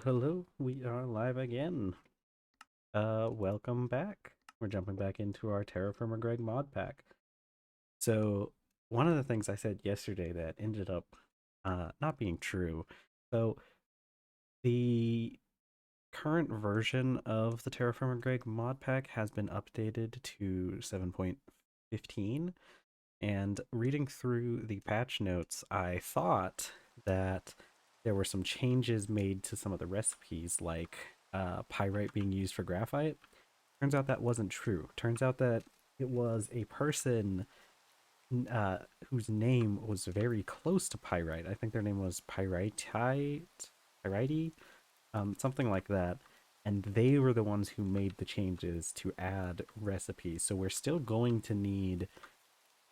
Hello, we are live again. Welcome back. We're jumping back into our TerrafirmaGreg mod pack. So, one of the things I said yesterday that ended up not being true. So, the current version of the TerraFirmaGreg mod pack has been updated to 7.15, and reading through the patch notes, I thought that there were some changes made to some of the recipes, like pyrite being used for graphite. Turns out that wasn't true. Turns out that it was a person uh, whose name was very close to pyrite. I think their name was Pyrite, something like that. And they were the ones who made the changes to add recipes. So we're still going to need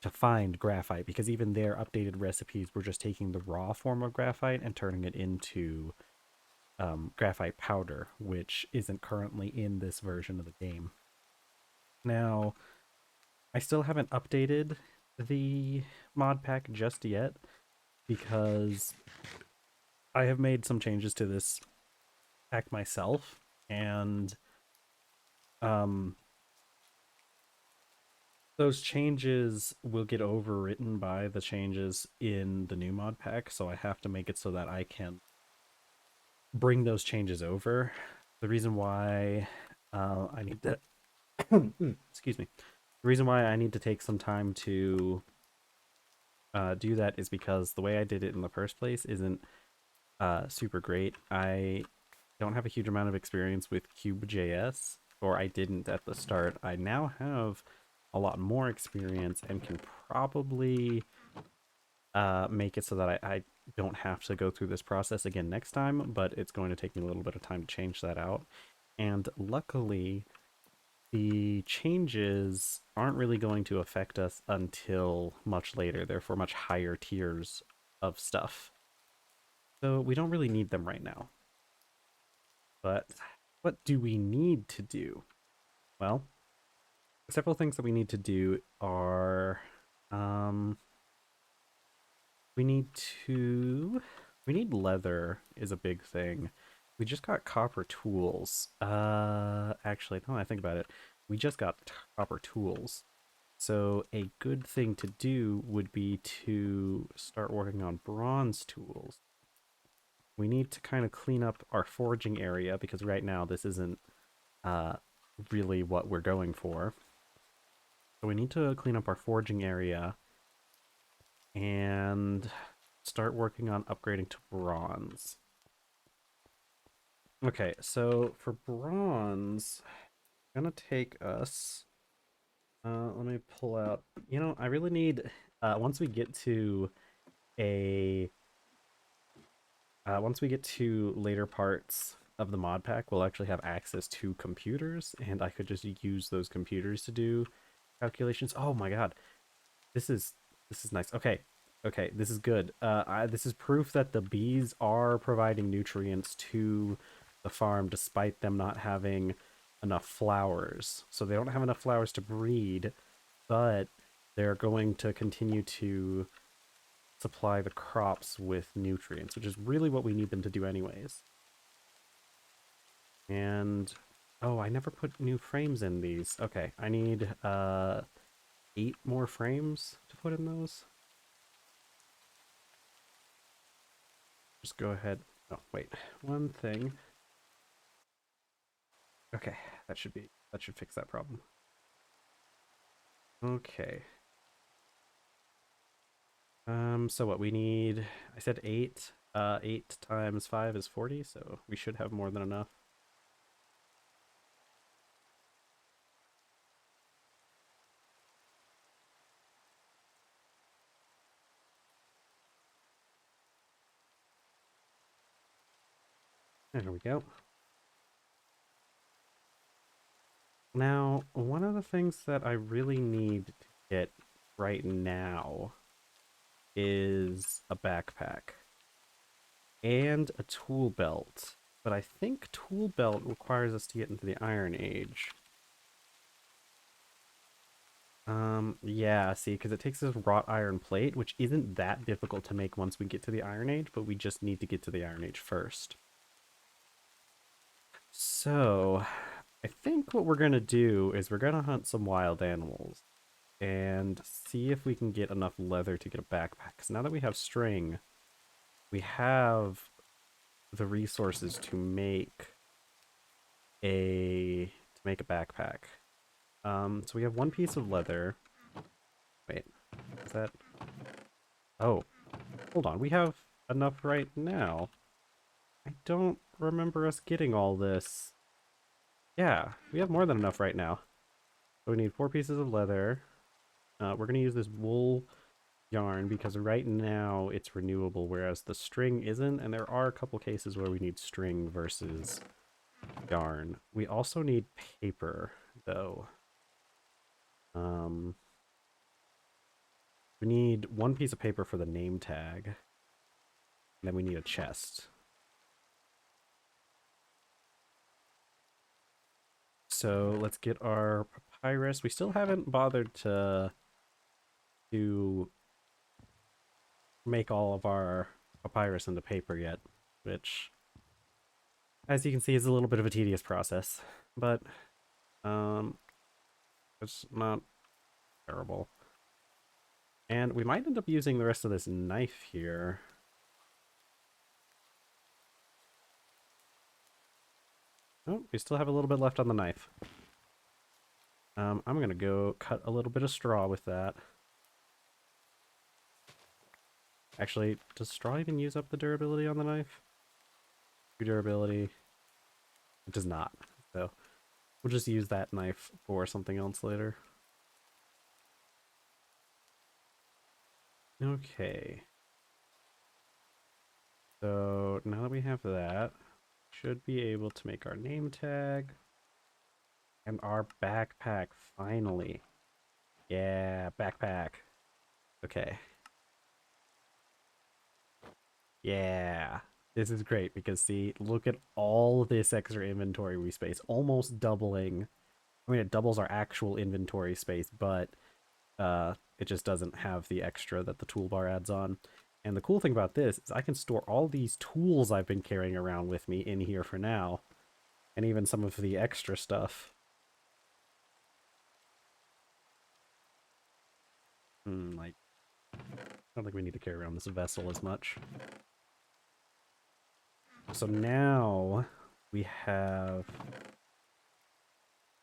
to find graphite, because even their updated recipes were just taking the raw form of graphite and turning it into graphite powder, which isn't currently in this version of the game. Now, I still haven't updated the mod pack just yet because I have made some changes to this pack myself, and um, those changes will get overwritten by the changes in the new mod pack, so I have to make it so that I can bring those changes over. The reason why I need to excuse me. The reason why I need to take some time to do that is because the way I did it in the first place isn't super great. I don't have a huge amount of experience with Cube.js, or I didn't at the start. I now have a lot more experience and can probably make it so that I don't have to go through this process again next time, but it's going to take me a little bit of time to change that out. And luckily, the changes aren't really going to affect us until much later. They're for much higher tiers of stuff. So we don't really need them right now. But what do we need to do? Well, several things that we need to do are we need to we need leather is a big thing. We just got copper tools. Actually, now I think about it, we just got copper tools. So a good thing to do would be to start working on bronze tools. We need to kind of clean up our forging area because right now this isn't uh, really what we're going for. So we need to clean up our forging area and start working on upgrading to bronze. Okay, so for bronze, it's gonna take us. Let me pull out. I really need. Once we get to a. Once we get to later parts of the mod pack, we'll actually have access to computers, and I could just use those computers to do calculations. Oh my god, this is nice. Okay, okay, this is good. This is proof that the bees are providing nutrients to the farm despite them not having enough flowers. So they don't have enough flowers to breed, but they're going to continue to supply the crops with nutrients, which is really what we need them to do anyways. And oh, I never put new frames in these. Okay, I need 8 more frames to put in those. Just go ahead. Oh, wait. One thing. Okay, that should fix that problem. Okay. So what we need, I said 8. 8 times 5 is 40, so we should have more than enough. There we go. Now, one of the things that I really need to get right now is a backpack and a tool belt. But I think tool belt requires us to get into the Iron Age. Yeah, see, because it takes this wrought iron plate, which isn't that difficult to make once we get to the Iron Age, but we just need to get to the Iron Age first. So, I think what we're gonna do is we're gonna hunt some wild animals and see if we can get enough leather to get a backpack. Because now that we have string, we have the resources to make a backpack. So we have one piece of leather. Wait, is that? Oh, hold on. We have enough right now. I don't remember us getting all this. Yeah, we have more than enough right now. So we need 4 pieces of leather. We're gonna use this wool yarn because right now it's renewable, whereas the string isn't, and there are a couple cases where we need string versus yarn. We also need paper, though. Um, we need 1 piece of paper for the name tag, and then we need a chest. So let's get our papyrus. We still haven't bothered to make all of our papyrus into paper yet, which, as you can see, is a little bit of a tedious process, but it's not terrible. And we might end up using the rest of this knife here. Oh, we still have a little bit left on the knife. I'm gonna go cut a little bit of straw with that. Actually, does straw even use up the durability on the knife? Durability. It does not. So we'll just use that knife for something else later. Okay. So now that we have that, should be able to make our name tag and our backpack finally. Yeah, backpack. Okay. Yeah. This is great because see, look at all this extra inventory space, almost doubling. I mean, it doubles our actual inventory space, but it just doesn't have the extra that the toolbar adds on. And the cool thing about this is I can store all these tools I've been carrying around with me in here for now, and even some of the extra stuff. Like, I don't think we need to carry around this vessel as much. So now we have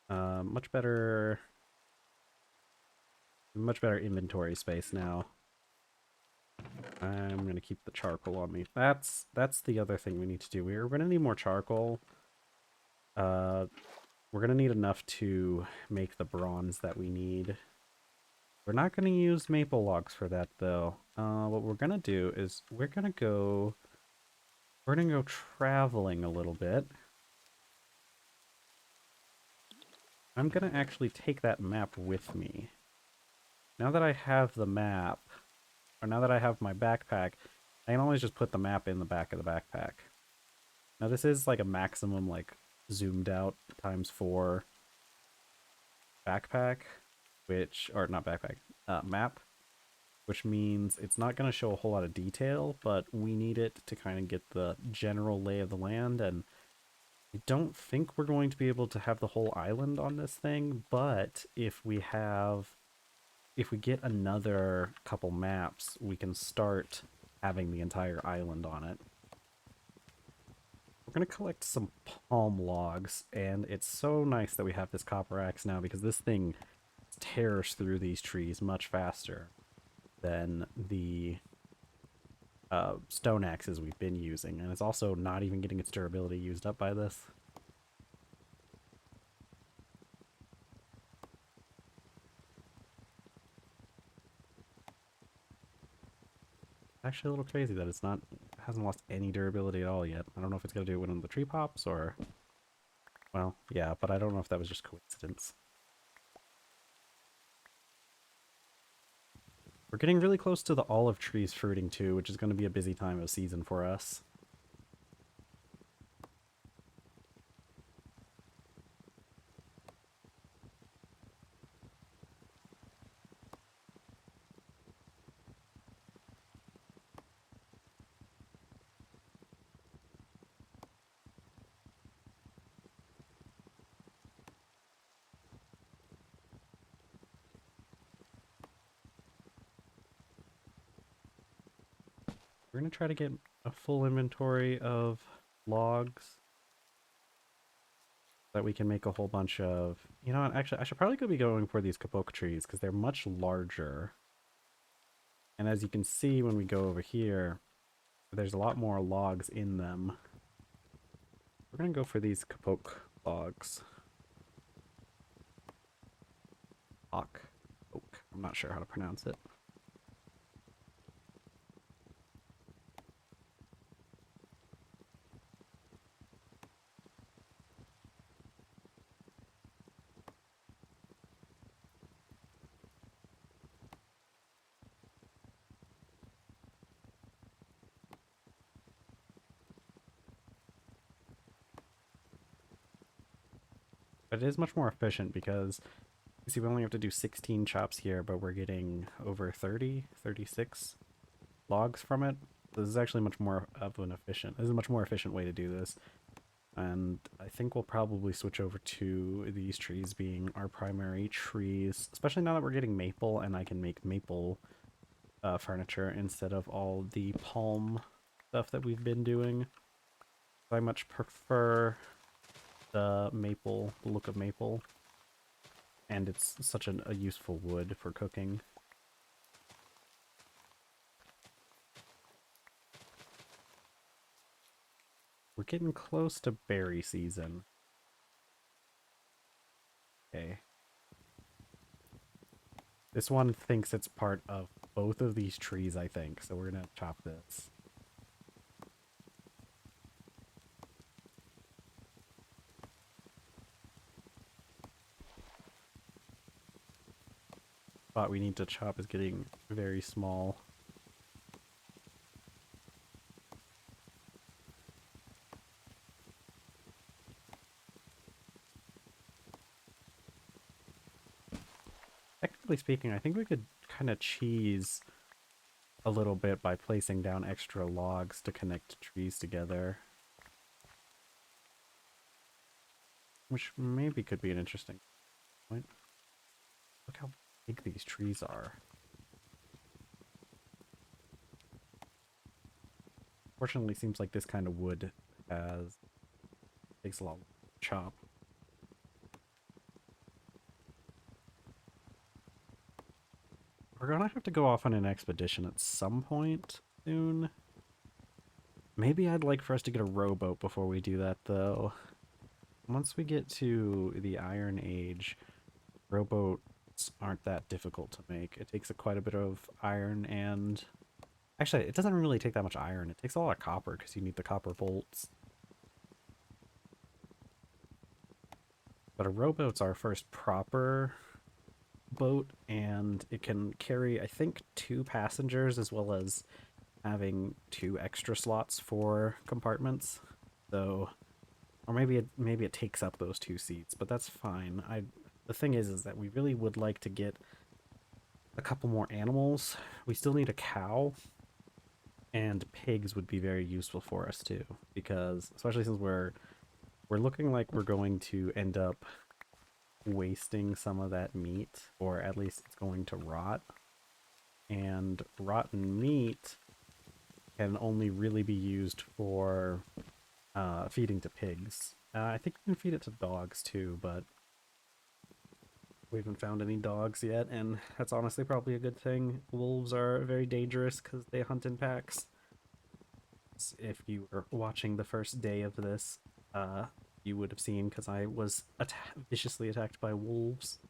much better inventory space now. I'm gonna keep the charcoal on me. That's the other thing we need to do. We're gonna need more charcoal. We're gonna need enough to make the bronze that we need. We're not gonna use maple logs for that though. What we're gonna do is we're gonna go traveling a little bit. I'm gonna actually take that map with me. Now that I have the map, or now that I have my backpack, I can always just put the map in the back of the backpack. Now this is like a maximum like zoomed out ×4 backpack, or not backpack, map, which means it's not going to show a whole lot of detail, but we need it to kind of get the general lay of the land, and I don't think we're going to be able to have the whole island on this thing, but if we get another couple maps, we can start having the entire island on it. We're going to collect some palm logs, and it's so nice that we have this copper axe now because this thing tears through these trees much faster than the stone axes we've been using, and it's also not even getting its durability used up by this. Actually a little crazy that it hasn't lost any durability at all yet. I don't know if it's gonna do it when the tree pops or, well, yeah, but I don't know if that was just coincidence. We're getting really close to the olive trees fruiting too, which is going to be a busy time of season for us. We're gonna try to get a full inventory of logs so that we can make a whole bunch of... You know what, actually, I should probably go be going for these kapok trees because they're much larger. And as you can see when we go over here, there's a lot more logs in them. We're gonna go for these kapok logs. Oak. I'm not sure how to pronounce it. But it is much more efficient because, you see, we only have to do 16 chops here, but we're getting over 30, 36 logs from it. This is actually much more of an efficient, this is a much more efficient way to do this. And I think we'll probably switch over to these trees being our primary trees, especially now that we're getting maple and I can make maple furniture instead of all the palm stuff that we've been doing. I much prefer the maple, the look of maple, and it's such a useful wood for cooking. We're getting close to berry season. Okay. This one thinks it's part of both of these trees, I think, so we're gonna chop this. Spot we need to chop is getting very small. Technically speaking, I think we could kind of cheese a little bit by placing down extra logs to connect trees together. Which maybe could be an interesting point. Look how big these trees are. Fortunately, seems like this kind of wood takes a lot to chop. We're gonna have to go off on an expedition at some point soon. Maybe I'd like for us to get a rowboat before we do that, though. Once we get to the Iron Age, rowboats aren't that difficult to make. It takes quite a bit of iron and... Actually, it doesn't really take that much iron. It takes a lot of copper because you need the copper bolts. But a rowboat's our first proper boat, and it can carry, I think, 2 passengers as well as having 2 extra slots for compartments. So, or maybe it takes up those 2 seats, but that's fine. The thing is that we really would like to get a couple more animals. We still need a cow, and pigs would be very useful for us too, because especially since we're looking like we're going to end up wasting some of that meat, or at least it's going to rot. And rotten meat can only really be used for feeding to pigs. I think we can feed it to dogs too, but we haven't found any dogs yet, and that's honestly probably a good thing. Wolves are very dangerous because they hunt in packs. If you were watching the first day of this, you would have seen because I was viciously attacked by wolves.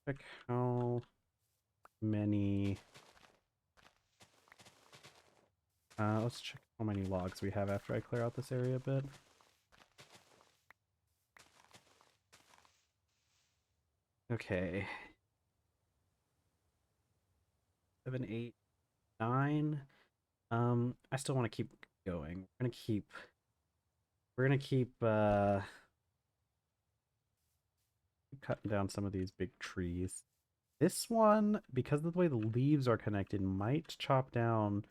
Check how many... let's check how many logs we have after I clear out this area a bit. Okay. 7, 8, 9. I still want to keep going. We're gonna keep cutting down some of these big trees. This one, because of the way the leaves are connected, might chop down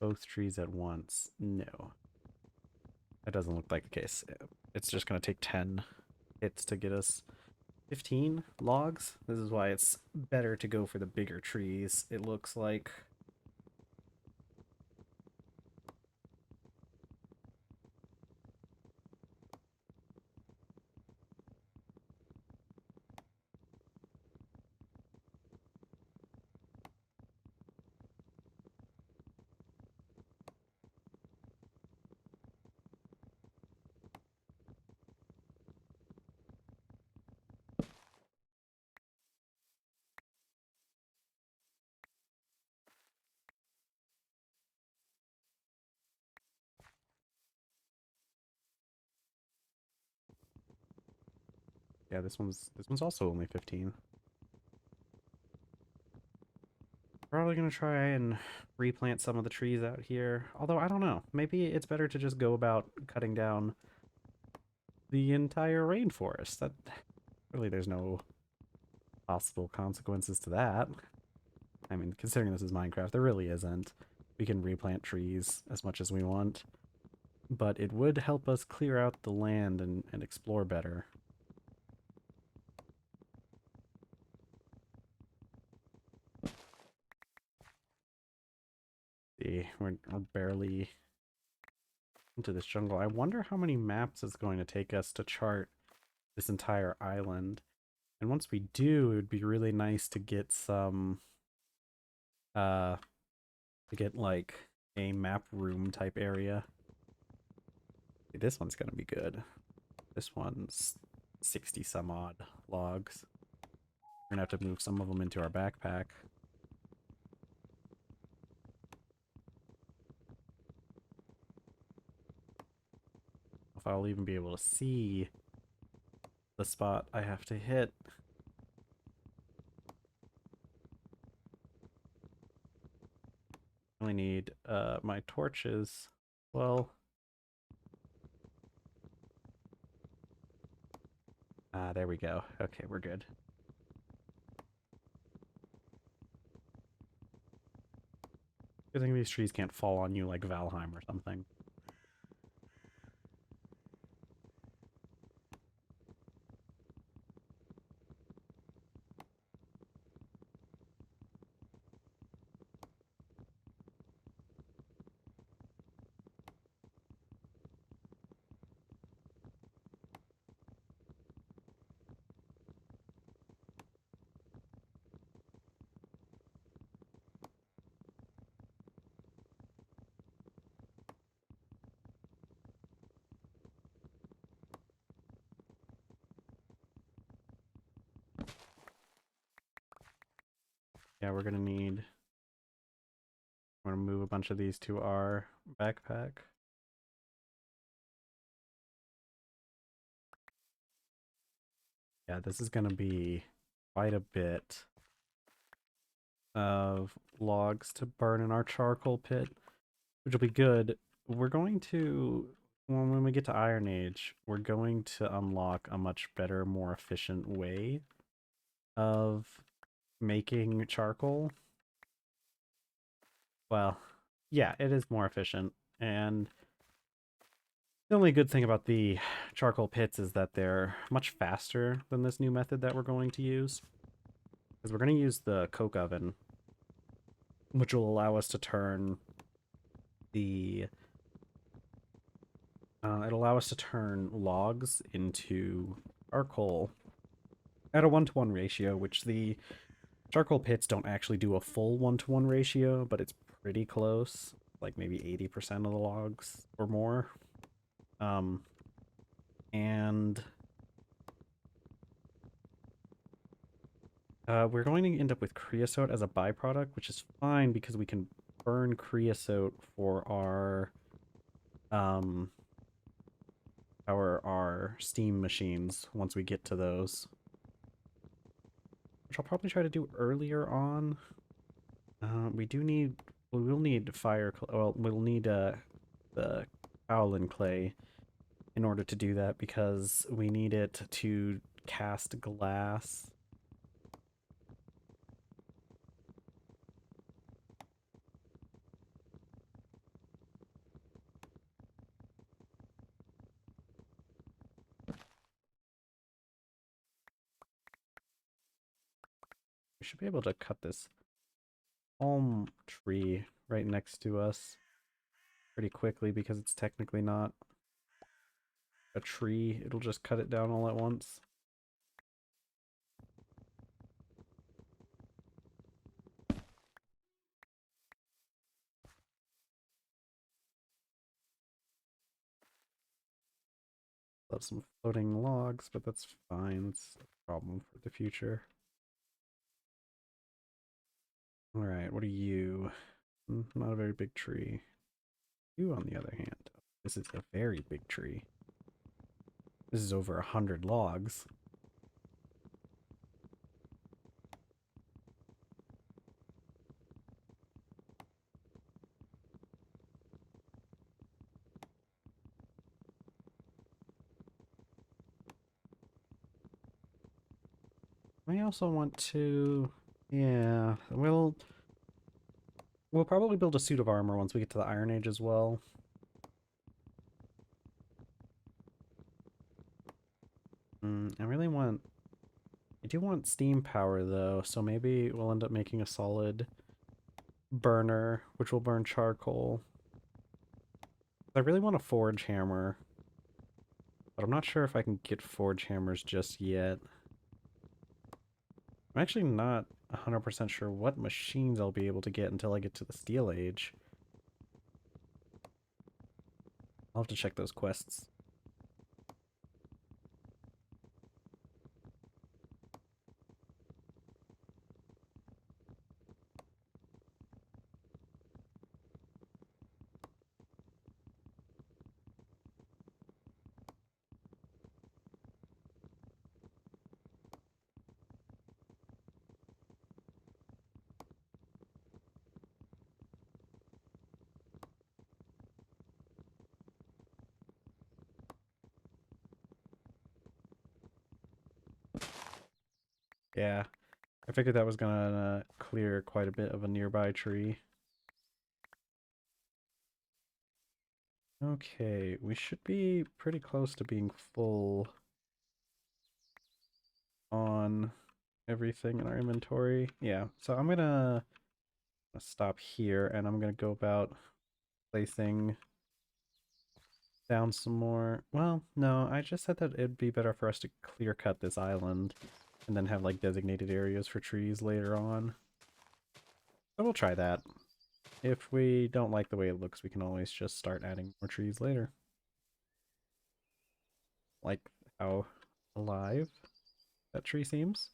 both trees at once. No. That doesn't look like the case. It's just gonna take 10 hits to get us 15 logs. This is why it's better to go for the bigger trees, it looks like. Yeah, this one's also only 15. Probably gonna try and replant some of the trees out here. Although I don't know. Maybe it's better to just go about cutting down the entire rainforest. That really there's no possible consequences to that. I mean, considering this is Minecraft, there really isn't. We can replant trees as much as we want. But it would help us clear out the land and explore better. See, we're barely into this jungle. I wonder how many maps it's going to take us to chart this entire island. And once we do, it would be really nice to get some, to get like a map room type area. This one's gonna be good. This one's 60 some odd logs. We're gonna have to move some of them into our backpack. If I'll even be able to see the spot I have to hit. I only need my torches. Well, there we go. Okay, we're good. Good thing these trees can't fall on you like Valheim or something. Yeah, we're gonna move a bunch of these to our backpack. Yeah, this is gonna be quite a bit of logs to burn in our charcoal pit, which will be good. We're going to, when we get to Iron Age, we're going to unlock a much better, more efficient way of making charcoal. Well, yeah, it is more efficient. And the only good thing about the charcoal pits is that they're much faster than this new method that we're going to use. Because we're going to use the coke oven, which will allow us to turn the it'll allow us to turn logs into charcoal at a 1-to-1 ratio, which the charcoal pits don't actually do a full 1-to-1 ratio, but it's pretty close, like maybe 80% of the logs or more. And we're going to end up with creosote as a byproduct, which is fine because we can burn creosote for our um, power our steam machines once we get to those. Which I'll probably try to do earlier on. We do need, we will need fire, well, we'll need the howlin' clay in order to do that because we need it to cast glass. We should be able to cut this palm tree right next to us pretty quickly because it's technically not a tree. It'll just cut it down all at once. Love some floating logs, but that's fine. It's a problem for the future. Alright, what are you? Not a very big tree. You, on the other hand, this is a very big tree. This is over 100 logs. I also want to... Yeah, we'll probably build a suit of armor once we get to the Iron Age as well. I really want... I do want steam power though, so maybe we'll end up making a solid burner, which will burn charcoal. I really want a forge hammer, but I'm not sure if I can get forge hammers just yet. I'm actually not 100% sure what machines I'll be able to get until I get to the Steel Age. I'll have to check those quests. Yeah, I figured that was gonna clear quite a bit of a nearby tree. Okay, we should be pretty close to being full on everything in our inventory. Yeah, so I'm gonna stop here and I'm gonna go about placing down some more. Well, no, I just said that it'd be better for us to clear cut this island and then have like designated areas for trees later on. So we'll try that. If we don't like the way it looks, we can always just start adding more trees later. Like how alive that tree seems.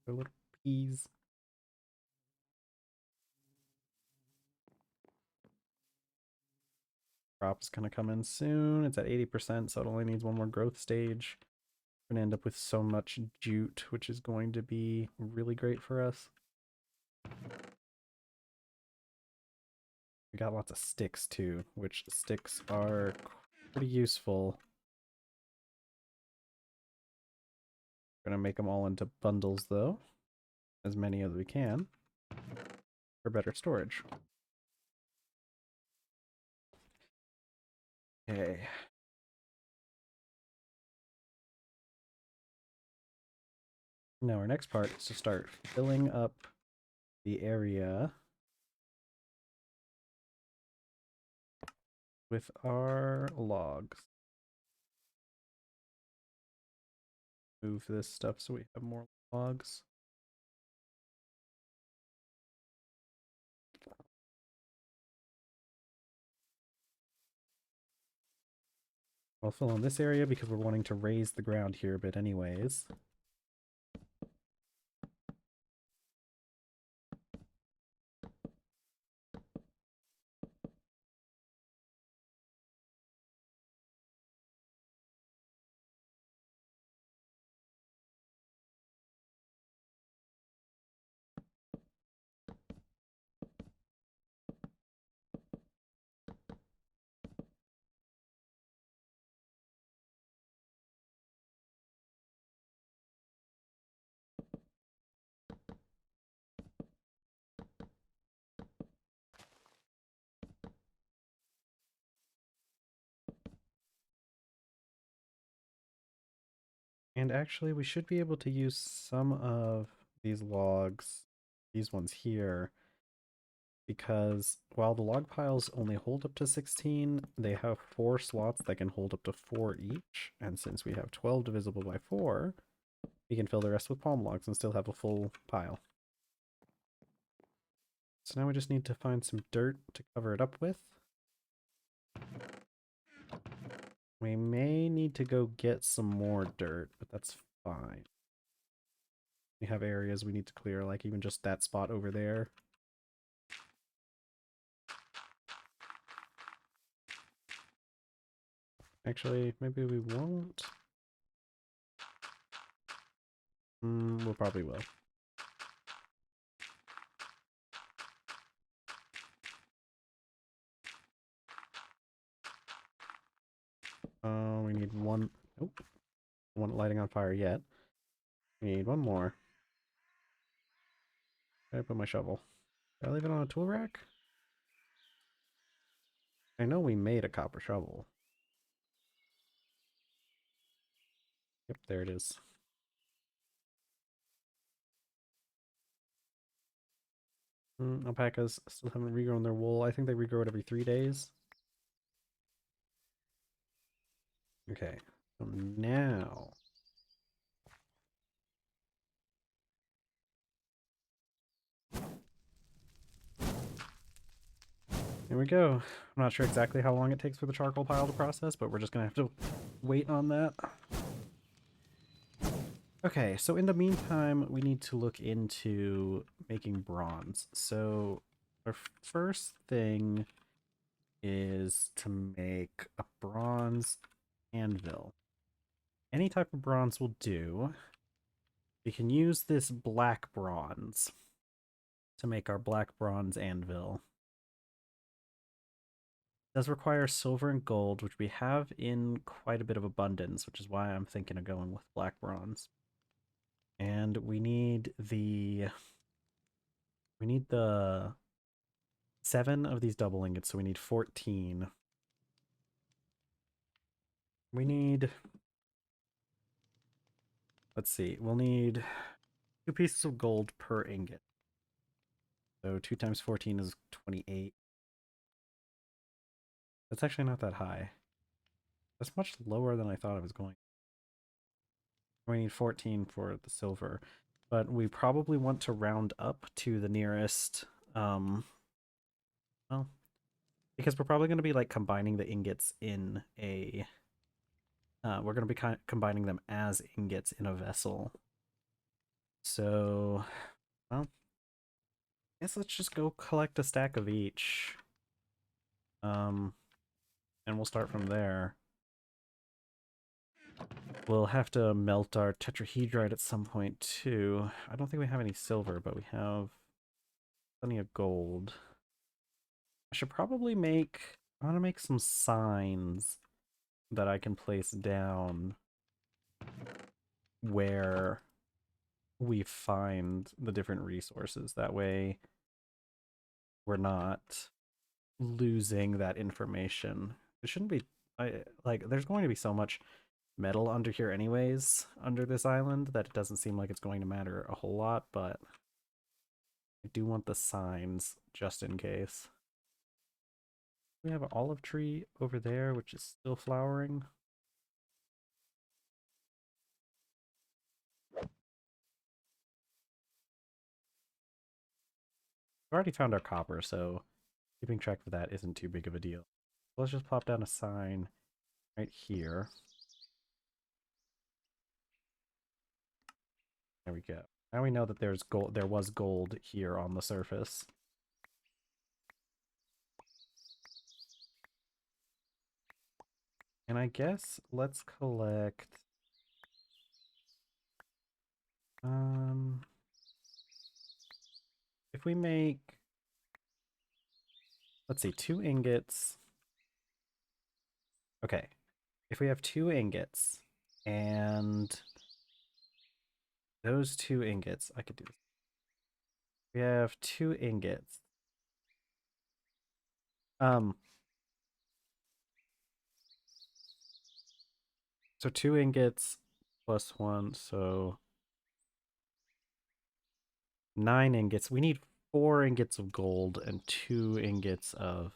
The little peas. Crop's gonna come in soon. It's at 80%, so it only needs one more growth stage. We're gonna end up with so much jute, which is going to be really great for us. We got lots of sticks too, which sticks are pretty useful. We're gonna make them all into bundles though, as many as we can, for better storage. Okay. Now our next part is to start filling up the area with our logs. Move this stuff so we have more logs. I'll fill in this area because we're wanting to raise the ground here a bit anyways. And actually, we should be able to use some of these logs, these ones here, because while the log piles only hold up to 16, they have 4 slots that can hold up to 4 each. And since we have 12 divisible by 4, we can fill the rest with palm logs and still have a full pile. So now we just need to find some dirt to cover it up with. We may need to go get some more dirt, but that's fine. We have areas we need to clear, like even just that spot over there. Actually, maybe we won't. We'll probably will. We need one. Nope. One lighting on fire yet. We need one more. Where did I put my shovel? Did I leave it on a tool rack? I know we made a copper shovel. Yep, there it is. Alpacas still haven't regrown their wool. I think they regrow it every 3 days. Okay, so now here we go. I'm not sure exactly how long it takes for the charcoal pile to process, but we're just gonna have to wait on that. Okay, so in the meantime, we need to look into making bronze. So our first thing is to make a bronze anvil. Any type of bronze will do. We can use this black bronze to make our black bronze anvil. It does require silver and gold, which we have in quite a bit of abundance, which is why I'm thinking of going with black bronze. And we need the 7 of these double ingots, so we need 14. We need, let's see, we'll need 2 pieces of gold per ingot. So 2 times 14 is 28. That's actually not that high. That's much lower than I thought it was going. We need 14 for the silver, but we probably want to round up to the nearest, well, because we're probably going to be like combining the ingots in a, we're going to be combining them as ingots in a vessel. So, well, I guess let's just go collect a stack of each. And we'll start from there. We'll have to melt our tetrahedrite at some point too. I don't think we have any silver, but we have plenty of gold. I should probably I want to make some signs that I can place down where we find the different resources. That way we're not losing that information. It shouldn't be, like, there's going to be so much metal under here anyways, under this island, that it doesn't seem like it's going to matter a whole lot, but I do want the signs just in case. We have an olive tree over there, which is still flowering. We already found our copper, so keeping track of that isn't too big of a deal. Let's just plop down a sign right here. There we go. Now we know that there's gold. There was gold here on the surface. And I guess let's collect. If we make, let's see, 2 ingots. Okay, if we have 2 ingots and those 2 ingots, I could do this. We have 2 ingots. So 2 ingots plus 1, so 9 ingots. We need 4 ingots of gold and 2 ingots of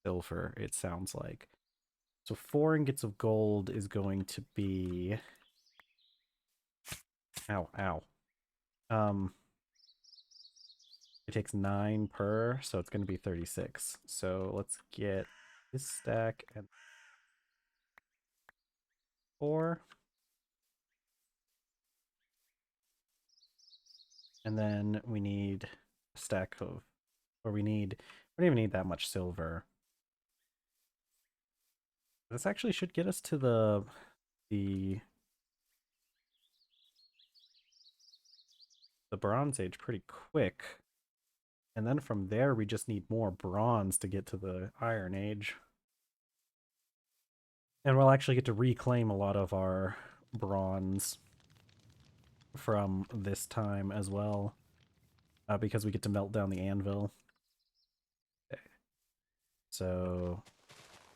silver, it sounds like. So 4 ingots of gold is going to be... Ow, ow. It takes 9 per, so it's going to be 36. So let's get this stack and 4. And then we need a stack of, or we don't even need that much silver. This actually should get us to the Bronze Age pretty quick. And then from there, we just need more bronze to get to the Iron Age. And we'll actually get to reclaim a lot of our bronze from this time as well, because we get to melt down the anvil. Okay. So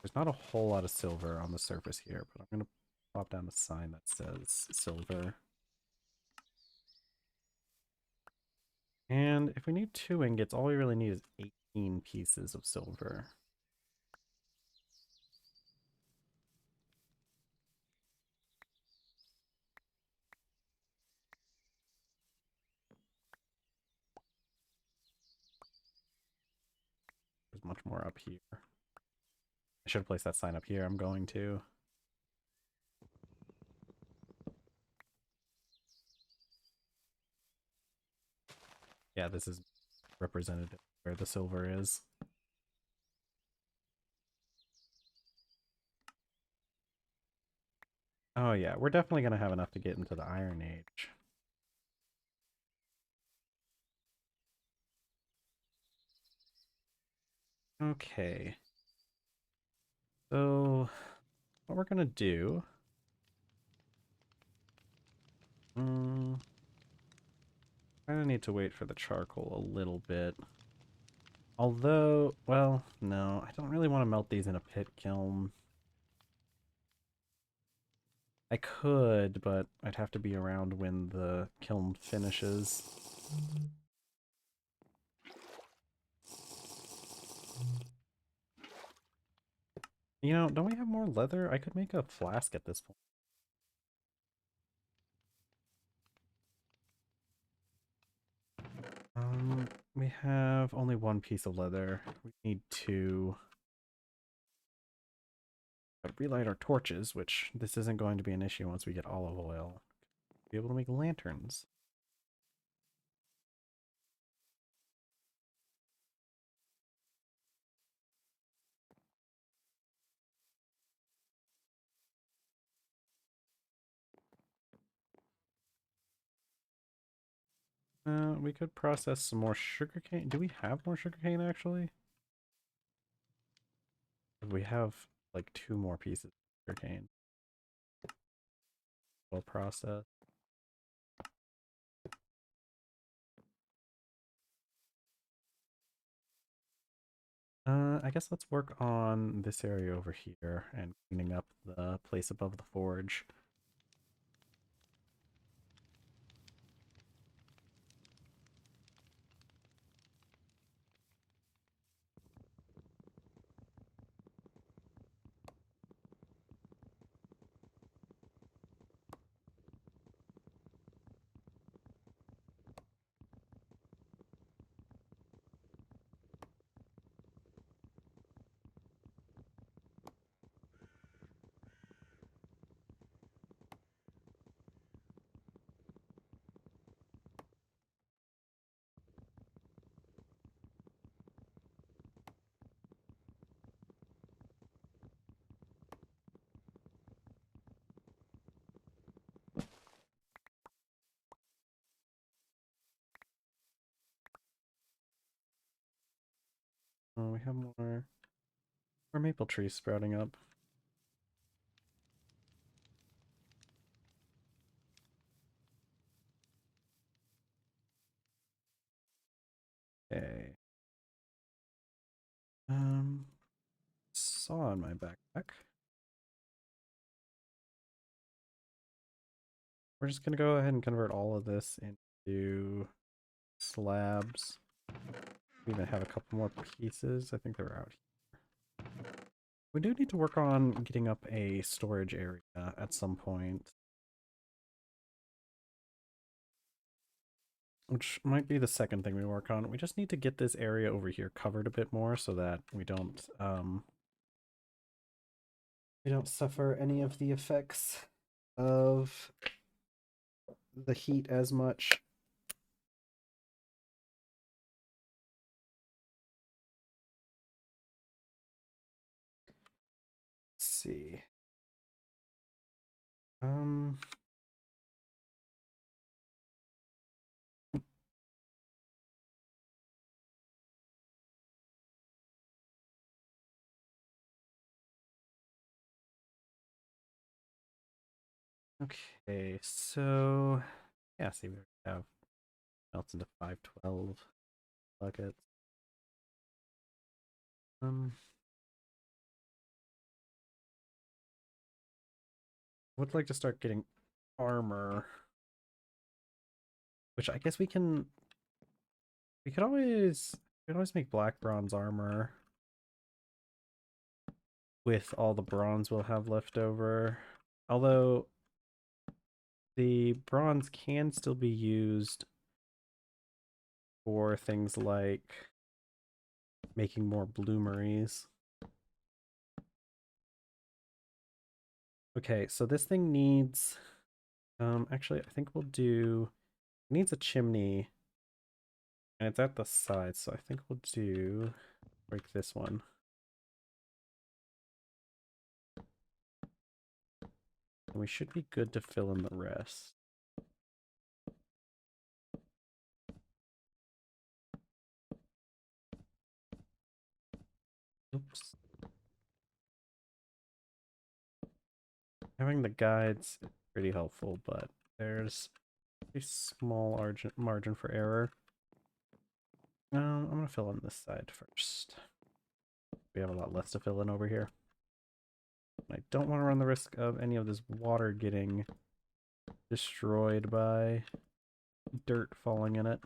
there's not a whole lot of silver on the surface here, but I'm going to pop down a sign that says silver. And if we need 2 ingots, all we really need is 18 pieces of silver. There's much more up here. I should have placed that sign up here. I'm going to. Yeah, this is representative where the silver is. Oh yeah, we're definitely going to have enough to get into the Iron Age. Okay. So, what we're going to do... I need to wait for the charcoal a little bit. Although, well, no, I don't really want to melt these in a pit kiln. I could, but I'd have to be around when the kiln finishes. You know, don't we have more leather? I could make a flask at this point. We have only 1 piece of leather. We need 2. Relight our torches, which this isn't going to be an issue once we get olive oil. Be able to make lanterns. We could process some more sugarcane. Do we have more sugarcane actually? We have like 2 more pieces of sugarcane. We'll process. I guess let's work on this area over here and cleaning up the place above the forge. we have more maple trees sprouting up. Okay. Saw in my backpack. We're just gonna go ahead and convert all of this into slabs. We even have a couple more pieces. I think they were out here. We do need to work on getting up a storage area at some point, which might be the second thing we work on. We just need to get this area over here covered a bit more so that we don't suffer any of the effects of the heat as much. Let's see. Okay, so yeah, see, we have melts into 512 buckets. Would like to start getting armor, which I guess we can. We could always make black bronze armor with all the bronze we'll have left over. Although the bronze can still be used for things like making more bloomeries. Okay, so this thing needs actually I think we'll do it needs a chimney and it's at the side, so I think we'll do break this one. And we should be good to fill in the rest. Oops. Having the guides is pretty helpful, but there's a small margin for error. I'm gonna fill in this side first. We have a lot less to fill in over here. I don't want to run the risk of any of this water getting destroyed by dirt falling in it.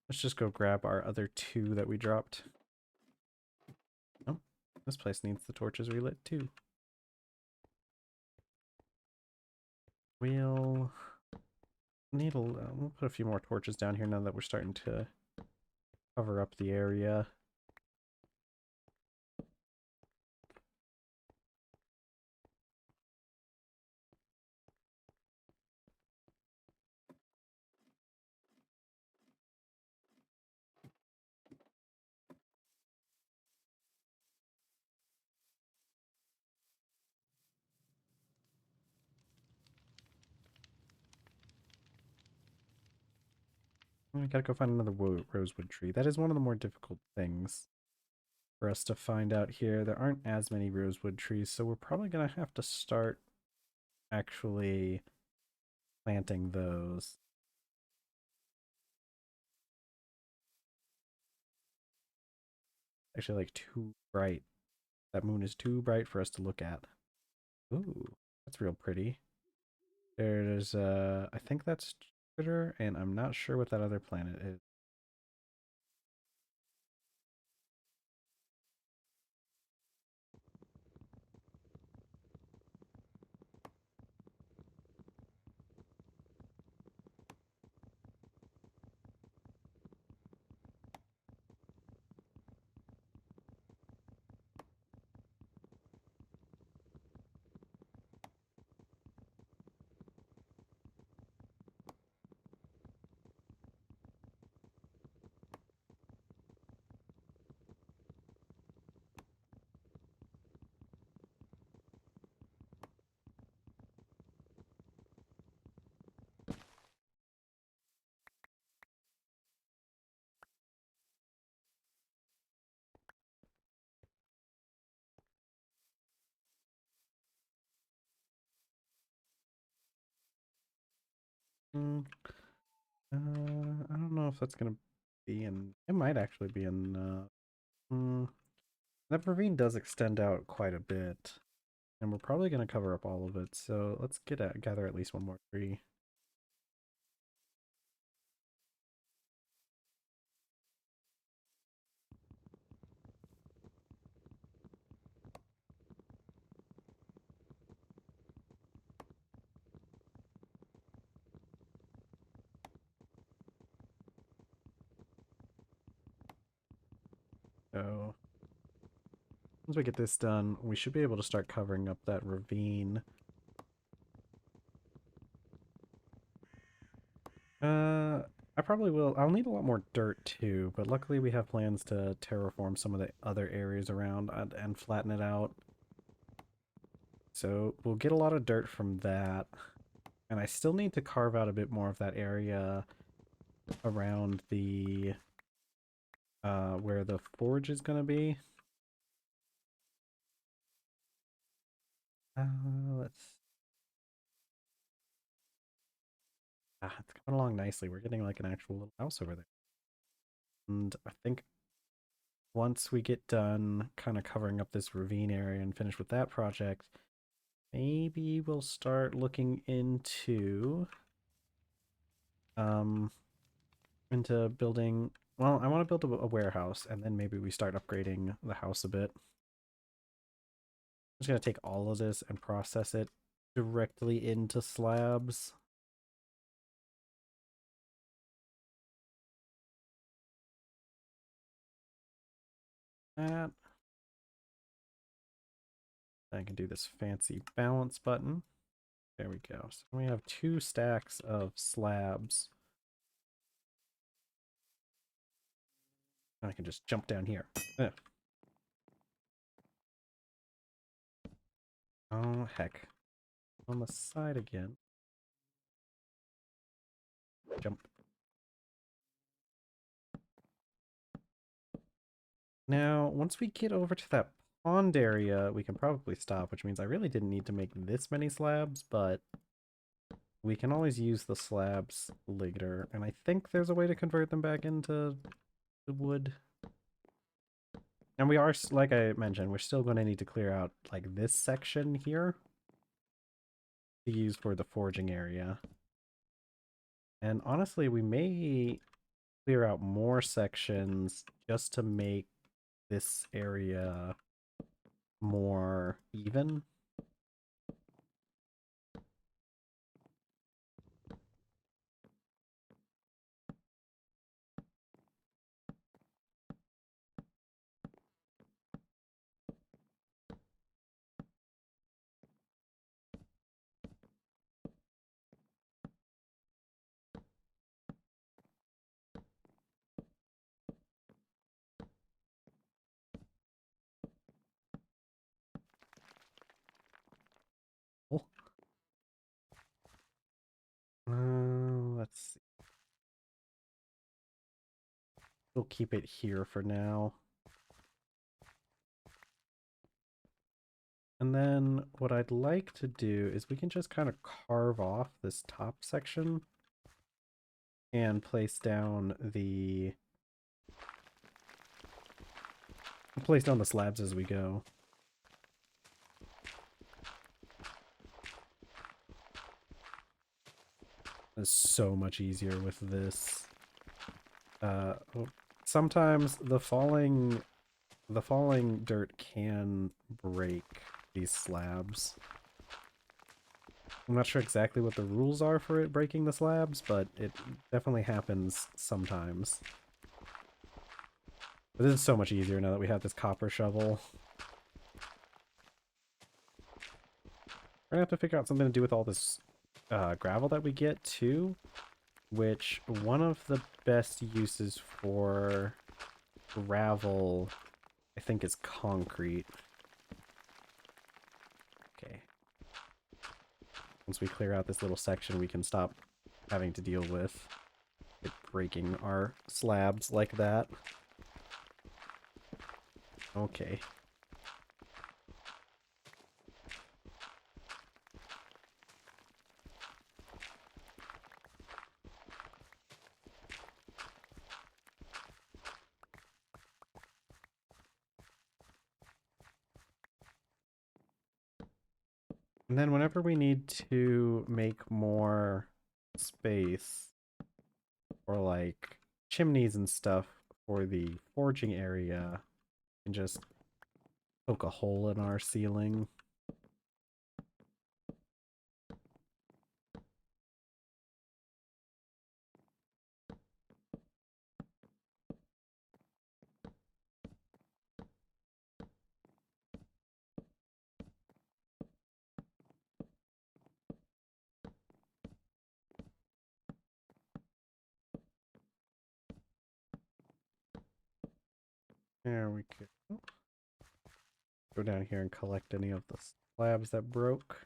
Let's just go grab our other two that we dropped. Oh, this place needs the torches relit too. We'll put a few more torches down here now that we're starting to cover up the area. We gotta go find another rosewood tree. That is one of the more difficult things for us to find out here. There aren't as many rosewood trees, so we're probably gonna have to start actually planting those. Actually, like too bright. That moon is too bright for us to look at. Ooh, that's real pretty. There's I think that's Jupiter, and I'm not sure what that other planet is. Mm, I don't know if that's gonna be in. It might actually be in. That ravine does extend out quite a bit, and we're probably gonna cover up all of it. So let's gather at least one more tree. So once we get this done, we should be able to start covering up that ravine. I probably will. I'll need a lot more dirt too, but luckily we have plans to terraform some of the other areas around and flatten it out. So we'll get a lot of dirt from that. And I still need to carve out a bit more of that area around the where the forge is gonna be. Let's it's coming along nicely. We're getting like an actual little house over there. And I think once we get done kind of covering up this ravine area and finish with that project, maybe we'll start looking um into building. Well, I want to build a warehouse, and then maybe we start upgrading the house a bit. I'm just gonna take all of this and process it directly into slabs. That. I can do this fancy balance button. There we go. So we have 2 stacks of slabs. I can just jump down here. Ugh. Oh, heck. On the side again. Jump. Now, once we get over to that pond area, we can probably stop, which means I really didn't need to make this many slabs, but we can always use the slabs later. And I think there's a way to convert them back into the wood. And we are, like I mentioned, we're still going to need to clear out like this section here to use for the forging area. And honestly, we may clear out more sections just to make this area more even. Let's see. We'll keep it here for now. And then what I'd like to do is we can just kind of carve off this top section and place down the slabs as we go. It's so much easier with this. Sometimes the falling dirt can break these slabs. I'm not sure exactly what the rules are for it breaking the slabs, but it definitely happens sometimes. But this is so much easier now that we have this copper shovel. We're gonna have to figure out something to do with all this gravel that we get too, which one of the best uses for gravel I think is concrete. Okay. Once we clear out this little section, we can stop having to deal with it breaking our slabs like that. Okay. And then whenever we need to make more space or like chimneys and stuff for the forging area, we can just poke a hole in our ceiling. There we go. Go down here and collect any of the slabs that broke.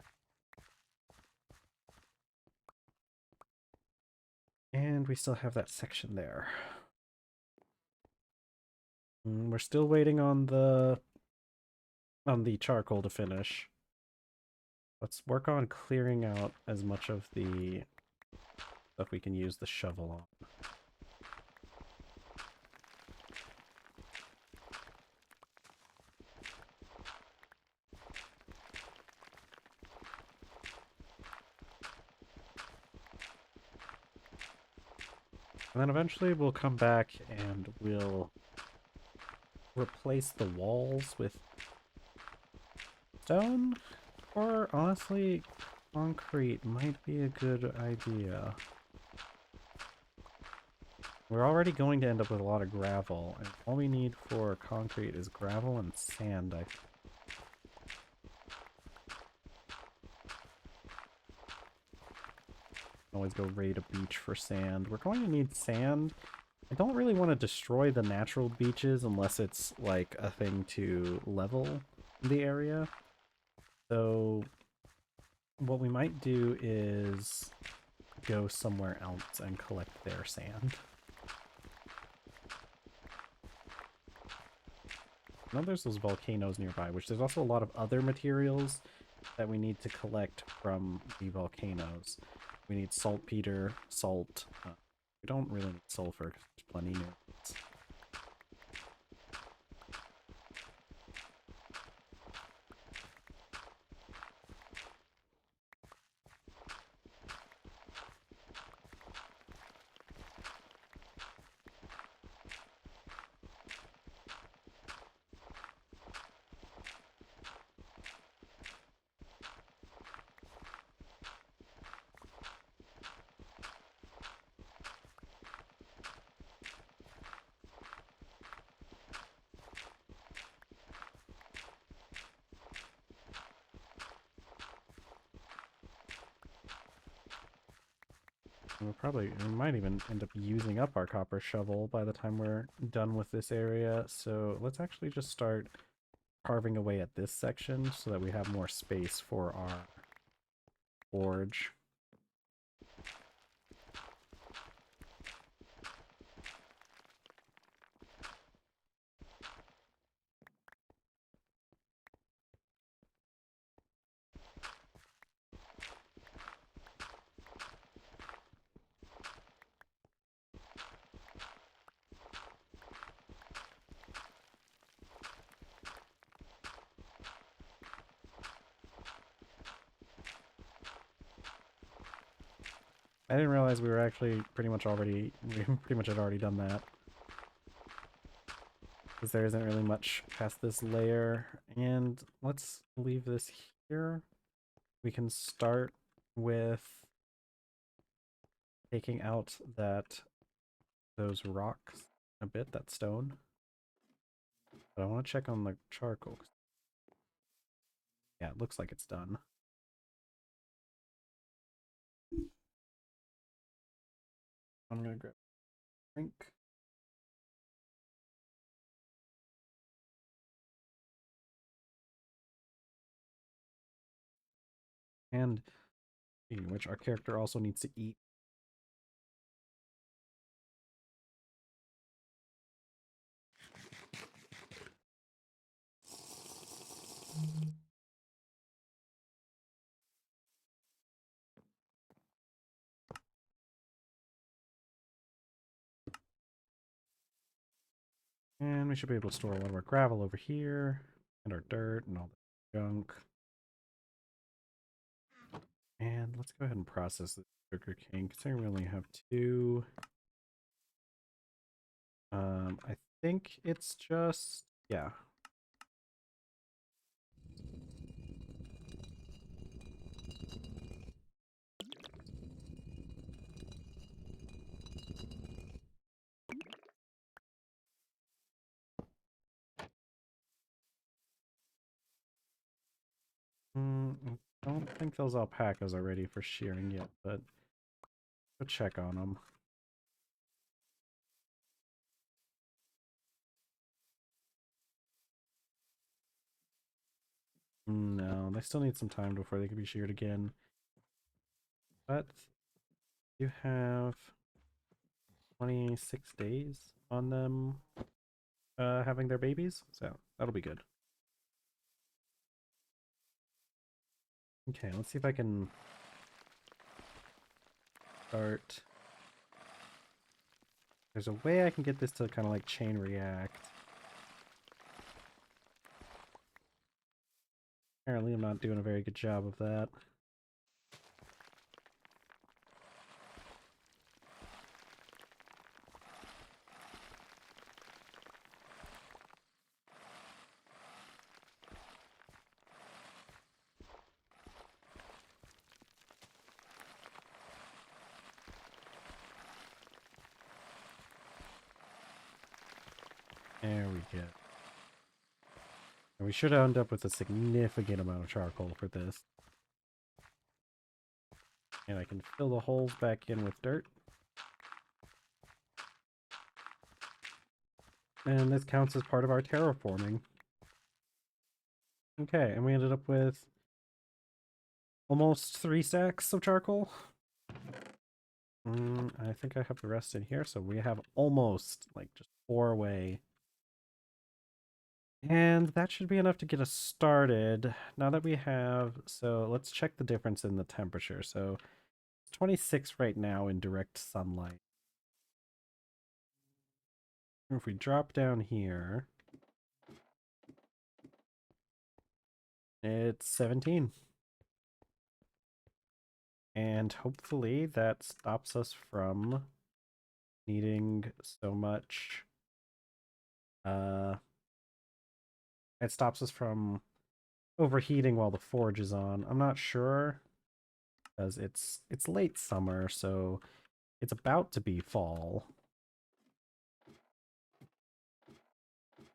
And we still have that section there. We're still waiting on the charcoal to finish. Let's work on clearing out as much of the stuff we can use the shovel on. And then eventually we'll come back and we'll replace the walls with stone, or honestly, concrete might be a good idea. We're already going to end up with a lot of gravel, and all we need for concrete is gravel and sand, I think. Always go raid a beach for sand. We're going to need sand. I don't really want to destroy the natural beaches unless it's like a thing to level the area. So what we might do is go somewhere else and collect their sand. I know there's those volcanoes nearby, which there's also a lot of other materials that we need to collect from the volcanoes. We need saltpeter, salt. We don't really need sulfur because there's plenty near it. We might even end up using up our copper shovel by the time we're done with this area. So let's actually just start carving away at this section so that we have more space for our forge. I didn't realize we were actually we pretty much had already done that. Because there isn't really much past this layer. And let's leave this here. We can start with taking out those rocks a bit, that stone. But I want to check on the charcoal. Yeah, it looks like it's done. I'm gonna grab a drink. And speaking of which, our character also needs to eat. And we should be able to store a lot of our gravel over here, and our dirt, and all the junk. And let's go ahead and process the sugar cane, considering we only have two. I think it's just, yeah. I don't think those alpacas are ready for shearing yet, but go check on them. No, they still need some time before they can be sheared again. But you have 26 days on them having their babies, so that'll be good. Okay, let's see if I can start. There's a way I can get this to kind of like chain react. Apparently I'm not doing a very good job of that. There we go. And we should end up with a significant amount of charcoal for this. And I can fill the holes back in with dirt. And this counts as part of our terraforming. Okay, and we ended up with almost 3 stacks of charcoal. I think I have the rest in here, so we have almost like just 4 away. And that should be enough to get us started. Now that we have, so let's check the difference in the temperature. So it's 26 right now in direct sunlight. If we drop down here, it's 17. And hopefully that stops us from needing so much. It stops us from overheating while the forge is on. I'm not sure because it's late summer, so it's about to be fall.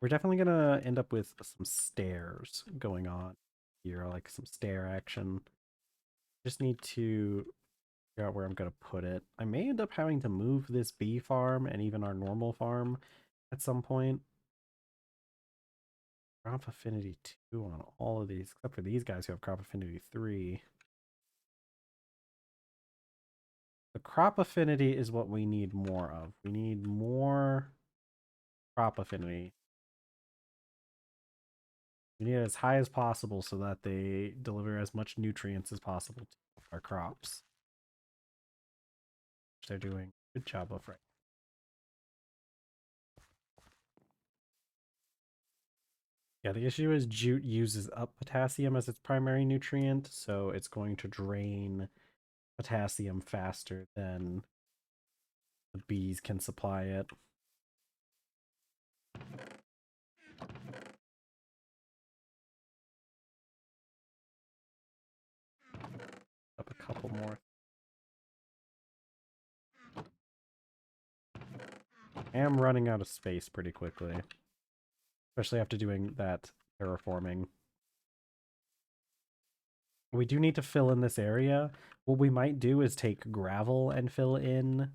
We're definitely gonna end up with some stairs going on here, like some stair action. Just need to figure out where I'm gonna put it. I may end up having to move this bee farm and even our normal farm at some point. Crop affinity 2 on all of these, except for these guys who have crop affinity 3. The crop affinity is what we need more of. We need more crop affinity. We need it as high as possible so that they deliver as much nutrients as possible to our crops. Which they're doing a good job of right. Yeah, the issue is jute uses up potassium as its primary nutrient, so it's going to drain potassium faster than the bees can supply it. Up a couple more. I am running out of space pretty quickly, especially after doing that terraforming. We do need to fill in this area. What we might do is take gravel and fill in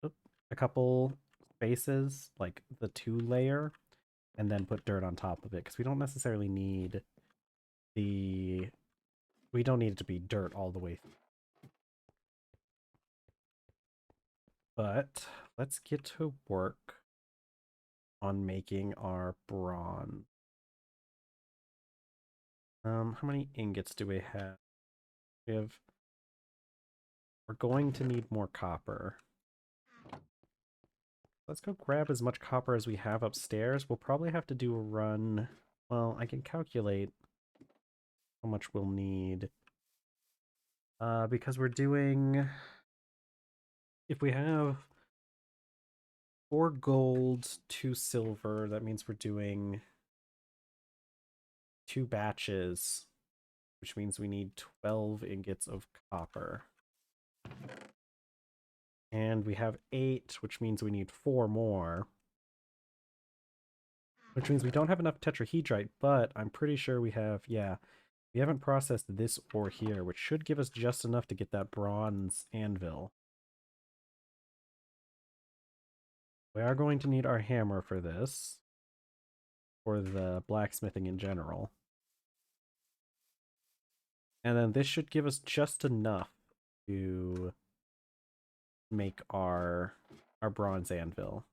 a couple spaces, like the 2-layer, and then put dirt on top of it, because we don't necessarily need the... We don't need it to be dirt all the way through. But let's get to work on making our bronze. How many ingots do we have? We're going to need more copper. Let's go grab as much copper as we have upstairs. We'll probably have to do a run. Well, I can calculate how much we'll need Because we're doing... If we have 4 gold, 2 silver, that means we're doing 2 batches, which means we need 12 ingots of copper. And we have 8, which means we need 4 more. Which means we don't have enough tetrahedrite, but I'm pretty sure we have, yeah, we haven't processed this ore here, which should give us just enough to get that bronze anvil. We are going to need our hammer for this, for the blacksmithing in general. And then this should give us just enough to make our bronze anvil.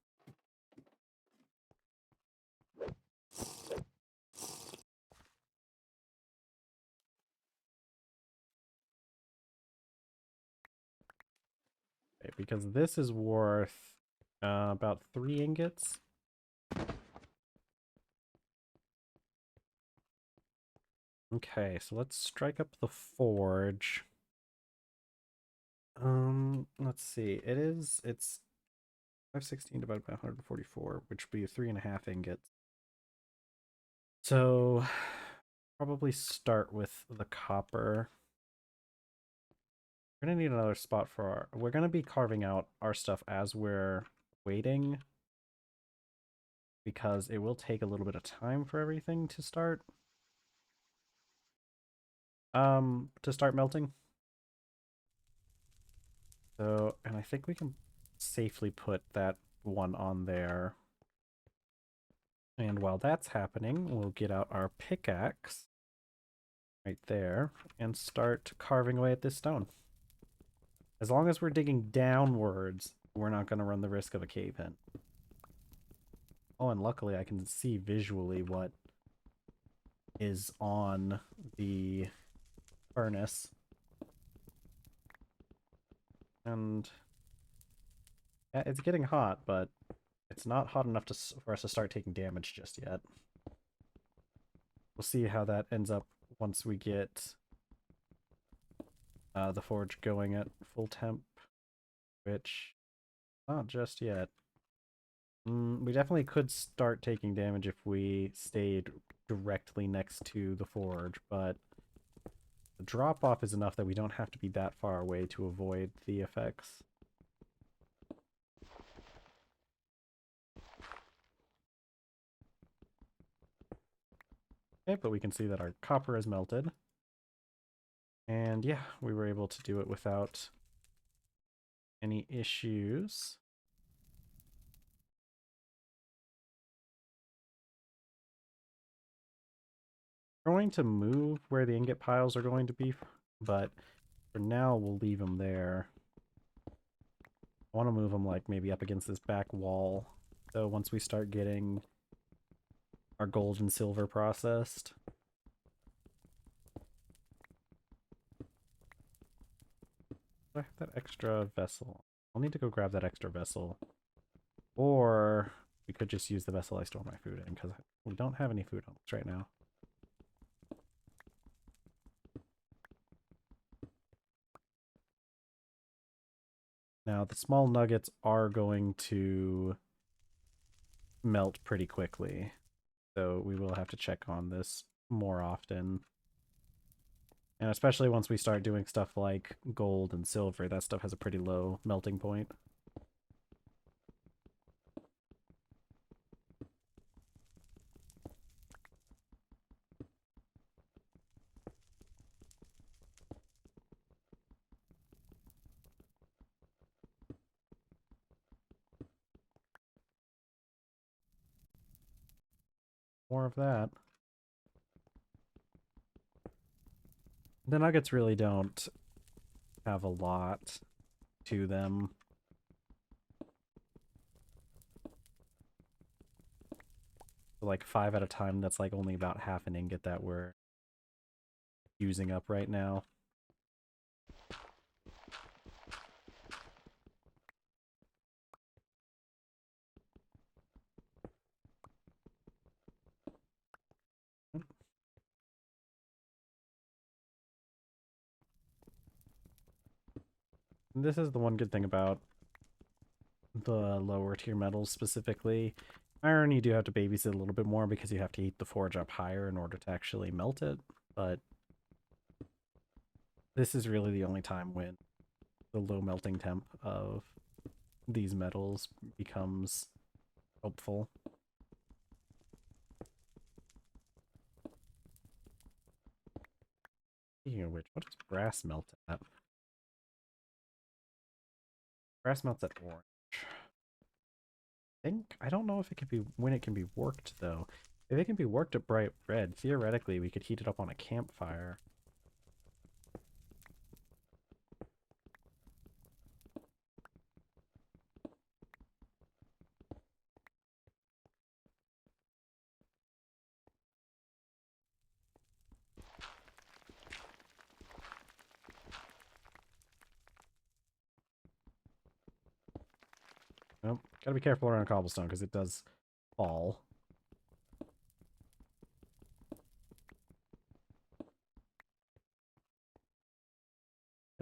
Okay, because this is worth about 3 ingots. Okay, so let's strike up the forge. Let's see. It's 516 divided by 144, which would be 3.5 ingots. So probably start with the copper. We're gonna need another spot for our... We're gonna be carving out our stuff as we're waiting, because it will take a little bit of time for everything to start. To start melting. So, and I think we can safely put that one on there. And while that's happening, we'll get out our pickaxe right there and start carving away at this stone. As long as we're digging downwards, we're not going to run the risk of a cave in. Oh, and luckily I can see visually what is on the furnace. And yeah, it's getting hot, but it's not hot enough for us to start taking damage just yet. We'll see how that ends up once we get the forge going at full temp, which not just yet. We definitely could start taking damage if we stayed directly next to the forge, but the drop-off is enough that we don't have to be that far away to avoid the effects. Okay, but we can see that our copper is melted. And yeah, we were able to do it without any issues. We're going to move where the ingot piles are going to be, but for now we'll leave them there. I want to move them like maybe up against this back wall. So once we start getting our gold and silver processed. Do I have that extra vessel? I'll need to go grab that extra vessel. Or we could just use the vessel I store my food in, because we don't have any food on us right now. Now, the small nuggets are going to melt pretty quickly, so we will have to check on this more often. And especially once we start doing stuff like gold and silver, that stuff has a pretty low melting point. More of that. The nuggets really don't have a lot to them. Like 5 at a time, that's like only about half an ingot that we're using up right now. This is the one good thing about the lower tier metals specifically. Iron, you do have to babysit a little bit more because you have to heat the forge up higher in order to actually melt it, but this is really the only time when the low melting temp of these metals becomes helpful. Speaking of which, what does brass melt at? Brass melts at orange. I don't know if it could be when it can be worked though. If it can be worked at bright red, theoretically we could heat it up on a campfire. Nope. Gotta be careful around cobblestone because it does fall.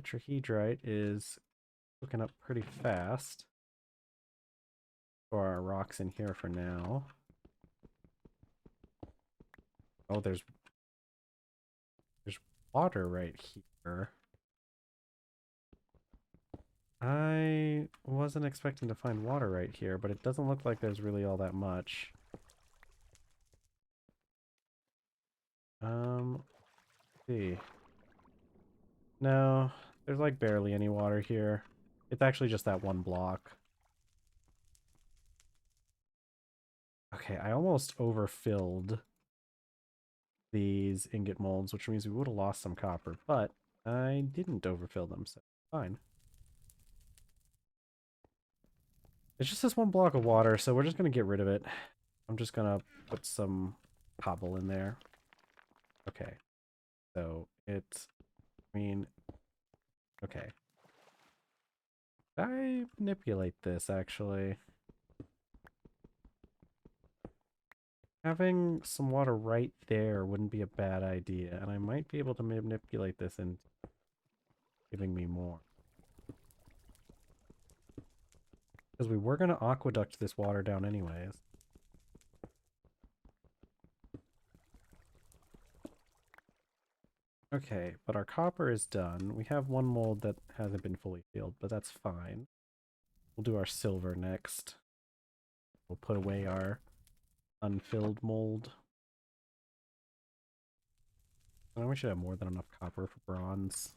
Tetrahedrite is cooking up pretty fast. For our rocks in here for now. Oh, there's water right here. I wasn't expecting to find water right here, but it doesn't look like there's really all that much. Let's see. No, there's like barely any water here. It's actually just that one block. Okay, I almost overfilled these ingot molds, which means we would have lost some copper, but I didn't overfill them, so fine. It's just this one block of water, so we're just going to get rid of it. I'm just going to put some cobble in there. Okay. So it's, okay. I manipulate this, actually. Having some water right there wouldn't be a bad idea, and I might be able to manipulate this into giving me more. Because we were going to aqueduct this water down anyways. Okay, but our copper is done. We have one mold that hasn't been fully filled, but that's fine. We'll do our silver next. We'll put away our unfilled mold. Oh, we should have more than enough copper for bronze.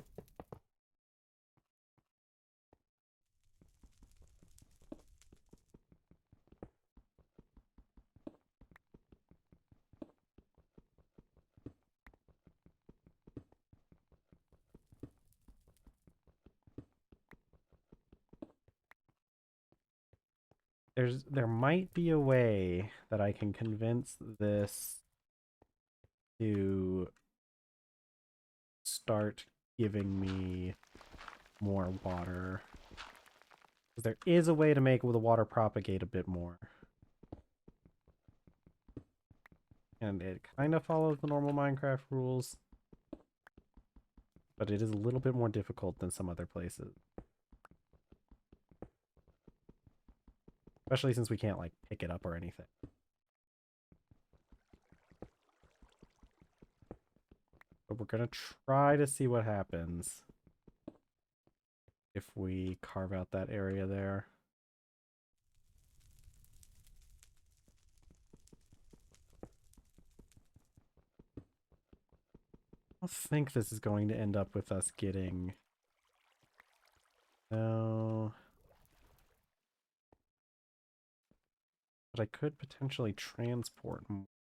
There might be a way that I can convince this to start giving me more water. There is a way to make the water propagate a bit more. And it kind of follows the normal Minecraft rules. But it is a little bit more difficult than some other places. Especially since we can't, like, pick it up or anything. But we're gonna try to see what happens if we carve out that area there. I don't think this is going to end up with us getting... No. But I could potentially transport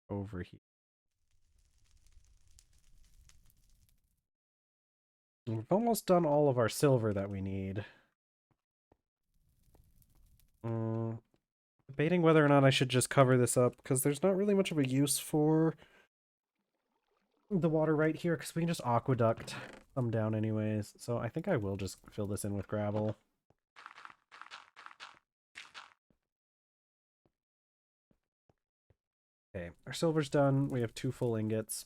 over here. We've almost done all of our silver that we need. Debating whether or not I should just cover this up, because there's not really much of a use for the water right here, because we can just aqueduct them down anyways. So I think I will just fill this in with gravel. Okay, our silver's done. We have 2 full ingots.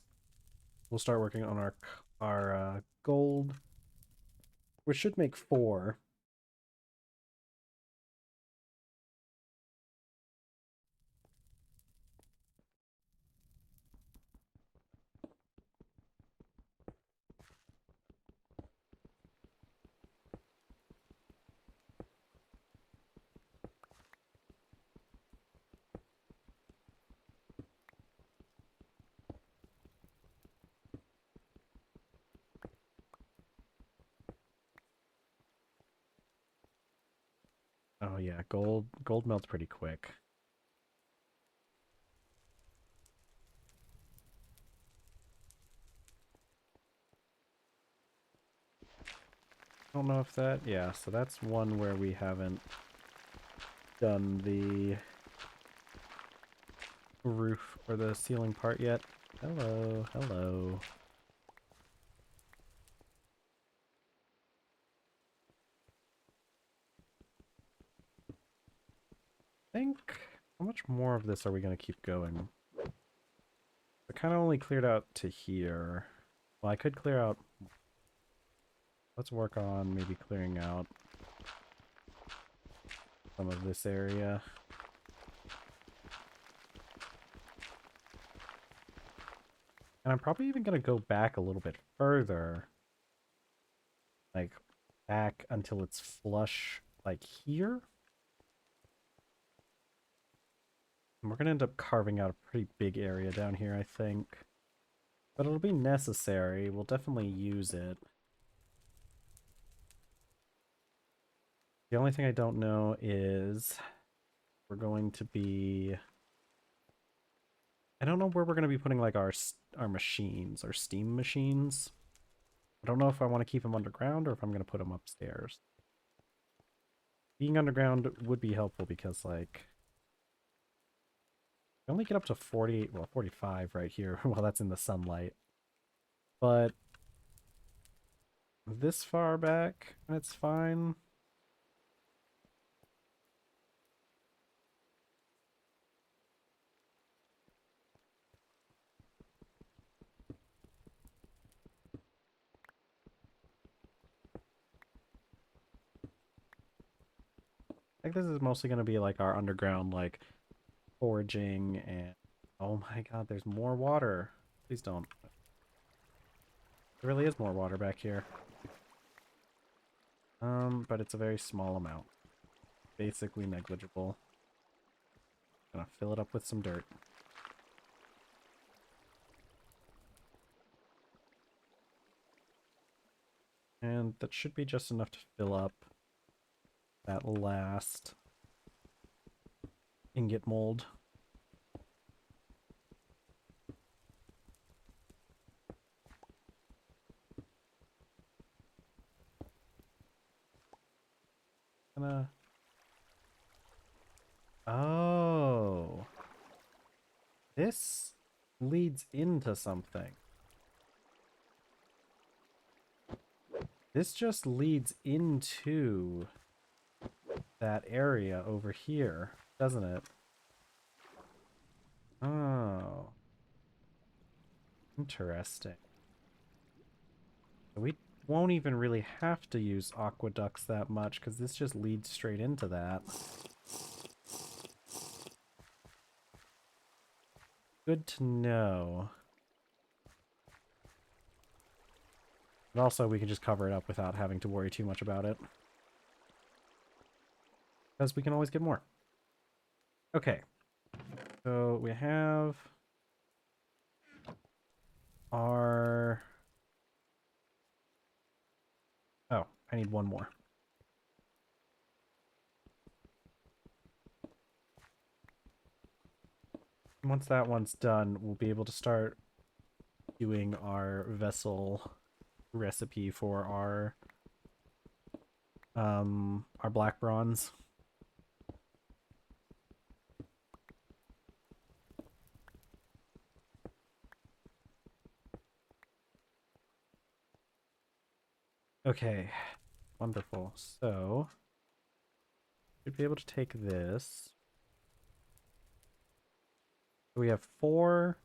We'll start working on our gold, which should make 4. Oh yeah, gold melts pretty quick. I don't know if that, yeah, so that's one where we haven't done the roof or the ceiling part yet. Hello, hello. I think, how much more of this are we going to keep going? I kind of only cleared out to here. Well, I could clear out. Let's work on maybe clearing out some of this area. And I'm probably even going to go back a little bit further. Like, back until it's flush, like here. And we're going to end up carving out a pretty big area down here, I think. But it'll be necessary. We'll definitely use it. The only thing I don't know is we're going to be... I don't know where we're going to be putting like our machines, our steam machines. I don't know if I want to keep them underground or if I'm going to put them upstairs. Being underground would be helpful because like you only get up to 48, well 45 right here while that's in the sunlight. But this far back, it's fine. Like this is mostly going to be like our underground like foraging and oh my god, there's more water. Please don't. There really is more water back here. But it's a very small amount. Basically negligible. Gonna fill it up with some dirt. And that should be just enough to fill up that last ingot mold. Gonna... Oh. This leads into something. This just leads into that area over here, doesn't it? Oh. Interesting. We won't even really have to use aqueducts that much because this just leads straight into that. Good to know. But also we can just cover it up without having to worry too much about it. Because we can always get more. Okay. So we have our... Oh, I need one more. Once that one's done, we'll be able to start doing our vessel recipe for our black bronze. Okay, wonderful. So, we'd be able to take this. We have 4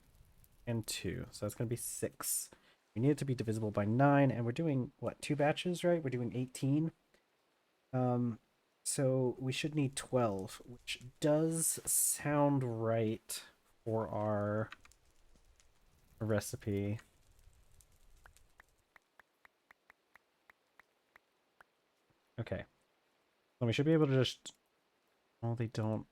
and 2, so that's going to be 6. We need it to be divisible by 9, and we're doing, what, 2 batches, right? We're doing 18. So we should need 12, which does sound right for our recipe. Okay. So we should be able to just... Well, they don't...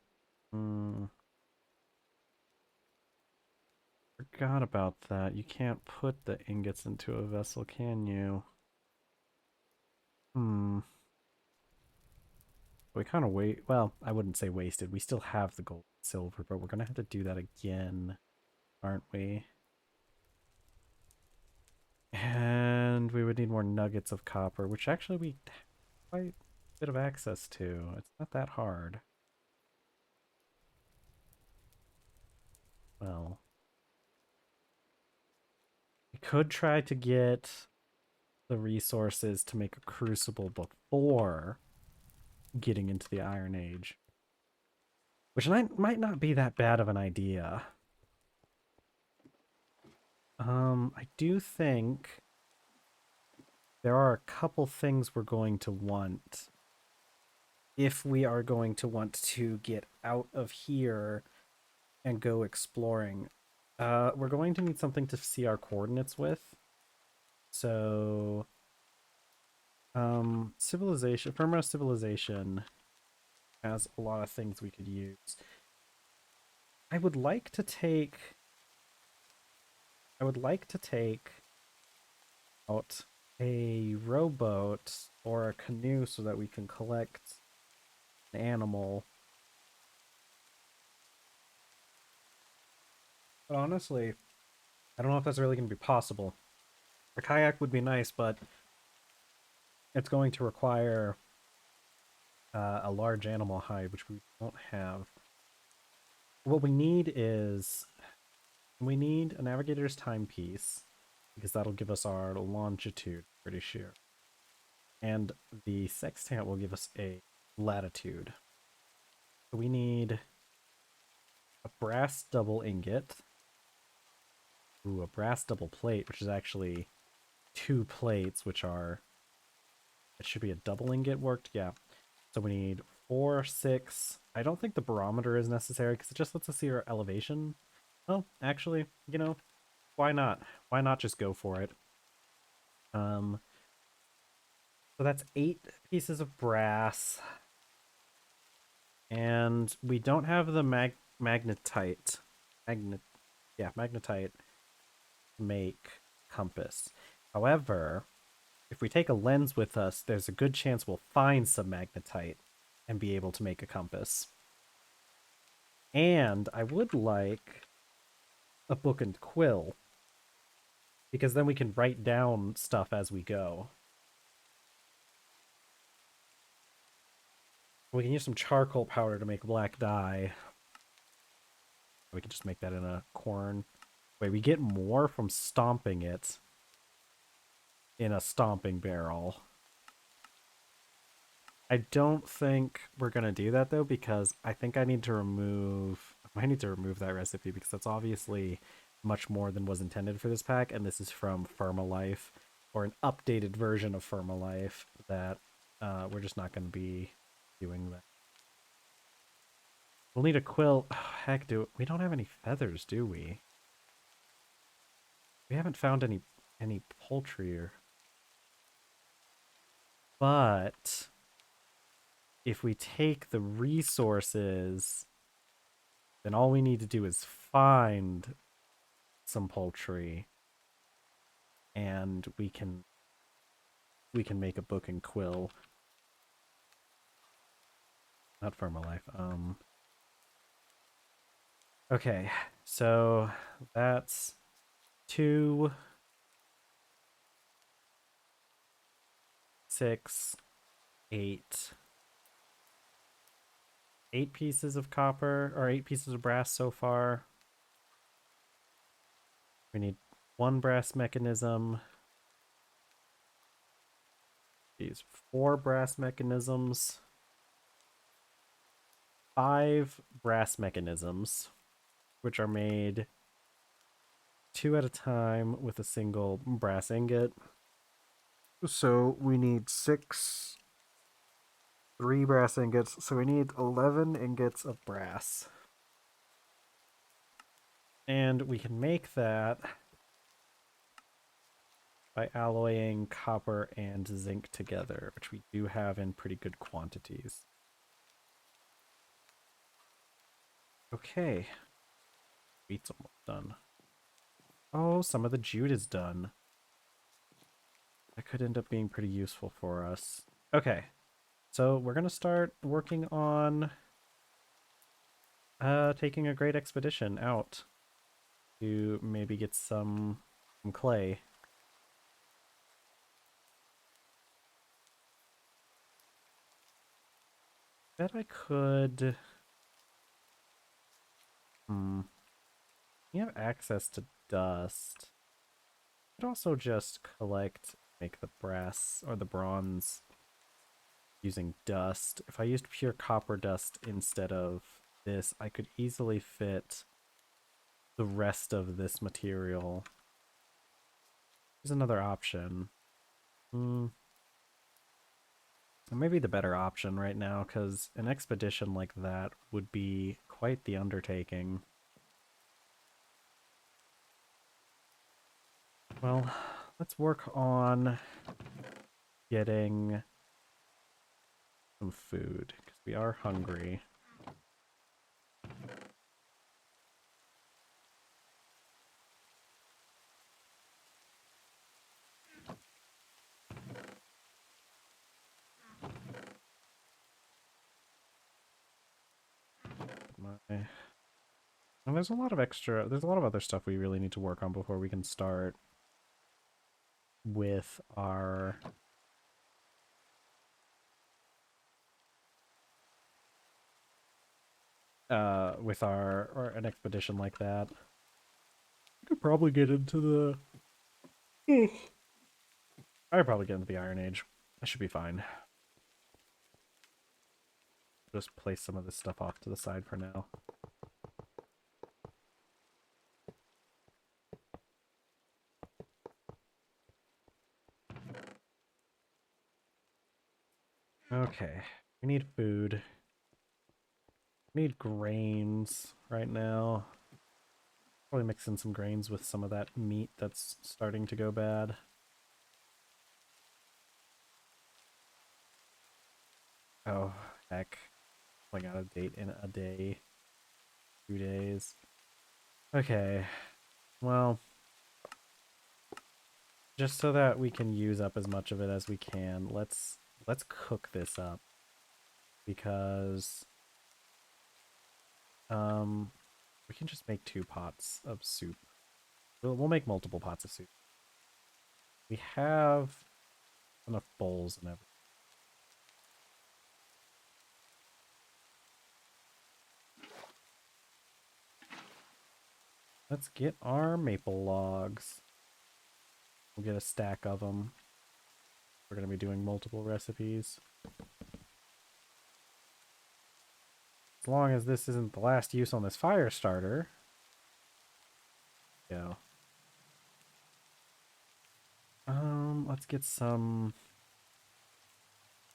Forgot about that. You can't put the ingots into a vessel, can you? We kind of wait. Well, I wouldn't say wasted. We still have the gold and silver, but we're going to have to do that again, aren't we? And we would need more nuggets of copper, which actually we have quite a bit of access to. It's not that hard. Well, we could try to get the resources to make a crucible before getting into the Iron Age, which might not be that bad of an idea. I do think there are a couple things we're going to want if we are going to want to get out of here and go exploring. We're going to need something to see our coordinates with. So, civilization, Firma civilization has a lot of things we could use. I would like to take. I would like to take out a rowboat or a canoe so that we can collect an animal. But honestly, I don't know if that's really going to be possible. A kayak would be nice, but it's going to require a large animal hide, which we don't have. What we need is we need a navigator's timepiece because that'll give us our longitude, pretty sure. And the sextant will give us a latitude. So we need a brass double ingot. Ooh, a brass double plate, which is actually 2 plates, which are... It should be a double ingot worked, yeah. So we need 4, 6. I don't think the barometer is necessary because it just lets us see our elevation. Oh, actually, you know, why not? Why not just go for it? So that's 8 pieces of brass. And we don't have the magnetite. Magnetite to make compass. However, if we take a lens with us, there's a good chance we'll find some magnetite and be able to make a compass. And I would like a book and quill, because then we can write down stuff as we go. We can use some charcoal powder to make black dye. We can just make that in a corn. Wait, we get more from stomping it in a stomping barrel. I don't think we're going to do that, though, because I think I need to remove... I need to remove that recipe because that's obviously much more than was intended for this pack, and this is from Firmalife, or an updated version of Firmalife, that we're just not going to be doing that. We'll need a quill. Oh, heck, we don't have any feathers, do we? We haven't found any poultry or... But if we take the resources, then all we need to do is find some poultry, and we can make a book and quill. Not Firmalife. Okay, so that's 2, 6, 8. 8 pieces of copper, or 8 pieces of brass so far. We need 1 brass mechanism. These 4 brass mechanisms. 5 brass mechanisms, which are made 2 at a time with a single brass ingot. So we need 6, 3 brass ingots. So we need 11 ingots of brass. And we can make that by alloying copper and zinc together, which we do have in pretty good quantities. Okay. Wheat's almost done. Oh, some of the jute is done. That could end up being pretty useful for us. Okay. So we're gonna start working on taking a great expedition out to maybe get some clay. Bet I could. Hmm. You have access to dust. I could also just collect, make the brass or the bronze using dust. If I used pure copper dust instead of this, I could easily fit the rest of this material. Here's another option. Hmm. Maybe the better option right now, because an expedition like that would be quite the undertaking. Well, let's work on getting some food, because we are hungry. My... And there's a lot of other stuff we really need to work on before we can start with our or an expedition like that. I could probably get into the I could probably get into the Iron Age. I should be fine. Just place some of this stuff off to the side for now. Okay. We need food. We need grains right now. Probably mix in some grains with some of that meat that's starting to go bad. Oh, heck. I got a date in a day. 2 days. Okay. Well, just so that we can use up as much of it as we can, let's cook this up. Because we can just make 2 pots of soup. We'll make multiple pots of soup. We have enough bowls and everything. Let's get our maple logs. We'll get a stack of them. We're going to be doing multiple recipes. As long as this isn't the last use on this fire starter. Yeah. Let's get some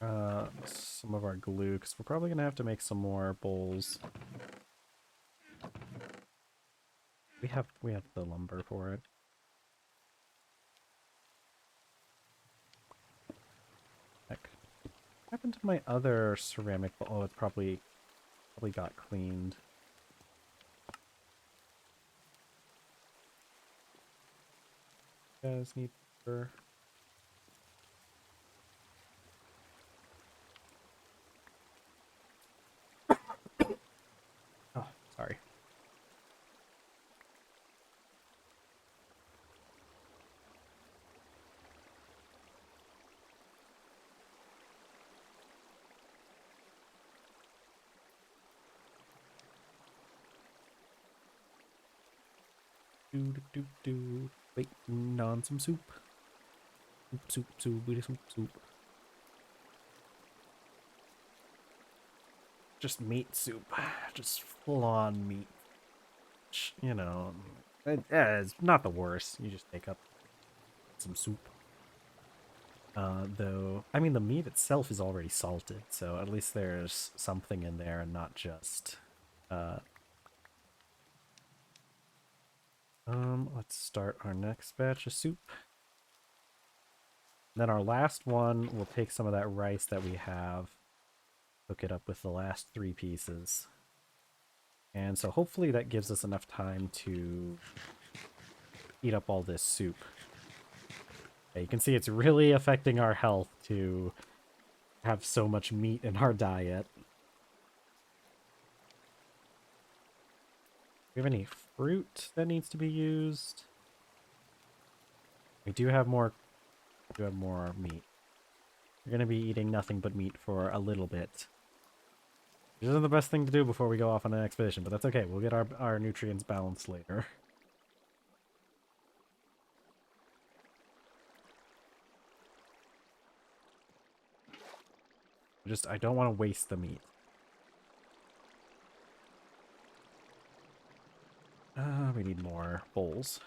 of our glue, because we're probably gonna have to make some more bowls. We have the lumber for it. Heck. What happened to my other ceramic bowl? Oh, it's probably got cleaned. You guys need lumber. Oh, sorry. Waiting on some soup. Soup. Just meat soup. Just full on meat. You know, it's not the worst. You just take up some soup. Though, I mean, the meat itself is already salted, so at least there's something in there and not just, let's start our next batch of soup. Then our last one, we'll take some of that rice that we have, cook it up with the last 3 pieces. And so hopefully that gives us enough time to eat up all this soup. Yeah, you can see it's really affecting our health to have so much meat in our diet. Do we have any fruit that needs to be used? We do have more. We do have more meat. We're gonna be eating nothing but meat for a little bit. Which isn't the best thing to do before we go off on an expedition, but that's okay. We'll get our nutrients balanced later. I don't want to waste the meat. We need more bowls.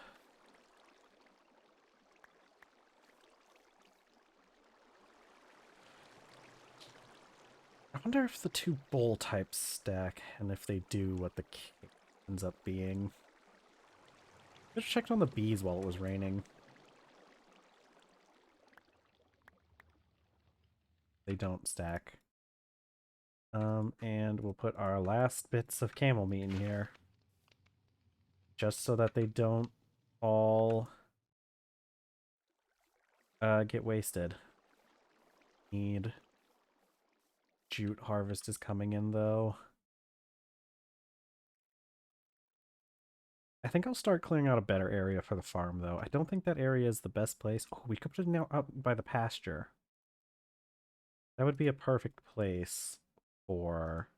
I wonder if the two bowl types stack, and if they do, what the cake ends up being. I just checked on the bees while it was raining. They don't stack. And we'll put our last bits of camel meat in here. Just so that they don't all get wasted. Need jute harvest is coming in though. I think I'll start clearing out a better area for the farm though. I don't think that area is the best place. Oh, we could put it now out by the pasture. That would be a perfect place for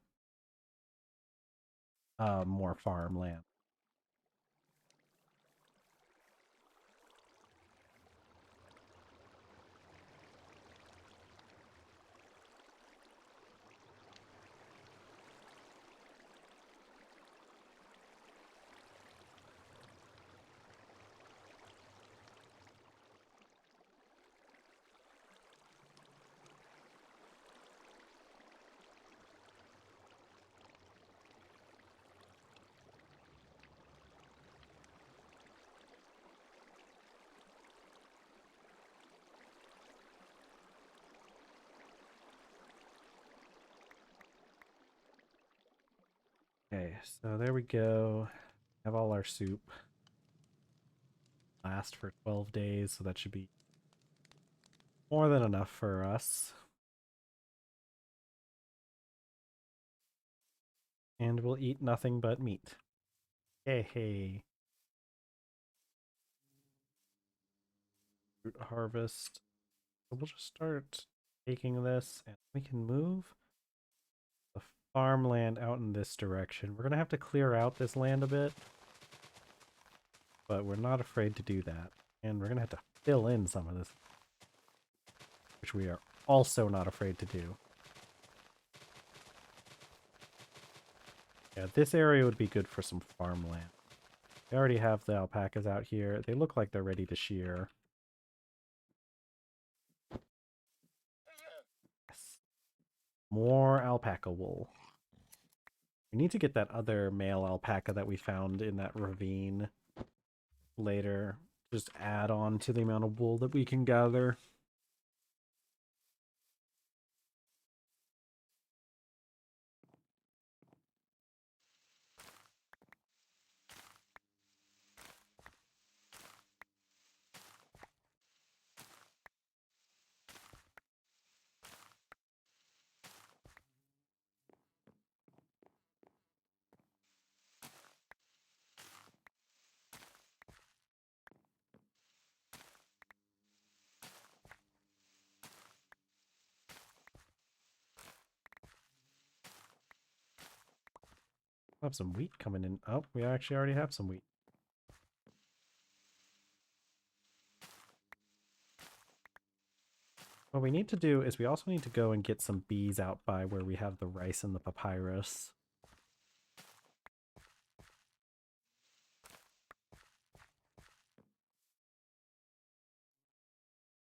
more farmland. Okay, so there we go. Have all our soup. Last for 12 days, so that should be more than enough for us. And we'll eat nothing but meat. Hey, hey. Fruit harvest. So we'll just start taking this, and we can move the farmland out in this direction. We're going to have to clear out this land a bit, but we're not afraid to do that. And we're going to have to fill in some of this, which we are also not afraid to do. Yeah, this area would be good for some farmland. We already have the alpacas out here. They look like they're ready to shear. Yes. More alpaca wool. We need to get that other male alpaca that we found in that ravine later. Just add on to the amount of wool that we can gather. We'll have some wheat coming in. Oh, we actually already have some wheat. What we need to do is we also need to go and get some bees out by where we have the rice and the papyrus.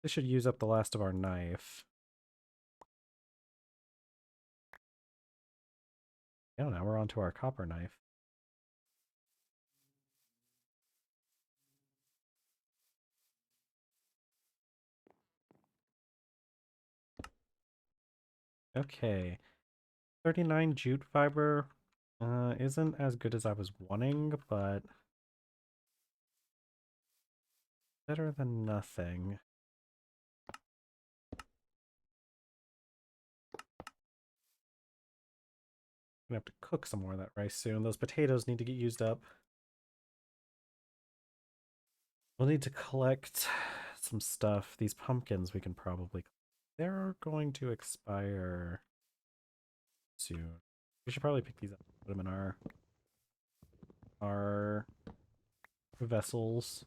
This should use up the last of our knife. Yeah, now we're on to our copper knife. Okay. 39 jute fiber isn't as good as I was wanting, but better than nothing. Gonna have to cook some more of that rice soon. Those potatoes need to get used up. We'll need to collect some stuff. These pumpkins we can probably... They're going to expire soon. We should probably pick these up, put them in our vessels.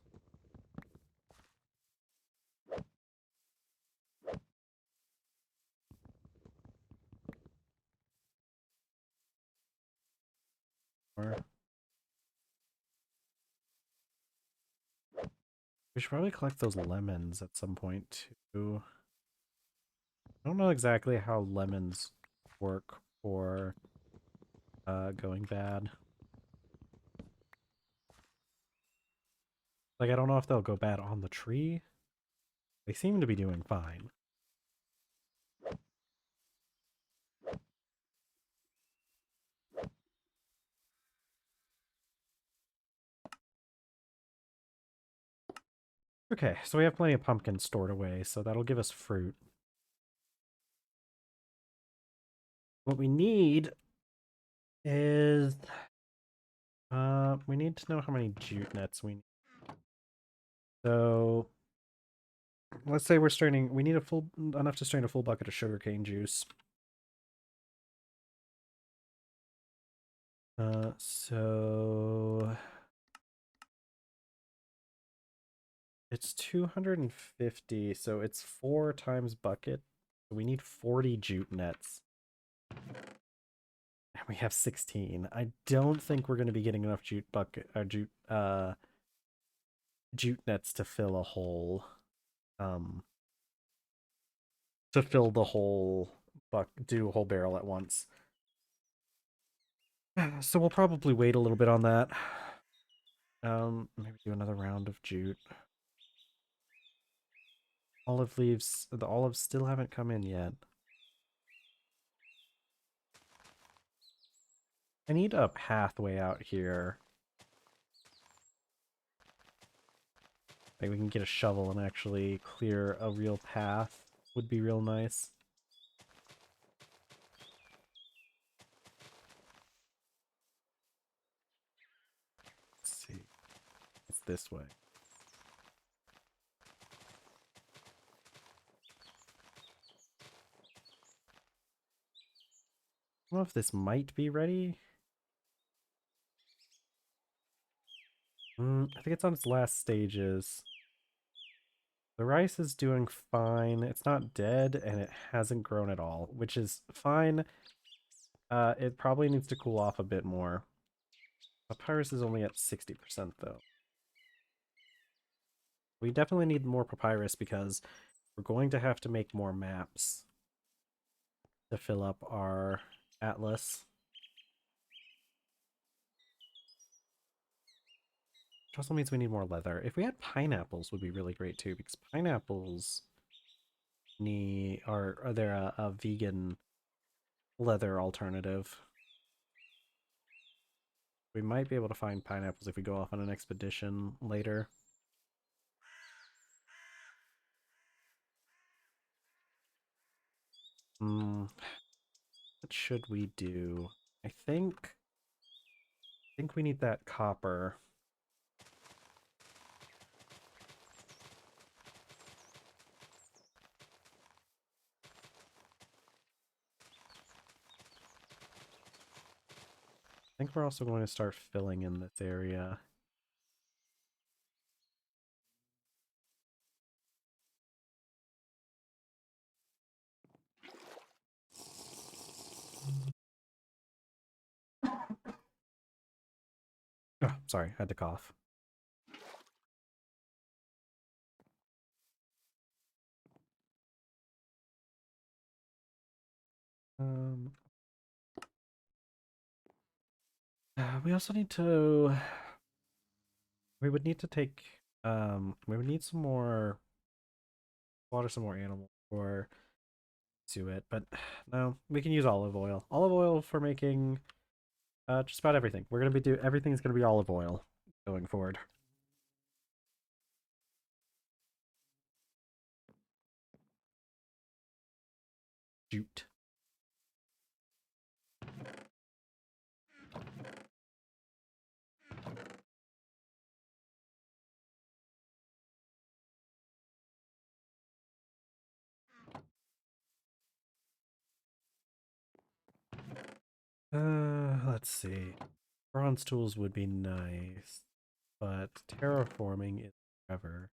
Or we should probably collect those lemons at some point too. I don't know exactly how lemons work for going bad. Like, I don't know if they'll go bad on the tree. They seem to be doing fine. Okay, so we have plenty of pumpkins stored away, so that'll give us fruit. What we need is... we need to know how many jute nets we need. So... let's say we're straining... we need enough to strain a full bucket of sugarcane juice. So... it's 250, so it's 4 times bucket. So we need 40 jute nets. And we have 16. I don't think we're going to be getting enough jute nets to fill a whole to fill the whole do a whole barrel at once. So we'll probably wait a little bit on that. Maybe do another round of jute. Olive leaves, the olives still haven't come in yet. I need a pathway out here. Like we can get a shovel and actually clear a real path. Would be real nice. Let's see. It's this way. I don't know if this might be ready. I think it's on its last stages. The rice is doing fine. It's not dead, and it hasn't grown at all, which is fine. It probably needs to cool off a bit more. Papyrus is only at 60% though. We definitely need more papyrus because we're going to have to make more maps to fill up our atlas. Which also means we need more leather. If we had pineapples would be really great too, because pineapples are there a vegan leather alternative. We might be able to find pineapples if we go off on an expedition later. What should we do? I think we need that copper. I think we're also going to start filling in this area. Oh, sorry, I had to cough. We also need to... we would need to take... we would need some more... water some more animals or to it, but no, we can use olive oil. Olive oil for making just about everything. We're gonna be everything's gonna be olive oil going forward. Jute. Let's see. Bronze tools would be nice, but terraforming is forever.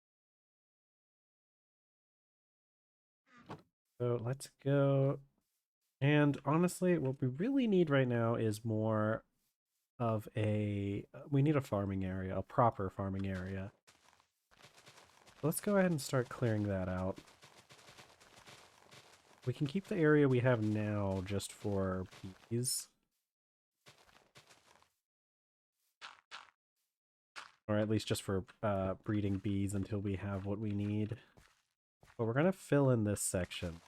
So let's go. And honestly, what we really need right now is more of a... We need a farming area, a proper farming area. Let's go ahead and start clearing that out. We can keep the area we have now just for bees. Or at least just for breeding bees until we have what we need. But we're going to fill in this section.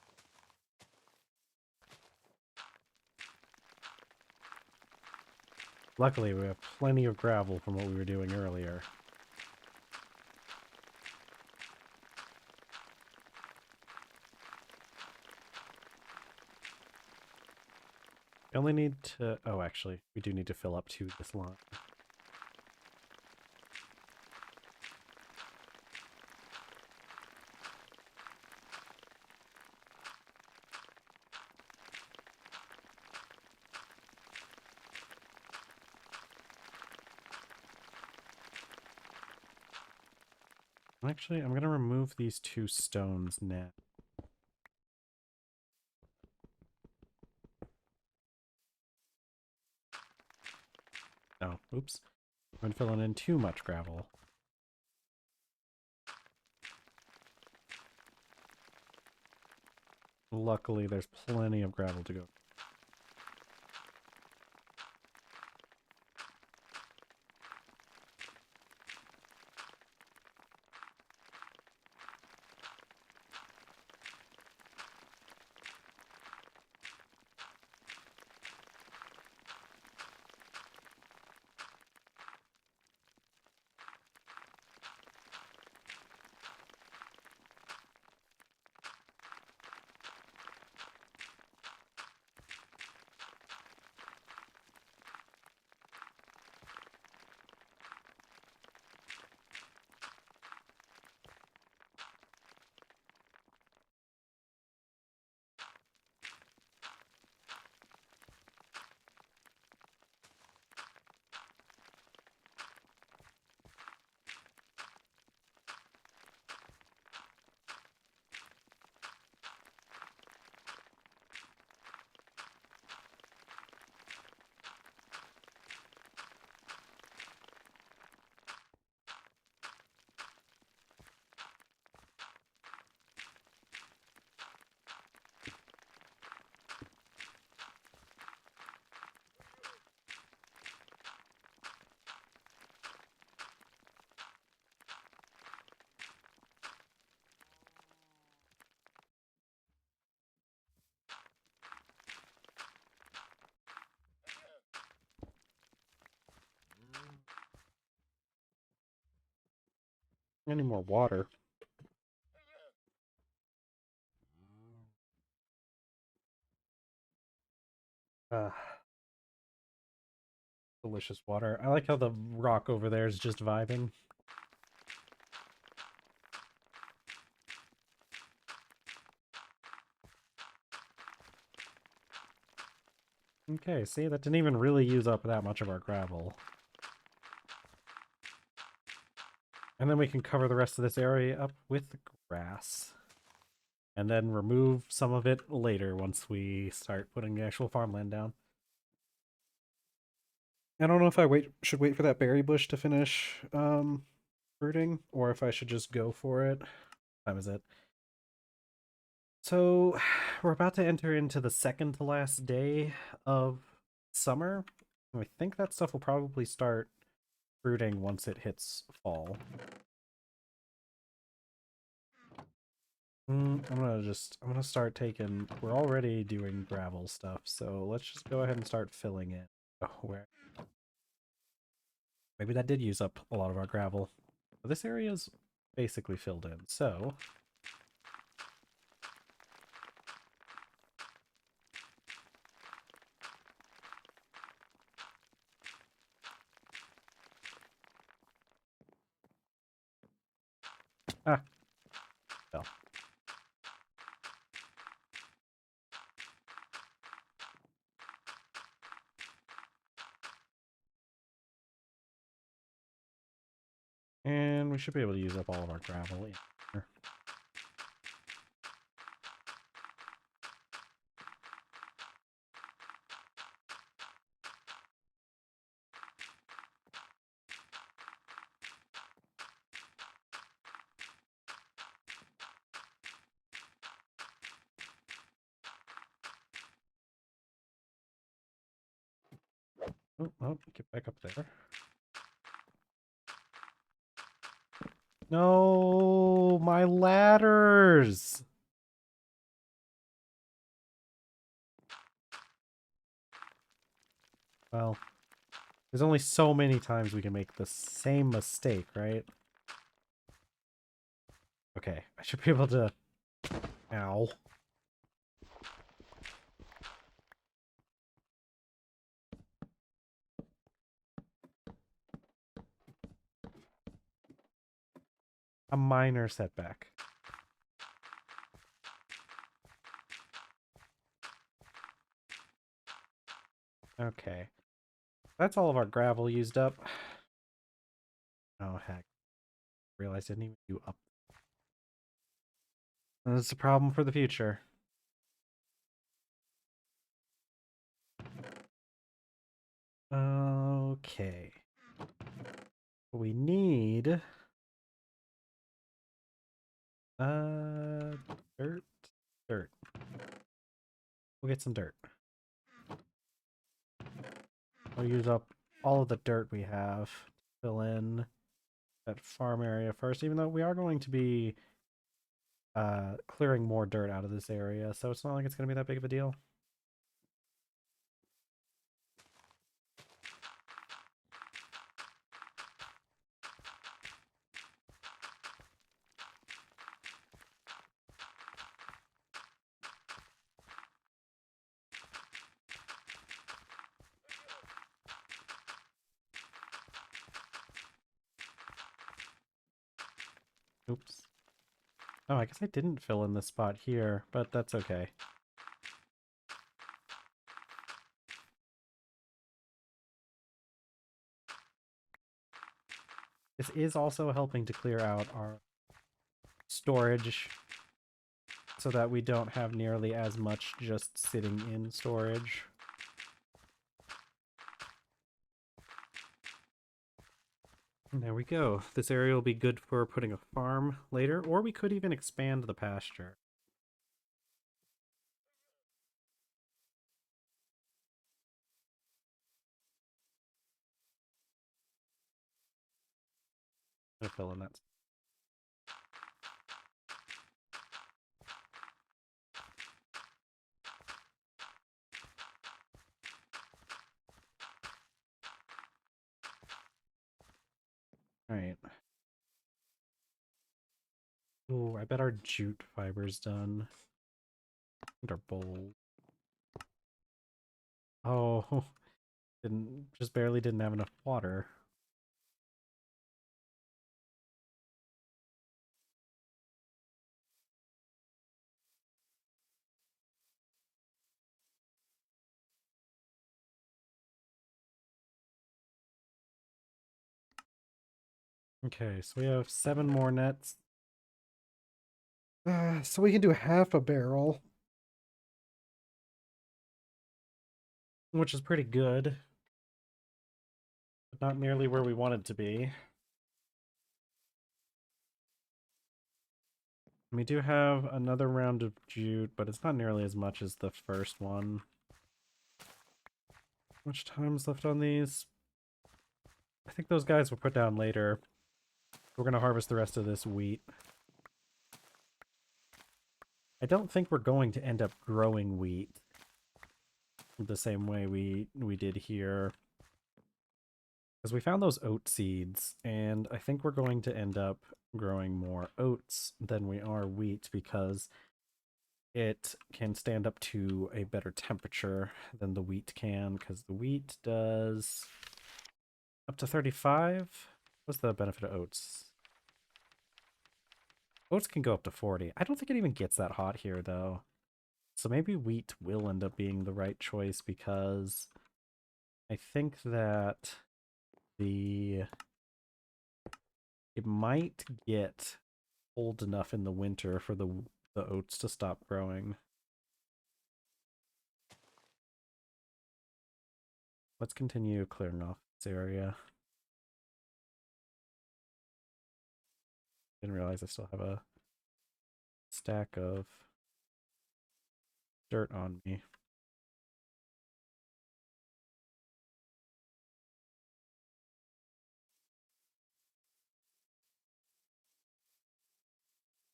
Luckily, we have plenty of gravel from what we were doing earlier. We only need to... Oh, actually, we do need to fill up to this line. Actually, I'm going to remove these 2 stones now. Oh, oops. I've been filling in too much gravel. Luckily, there's plenty of gravel to go. Any more water? Ah, delicious water. I like how the rock over there is just vibing. Okay, see, that didn't even really use up that much of our gravel. And then we can cover the rest of this area up with grass. And then remove some of it later once we start putting the actual farmland down. I don't know if I should wait for that berry bush to finish fruiting, or if I should just go for it. What time is it? So, we're about to enter into the second to last day of summer. I think that stuff will probably start fruiting once it hits fall. I'm gonna start taking... We're already doing gravel stuff, so let's just go ahead and start filling it. Oh, where? Maybe that did use up a lot of our gravel. But this area is basically filled in, so... Ah, fell. should be able to use up all of our gravel in here. Oh, get back up there. No, my ladders! Well, there's only so many times we can make the same mistake, right? Okay, I should be able to... Ow. A minor setback. Okay. That's all of our gravel used up. Oh, heck. Realized I didn't even do up. That's a problem for the future. Okay. We need... dirt. Dirt. We'll get some dirt. We'll use up all of the dirt we have to fill in that farm area first, even though we are going to be clearing more dirt out of this area, so it's not like it's going to be that big of a deal. Oops. Oh, I guess I didn't fill in this spot here, but that's okay. This is also helping to clear out our storage so that we don't have nearly as much just sitting in storage. And there we go. This area will be good for putting a farm later, or we could even expand the pasture. I'm gonna fill in that. Alright. Oh, I bet our jute fiber's done. And our bowl. Oh, just barely didn't have enough water. Okay, so we have 7 more nets. So we can do half a barrel, which is pretty good, but not nearly where we wanted to be. We do have another round of jute, but it's not nearly as much as the first one. How much time's left on these? I think those guys will put down later. We're going to harvest the rest of this wheat. I don't think we're going to end up growing wheat the same way we did here. Because we found those oat seeds, and I think we're going to end up growing more oats than we are wheat because it can stand up to a better temperature than the wheat can, because the wheat does up to 35. What's the benefit of oats? Oats can go up to 40. I don't think it even gets that hot here, though. So maybe wheat will end up being the right choice, because I think that the It might get cold enough in the winter for the oats to stop growing. Let's continue clearing off this area. Didn't realize I still have a stack of dirt on me.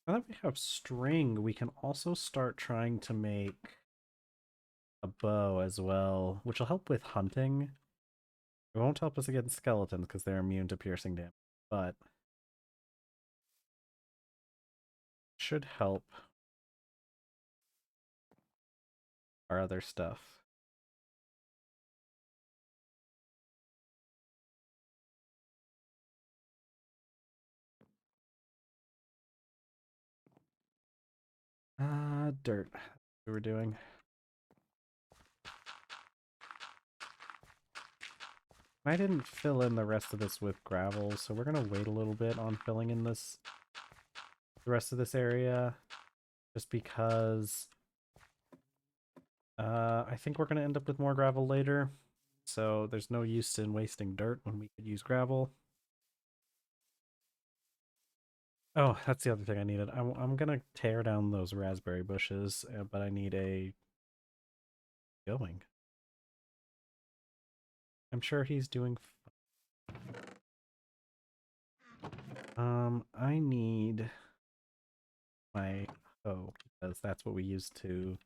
Now that we have string, we can also start trying to make a bow as well, which will help with hunting. It won't help us against skeletons because they're immune to piercing damage, but should help our other stuff. Dirt. That's what we're doing. I didn't fill in the rest of this with gravel, so we're gonna wait a little bit on filling in the rest of this area, just because I think we're gonna end up with more gravel later. So there's no use in wasting dirt when we could use gravel. Oh, that's the other thing I needed. I'm gonna tear down those raspberry bushes, but I need a going. I'm sure he's doing. I need my hoe because that's what we use to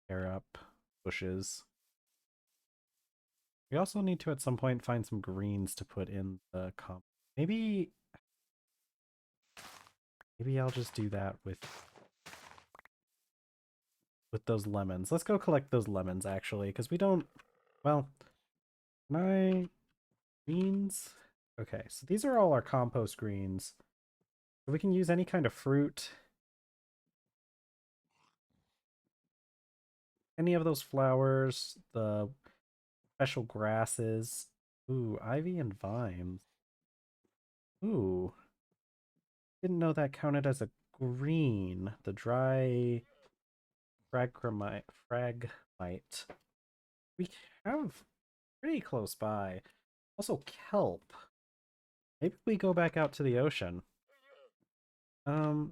tear up bushes. We also need to at some point find some greens to put in the comp. Maybe I'll just do that with those lemons. Let's go collect those lemons actually, because we don't. Well, my greens. Okay, so these are all our compost greens. We can use any kind of fruit. Any of those flowers, the special grasses. Ooh, ivy and vines. Ooh, didn't know that counted as a green. The dry fragmite. We have pretty close by. Also kelp. Maybe we go back out to the ocean.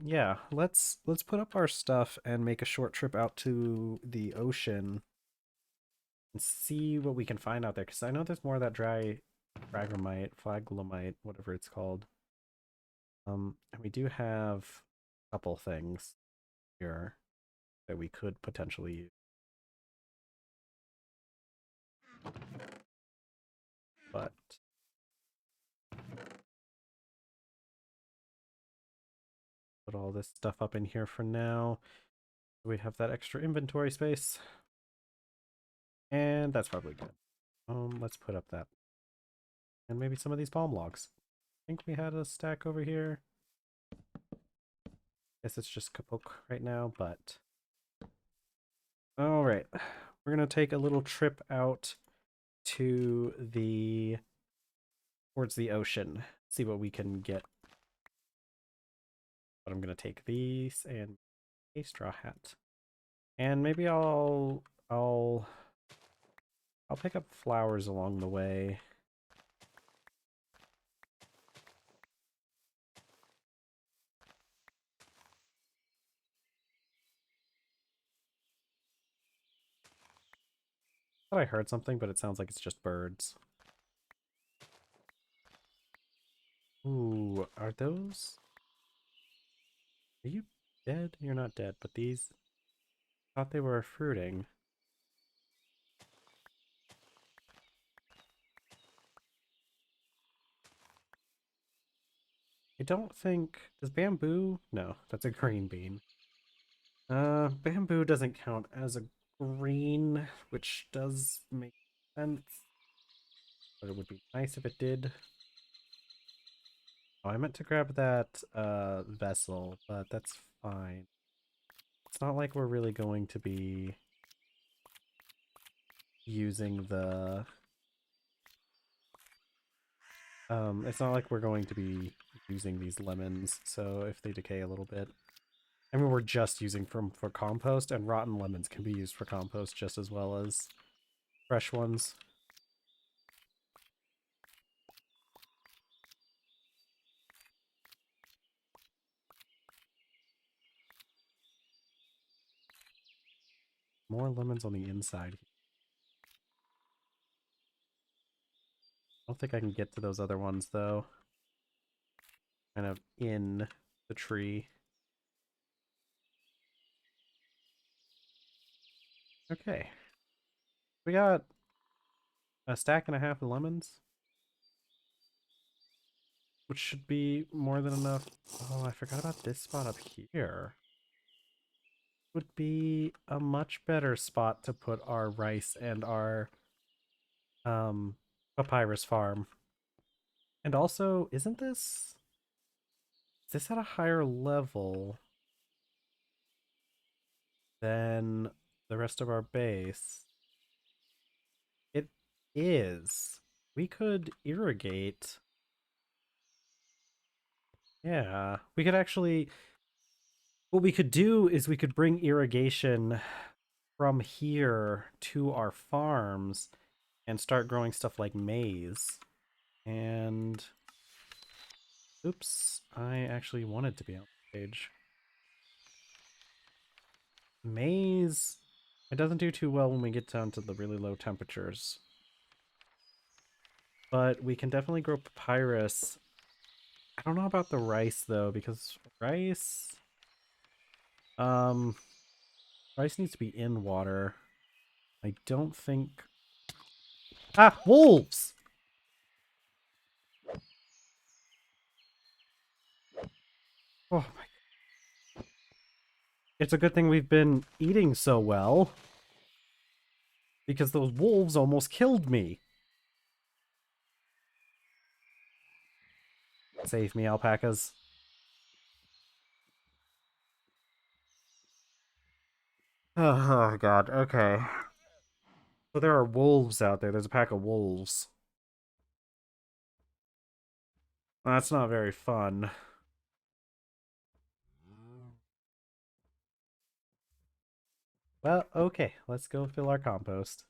Yeah, let's put up our stuff and make a short trip out to the ocean and see what we can find out there, because I know there's more of that dry flaglamite, whatever it's called. And we do have a couple things here that we could potentially use. But put all this stuff up in here for now. We have that extra inventory space. And that's probably good. Let's put up that. And maybe some of these palm logs. I think we had a stack over here. Guess it's just kapok right now, but all right. We're gonna take a little trip out to towards the ocean. See what we can get. But I'm gonna take these and a straw hat. And maybe I'll pick up flowers along the way. I thought I heard something, but it sounds like it's just birds. Ooh, are those? Are you dead? You're not dead, but these, I thought they were fruiting. I don't think, does bamboo? No, that's a green bean. Bamboo doesn't count as a green, which does make sense. But it would be nice if it did. Oh, I meant to grab that vessel, but that's fine. It's not like we're really going to be using the It's not like we're going to be using these lemons, so if they decay a little bit. I mean, we're just using them for compost, and rotten lemons can be used for compost just as well as fresh ones. More lemons on the inside. I don't think I can get to those other ones, though. Kind of in the tree. Okay. We got a stack and a half of lemons, which should be more than enough. Oh, I forgot about this spot up here. Would be a much better spot to put our rice and our papyrus farm. And also, isn't this... Is this at a higher level than the rest of our base? It is. We could irrigate. Yeah, we could actually... What we could do is we could bring irrigation from here to our farms and start growing stuff like maize. And... Oops, I actually wanted to be on the page. Maize... It doesn't do too well when we get down to the really low temperatures. But we can definitely grow papyrus. I don't know about the rice though, because rice um rice needs to be in water. I don't think... Ah, wolves! Oh my... It's a good thing we've been eating so well, because those wolves almost killed me. Save me, alpacas. Oh god, okay. So there are wolves out there. There's a pack of wolves. That's not very fun. Well, okay. Let's go fill our compost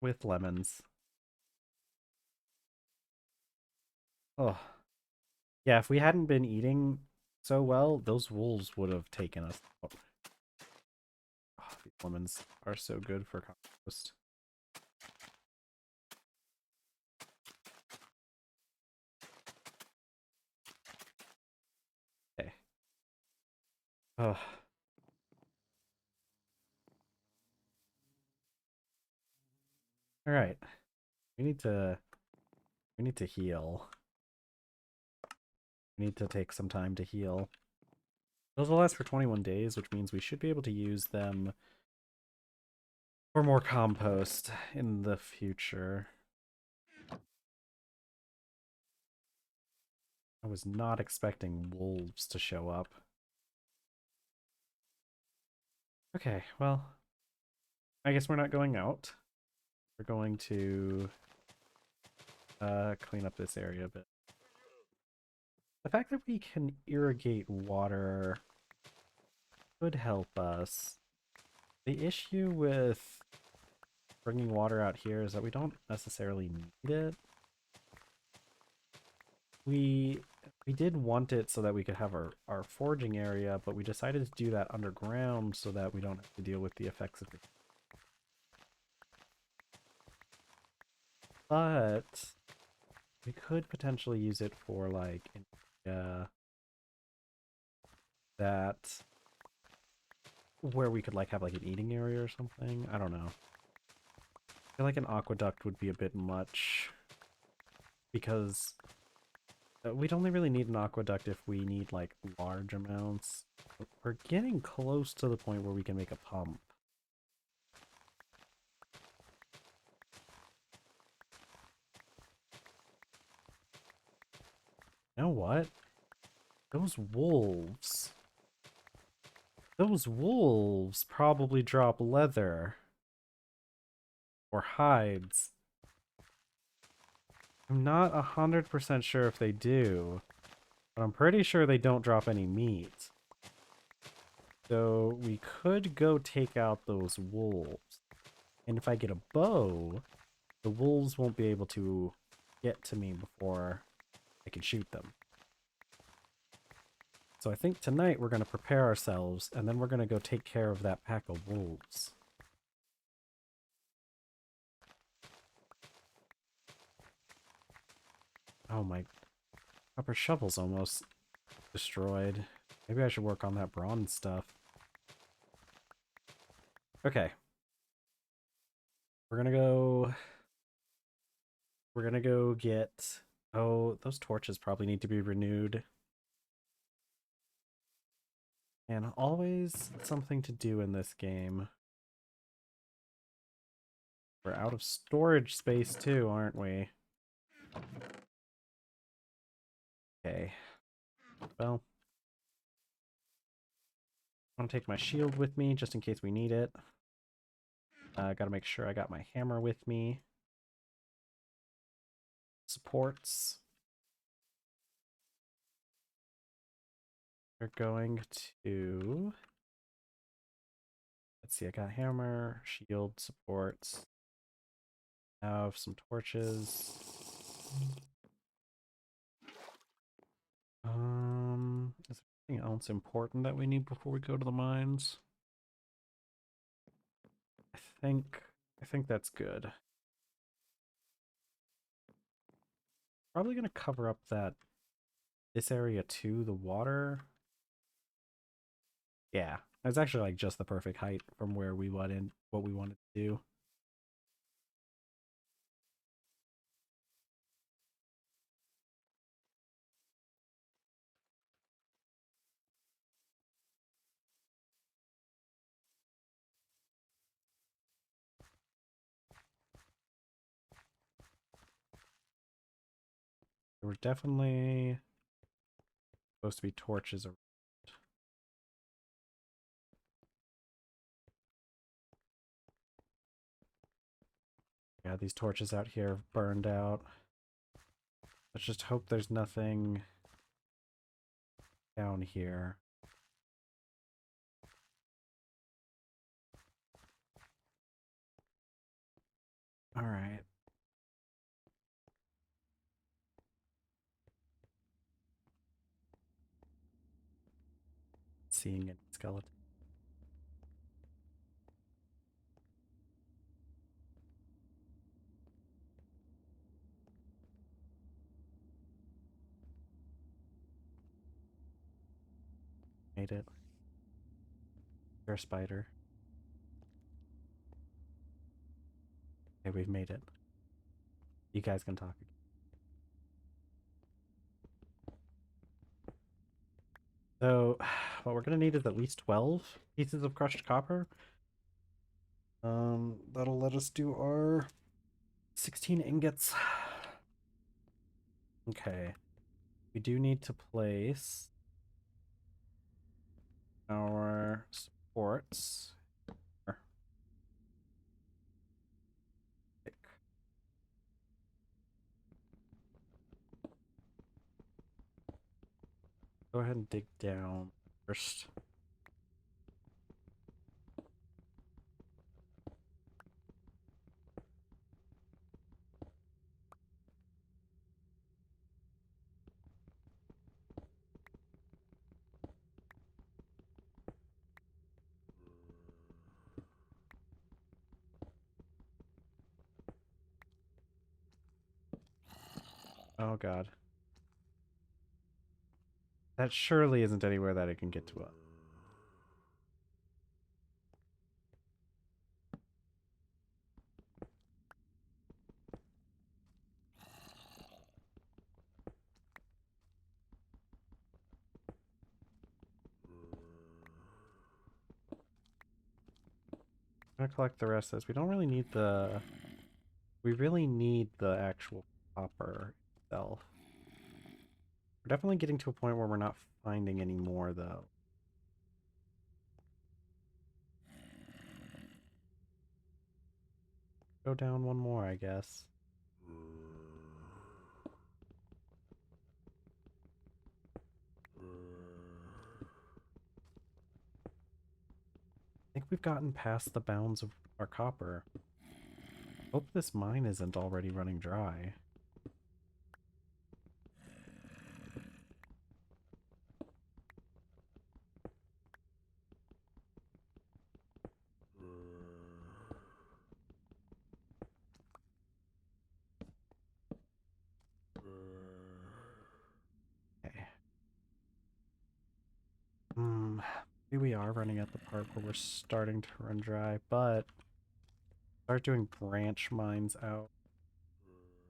with lemons. Oh. Yeah, if we hadn't been eating so well, those wolves would have taken us out. Oh, these lemons are so good for compost. Okay. Oh. All right. We need to heal. We need to take some time to heal. Those will last for 21 days, which means we should be able to use them for more compost in the future. I was not expecting wolves to show up. Okay, well, I guess we're not going out. We're going to clean up this area a bit. The fact that we can irrigate water could help us. The issue with bringing water out here is that we don't necessarily need it. We did want it so that we could have our foraging area, but we decided to do that underground so that we don't have to deal with the effects of it. But we could potentially use it for like that where we could like have like an eating area or something. I don't know. I feel like an aqueduct would be a bit much because we'd only really need an aqueduct if we need like large amounts. We're getting close to the point where we can make a pump. You know what? Those wolves. Those wolves probably drop leather. Or hides. I'm not 100% sure if they do, but I'm pretty sure they don't drop any meat. So we could go take out those wolves. And if I get a bow, the wolves won't be able to get to me before I can shoot them. So I think tonight we're going to prepare ourselves, and then we're going to go take care of that pack of wolves. Oh, my copper shovel's almost destroyed. Maybe I should work on that bronze stuff. Okay. We're gonna go get... Oh, those torches probably need to be renewed. And always something to do in this game. We're out of storage space too, aren't we? Okay. Well, I'm gonna take my shield with me just in case we need it. Gotta make sure I got my hammer with me. Supports. We're going to... Let's see, I got hammer, shield, supports. Have some torches. Is there anything else important that we need before we go to the mines? I think that's good. Probably gonna cover up this area too, the water. Yeah, it's actually like just the perfect height from where we went in what we wanted to do. There were definitely supposed to be torches around. Yeah, these torches out here have burned out. Let's just hope there's nothing down here. All right. Seeing a skeleton. Made it. You're a spider. Okay, we've made it. You guys can talk. So, what we're gonna need is at least 12 pieces of crushed copper. That'll let us do our 16 ingots. Okay. We do need to place our supports. Go ahead and dig down first. Oh god. That surely isn't anywhere that it can get to us. I'm gonna collect the rest of this. We don't really need the... We really need the actual copper itself. We're definitely getting to a point where we're not finding any more, though. Go down one more, I guess. think we've gotten past the bounds of our copper. Hope this mine isn't already running dry. Okay. Maybe we are running at the part where we're starting to run dry, but start doing branch mines out.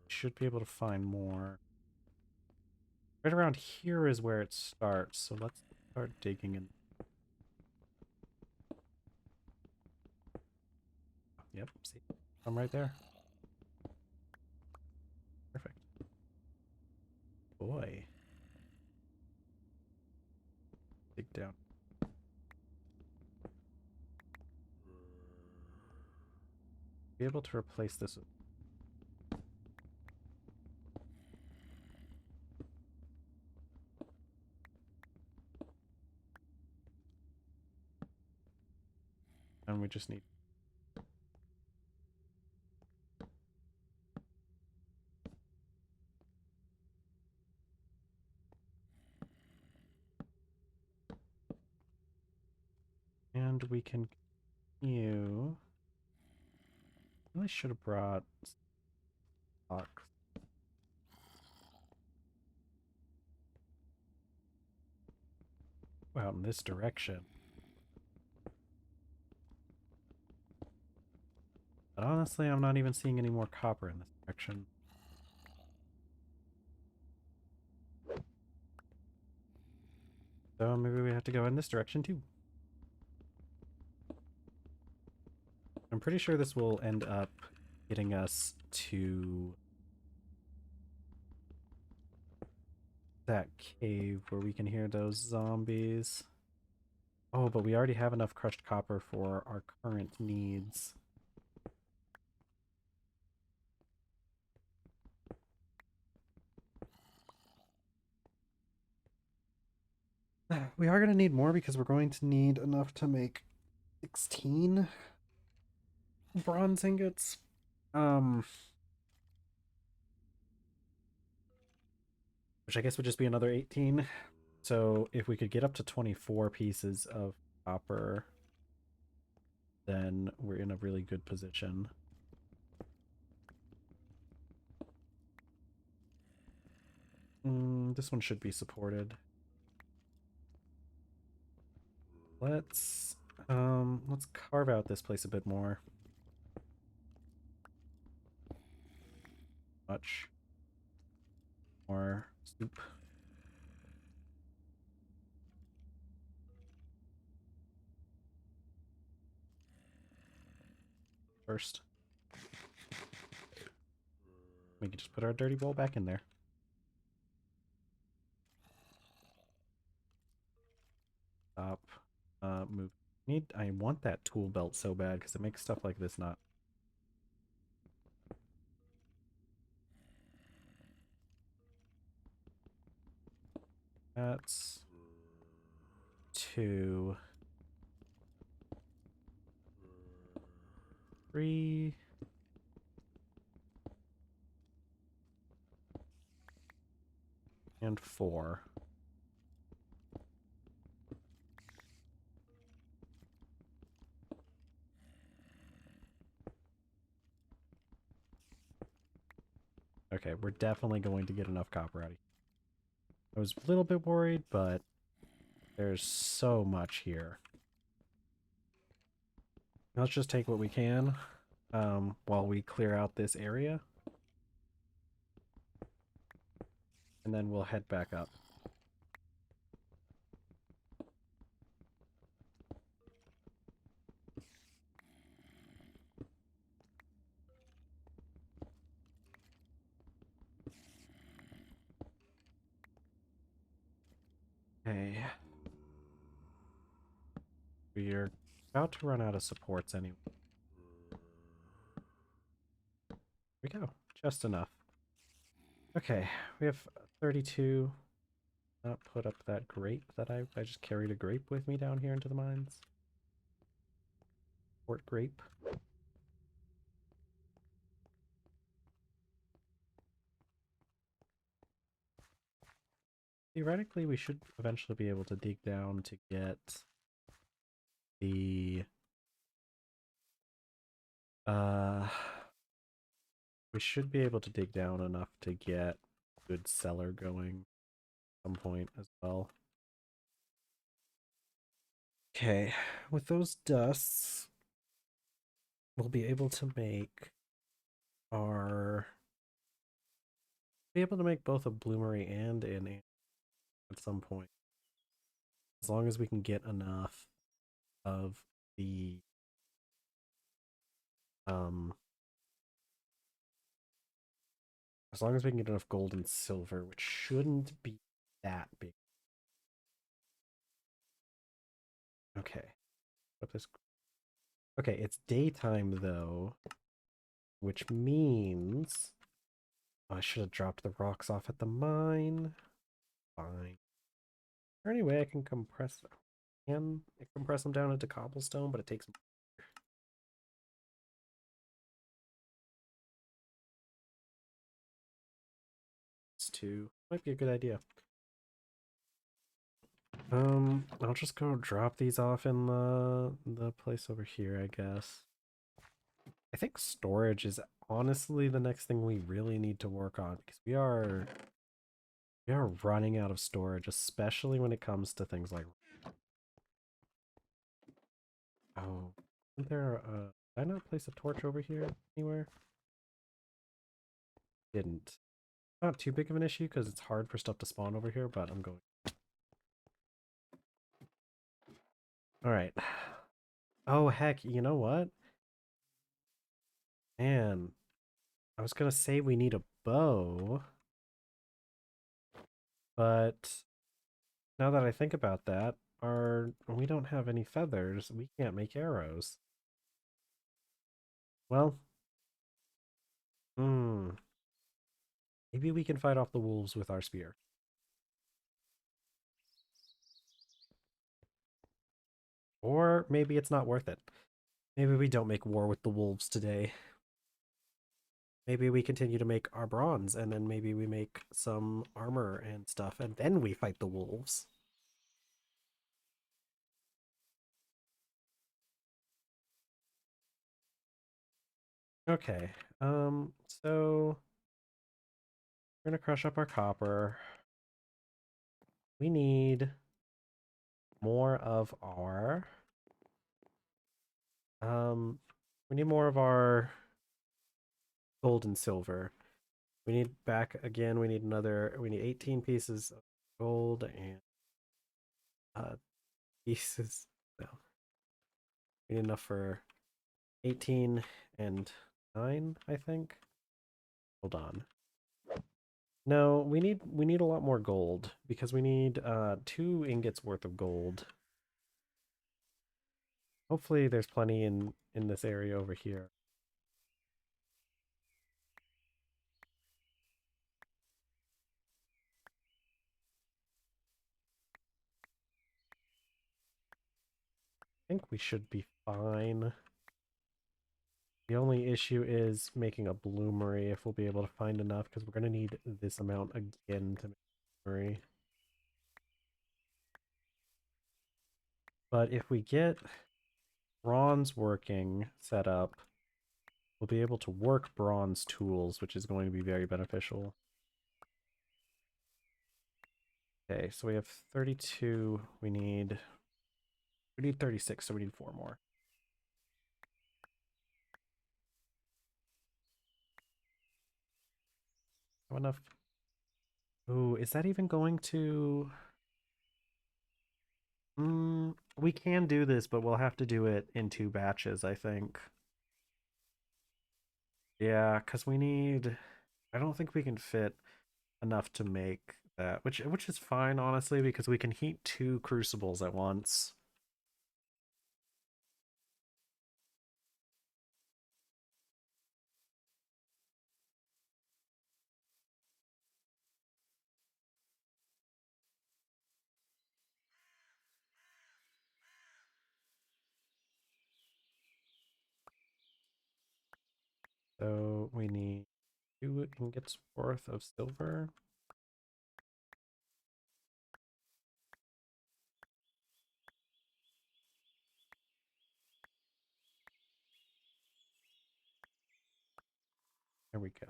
Should be able to find more. Right around here is where it starts, so let's start digging in. Yep, see? I'm right there. Perfect. Boy. Dig down. Be able to replace this with... And we just need... And we can continue... Really should have brought stocks. Out in this direction. But honestly, I'm not even seeing any more copper in this direction. So maybe we have to go in this direction too. I'm pretty sure this will end up getting us to that cave where we can hear those zombies. Oh, but we already have enough crushed copper for our current needs. We are going to need more because we're going to need enough to make 16 bronze ingots. Which I guess would just be another 18. So if we could get up to 24 pieces of copper, then we're in a really good position. This one should be supported. Let's carve out this place a bit more. Much more soup. First, we can just put our dirty bowl back in there. Stop. Move. I want that tool belt so bad because it makes stuff like this not. That's 2, 3. And 4. Okay, we're definitely going to get enough copper out of here. I was a little bit worried, but there's so much here. Let's just take what we can while we clear out this area. And then we'll head back up. Okay. We're about to run out of supports anyway. Here we go. Just enough. Okay, we have 32. Not put up that grape that I just carried a grape with me down here into the mines. Port grape. Theoretically, we should eventually be able to dig down to get the we should be able to dig down enough to get good cellar going at some point as well. Okay, with those dusts, we'll be able to make our be able to make both a bloomery and an at some point, as long as we can get enough of the um as long as we can get enough gold and silver, which shouldn't be that big. Okay. What this Okay, it's daytime though, which means I should have dropped the rocks off at the mine. Fine. Anyway, I can compress them down into cobblestone, but it takes two. Might be a good idea. I'll just go drop these off in the place over here, I guess. I think storage is honestly the next thing we really need to work on because we are running out of storage, especially when it comes to things like oh, isn't there did I not place a torch over here anywhere? Didn't. Not too big of an issue because it's hard for stuff to spawn over here, but I'm going. Alright. Oh heck, you know what? Man, I was gonna say we need a bow, but now that I think about that, we don't have any feathers. We can't make arrows. Well, maybe we can fight off the wolves with our spear. Or maybe it's not worth it. Maybe we don't make war with the wolves today. Maybe we continue to make our bronze, and then maybe we make some armor and stuff, and then we fight the wolves. Okay, so we're gonna crush up our copper. We need more of our we need more of our gold and silver. We need back again, we need 18 pieces of gold and pieces. No. We need enough for 18 and 9, I think. Hold on. No, we need a lot more gold because we need 2 ingots worth of gold. Hopefully there's plenty in this area over here. I think we should be fine. The only issue is making a bloomery if we'll be able to find enough because we're going to need this amount again to make a bloomery. But if we get bronze working set up, we'll be able to work bronze tools, which is going to be very beneficial. Okay, so we have 32. We need 36, so we need 4 more. Have enough. Ooh, is that even going to... we can do this, but we'll have to do it in 2 batches, I think. Yeah, because we need... I don't think we can fit enough to make that, which is fine, honestly, because we can heat 2 crucibles at once. So we need 2 ingots worth of silver. There we go.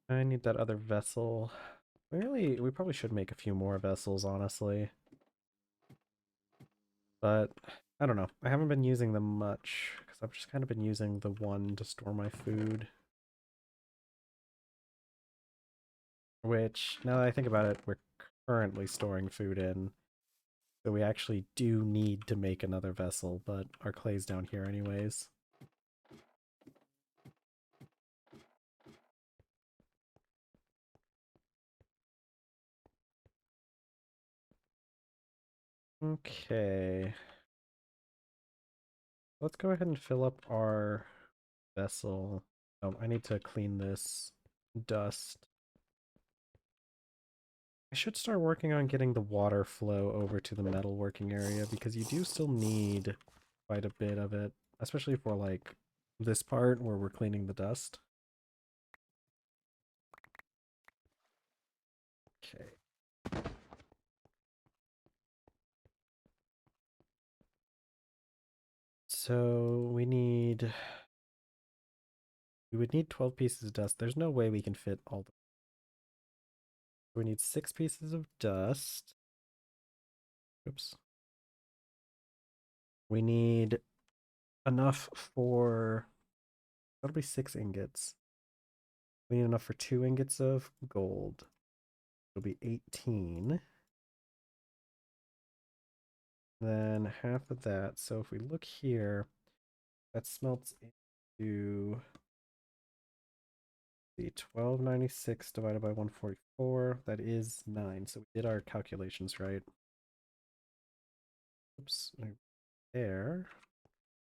I need that other vessel. We probably should make a few more vessels, honestly. But I don't know. I haven't been using them much because I've just kind of been using the one to store my food. Which, now that I think about it, we're currently storing food in. So we actually do need to make another vessel, but our clay's down here anyways. Okay. Let's go ahead and fill up our vessel. Oh, I need to clean this dust. I should start working on getting the water flow over to the metalworking area because you do still need quite a bit of it, especially for like this part where we're cleaning the dust. Okay. So we would need 12 pieces of dust. There's no way we can fit all the. We need 6 pieces of dust. Oops. We need enough for, that'll be 6 ingots. We need enough for 2 ingots of gold. It'll be 18. Then half of that. So if we look here, that smelts into the 1296 divided by 144. That is 9. So we did our calculations right. Oops. There.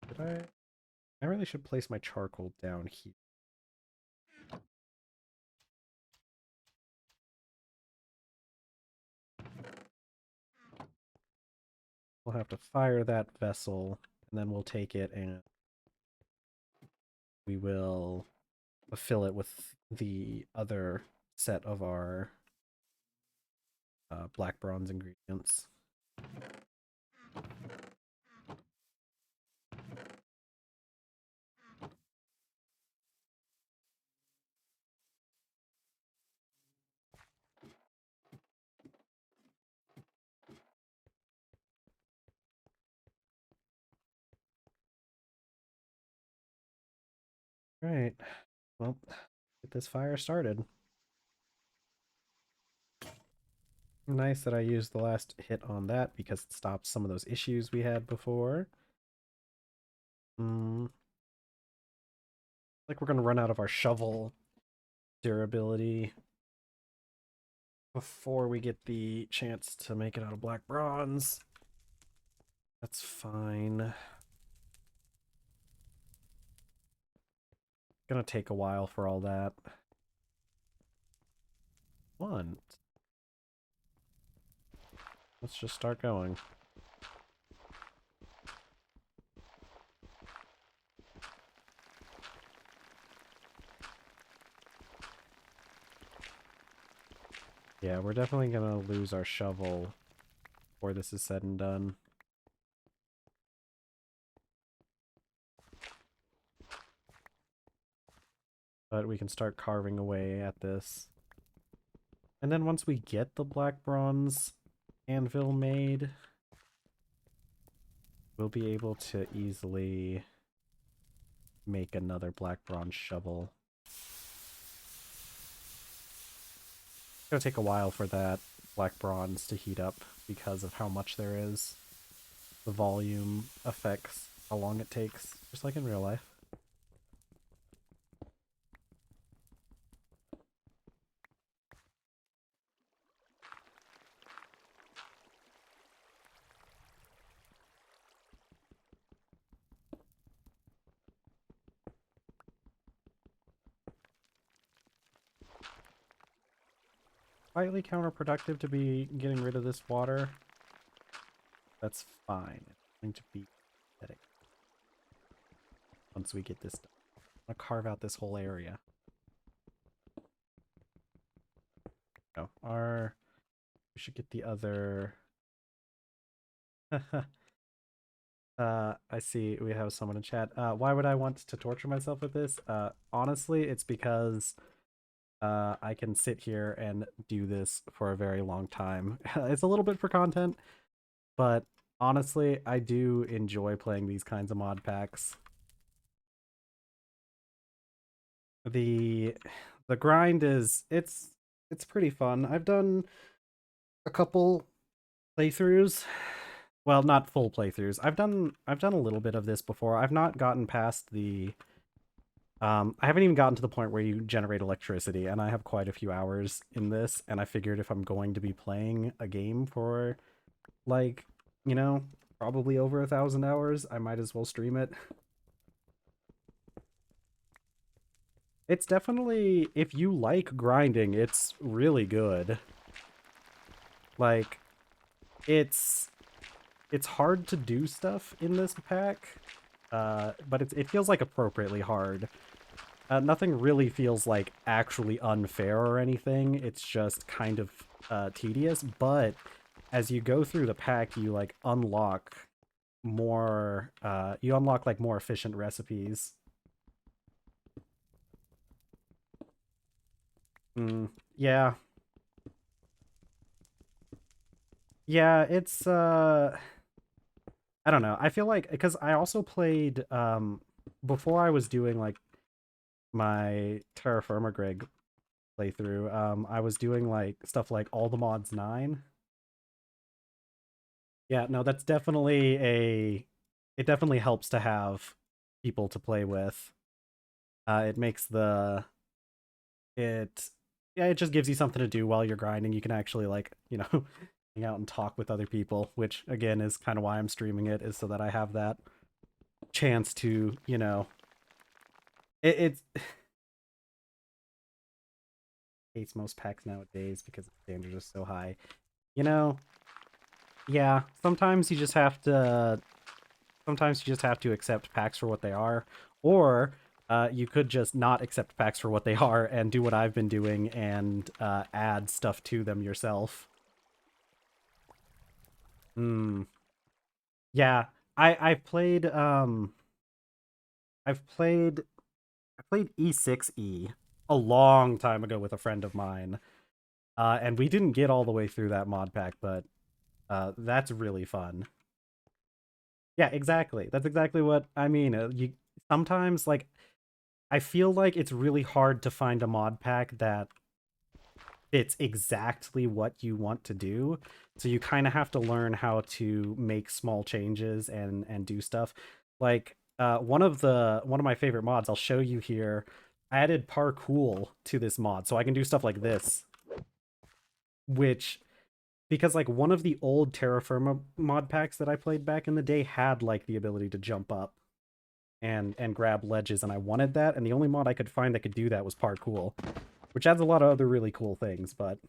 Did I? I really should place my charcoal down here. We'll have to fire that vessel, and then we'll take it and we will fill it with the other set of our black bronze ingredients. Right. Well, get this fire started. Nice that I used the last hit on that because it stopped some of those issues we had before. Like we're gonna run out of our shovel durability before we get the chance to make it out of black bronze. That's fine. Gonna take a while for all that. One. Let's just start going. Yeah, we're definitely gonna lose our shovel before this is said and done. But we can start carving away at this. And then once we get the black bronze anvil made, we'll be able to easily make another black bronze shovel. It's gonna take a while for that black bronze to heat up because of how much there is. The volume affects how long it takes, just like in real life. slightly counterproductive to be getting rid of this water. That's fine. It's going to be pathetic once we get this done. I'm gonna carve out this whole area. Oh, we should get the other. I see we have someone in chat. Why would I want to torture myself with this? Honestly, it's because I can sit here and do this for a very long time. It's a little bit for content, but honestly, I do enjoy playing these kinds of mod packs. The grind is it's pretty fun. I've done a couple playthroughs. Well, not full playthroughs. I've done a little bit of this before. I've not gotten past the I haven't even gotten to the point where you generate electricity, and I have quite a few hours in this, and I figured if I'm going to be playing a game for, like, you know, probably over 1,000 hours, I might as well stream it. It's definitely, if you like grinding, it's really good. Like, it's hard to do stuff in this pack, but it feels like appropriately hard. Nothing really feels like actually unfair or anything. It's just kind of tedious, but as you go through the pack, you like unlock more like more efficient recipes. Yeah. Yeah, it's I don't know. I feel like because I also played before I was doing like my TerrafirmaGreg playthrough, I was doing like stuff like All the Mods 9. Yeah, no, that's definitely it definitely helps to have people to play with. It makes it yeah, it just gives you something to do while you're grinding. You can actually like, hang out and talk with other people, which again is kind of why I'm streaming it, is so that I have that chance to, it's hates most packs nowadays because the standards are so high. Yeah, sometimes you just have to accept packs for what they are, or you could just not accept packs for what they are and do what I've been doing and add stuff to them yourself. Yeah, I've played I played E6E a long time ago with a friend of mine, and we didn't get all the way through that mod pack, but that's really fun. Yeah, exactly. That's exactly what I mean. You sometimes like I feel like it's really hard to find a mod pack that fits exactly what you want to do. So you kind of have to learn how to make small changes and do stuff. Like one of my favorite mods, I'll show you here. I added parkour to this mod, so I can do stuff like this, which because like one of the old Terra Firma mod packs that I played back in the day had like the ability to jump up and grab ledges, and I wanted that, and the only mod I could find that could do that was parkour, which adds a lot of other really cool things, but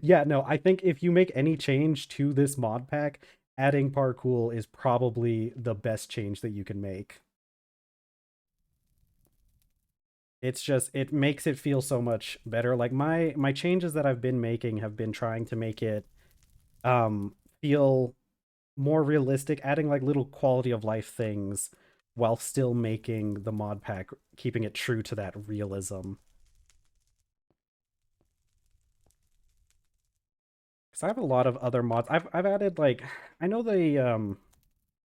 yeah, no, I think if you make any change to this mod pack, adding parkour is probably the best change that you can make. It's just it makes it feel so much better. Like my changes that I've been making have been trying to make it feel more realistic, adding like little quality of life things while still making the mod pack, keeping it true to that realism. Because I have a lot of other mods. I've added like I know the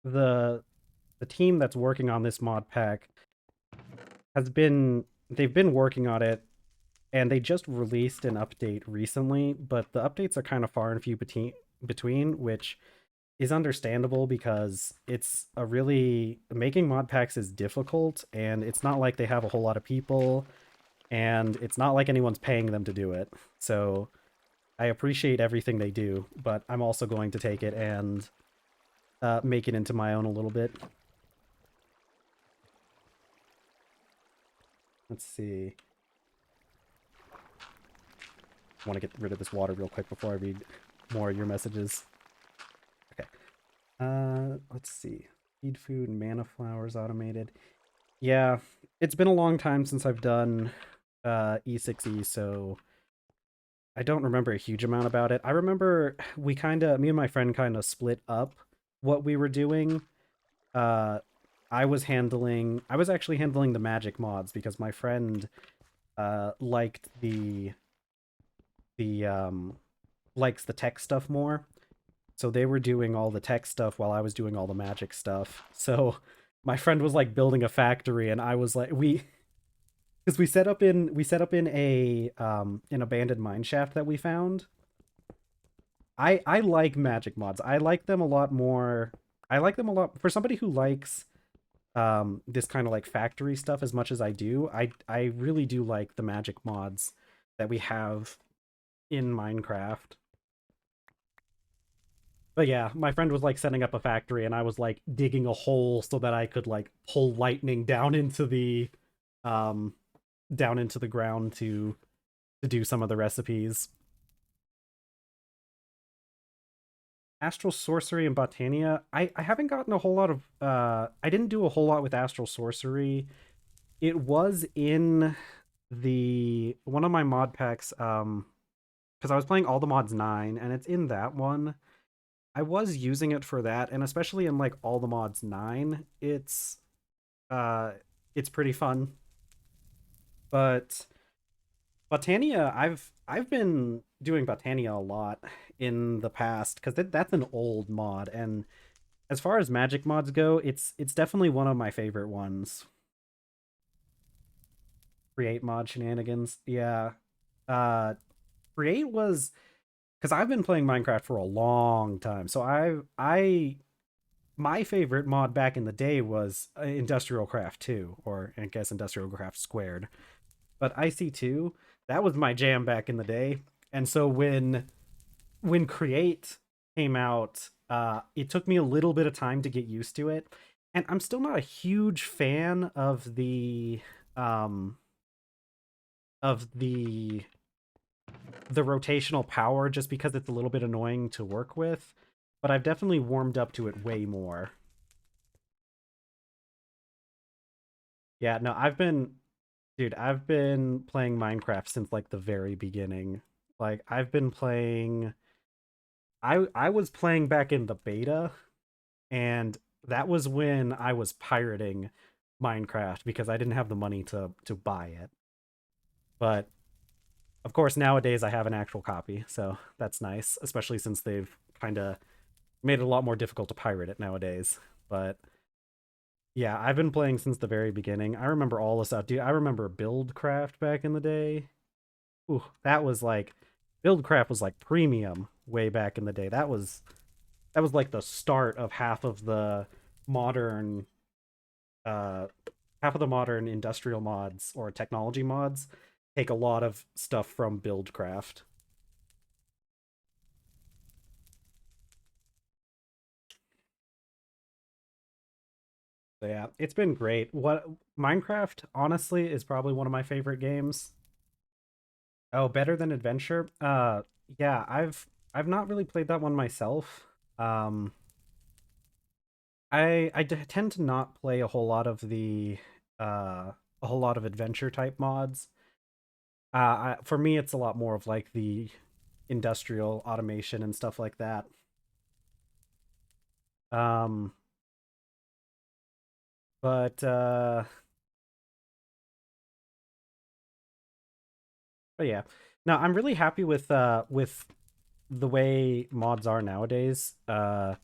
the team that's working on this mod pack they've been working on it, and they just released an update recently, but the updates are kind of far and few between, which is understandable because it's a really making mod packs is difficult, and it's not like they have a whole lot of people, and it's not like anyone's paying them to do it. So I appreciate everything they do, but I'm also going to take it and make it into my own a little bit. Let's see. I want to get rid of this water real quick before I read more of your messages. Okay. Let's see. Feed food, mana flowers automated. Yeah, it's been a long time since I've done E6E, so I don't remember a huge amount about it. I remember me and my friend kind of split up what we were doing. Uh, I was actually handling the magic mods because my friend liked the likes the tech stuff more. So they were doing all the tech stuff while I was doing all the magic stuff. So my friend was like building a factory, and I was like, because we set up in a an abandoned mine shaft that we found. I like magic mods. I like them a lot more. I like them a lot for somebody who likes this kind of like factory stuff as much as I do. I really do like the magic mods that we have in Minecraft. But yeah, my friend was like setting up a factory, and I was like digging a hole so that I could like pull lightning um down into the ground to do some of the recipes. Astral Sorcery and Botania. I haven't gotten a whole lot of I didn't do a whole lot with Astral Sorcery. It was in the one of my mod packs, because I was playing all the mods 9, and it's in that one. I was using it for that, and especially in like all the mods 9, uh it's pretty fun. But Botania, I've been doing Botania a lot in the past because that's an old mod, and as far as magic mods go, it's definitely one of my favorite ones. Create mod shenanigans, yeah. Uh, Create was because I've been playing Minecraft for a long time, so I my favorite mod back in the day was Industrial Craft 2, or I guess Industrial Craft Squared. But IC2, that was my jam back in the day. And so when Create came out, it took me a little bit of time to get used to it. And I'm still not a huge fan um of the rotational power just because it's a little bit annoying to work with, but I've definitely warmed up to it way more. Yeah, no, I've been playing Minecraft since like the very beginning. Like I've been playing I was playing back in the beta, and that was when I was pirating Minecraft because I didn't have the money to buy it. But of course nowadays I have an actual copy, so that's nice, especially since they've kind of made it a lot more difficult to pirate it nowadays. But yeah, I've been playing since the very beginning. I remember all this stuff. Dude, I remember Buildcraft back in the day. Ooh, that was like Buildcraft was like premium way back in the day. That was like the start of modern uh half of the modern industrial mods or technology mods take a lot of stuff from Buildcraft. So yeah, it's been great. What Minecraft honestly is probably one of my favorite games. Oh, better than Adventure? Yeah, I've not really played that one myself. Um tend to not play a whole lot of adventure type mods. For me, it's a lot more of like the industrial automation and stuff like that. Um, but but yeah, no, I'm really happy with the way mods are nowadays. I'm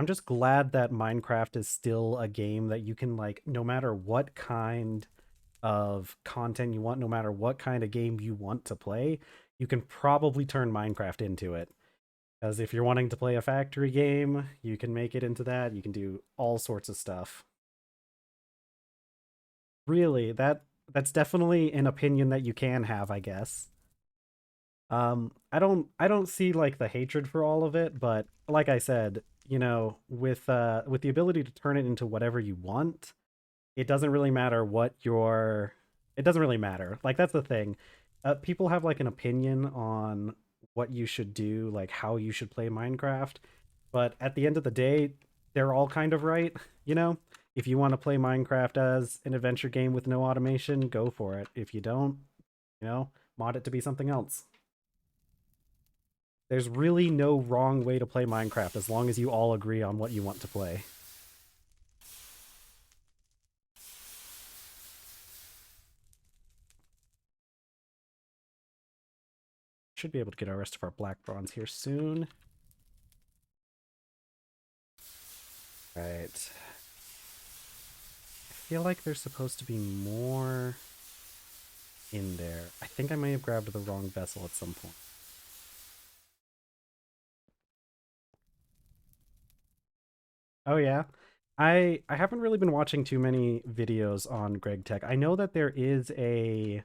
just glad that Minecraft is still a game that you can like no matter what kind of content you want, no matter what kind of game you want to play, you can probably turn Minecraft into it. Because if you're wanting to play a factory game, you can make it into that. You can do all sorts of stuff. Really, that's definitely an opinion that you can have, I guess. I don't see like the hatred for all of it, but like I said, with the ability to turn it into whatever you want, it doesn't really matter what your it doesn't really matter. Like that's the thing. people have like an opinion on what you should do, like how you should play Minecraft, but at the end of the day, they're all kind of right, you know? If you want to play Minecraft as an adventure game with no automation, go for it. If you don't, mod it to be something else. There's really no wrong way to play Minecraft as long as you all agree on what you want to play. Should be able to get our rest of our black bronze here soon. Right. I feel like there's supposed to be more in there. I think I may have grabbed the wrong vessel at some point. Oh yeah. I haven't really been watching too many videos on Greg Tech. I know that there is a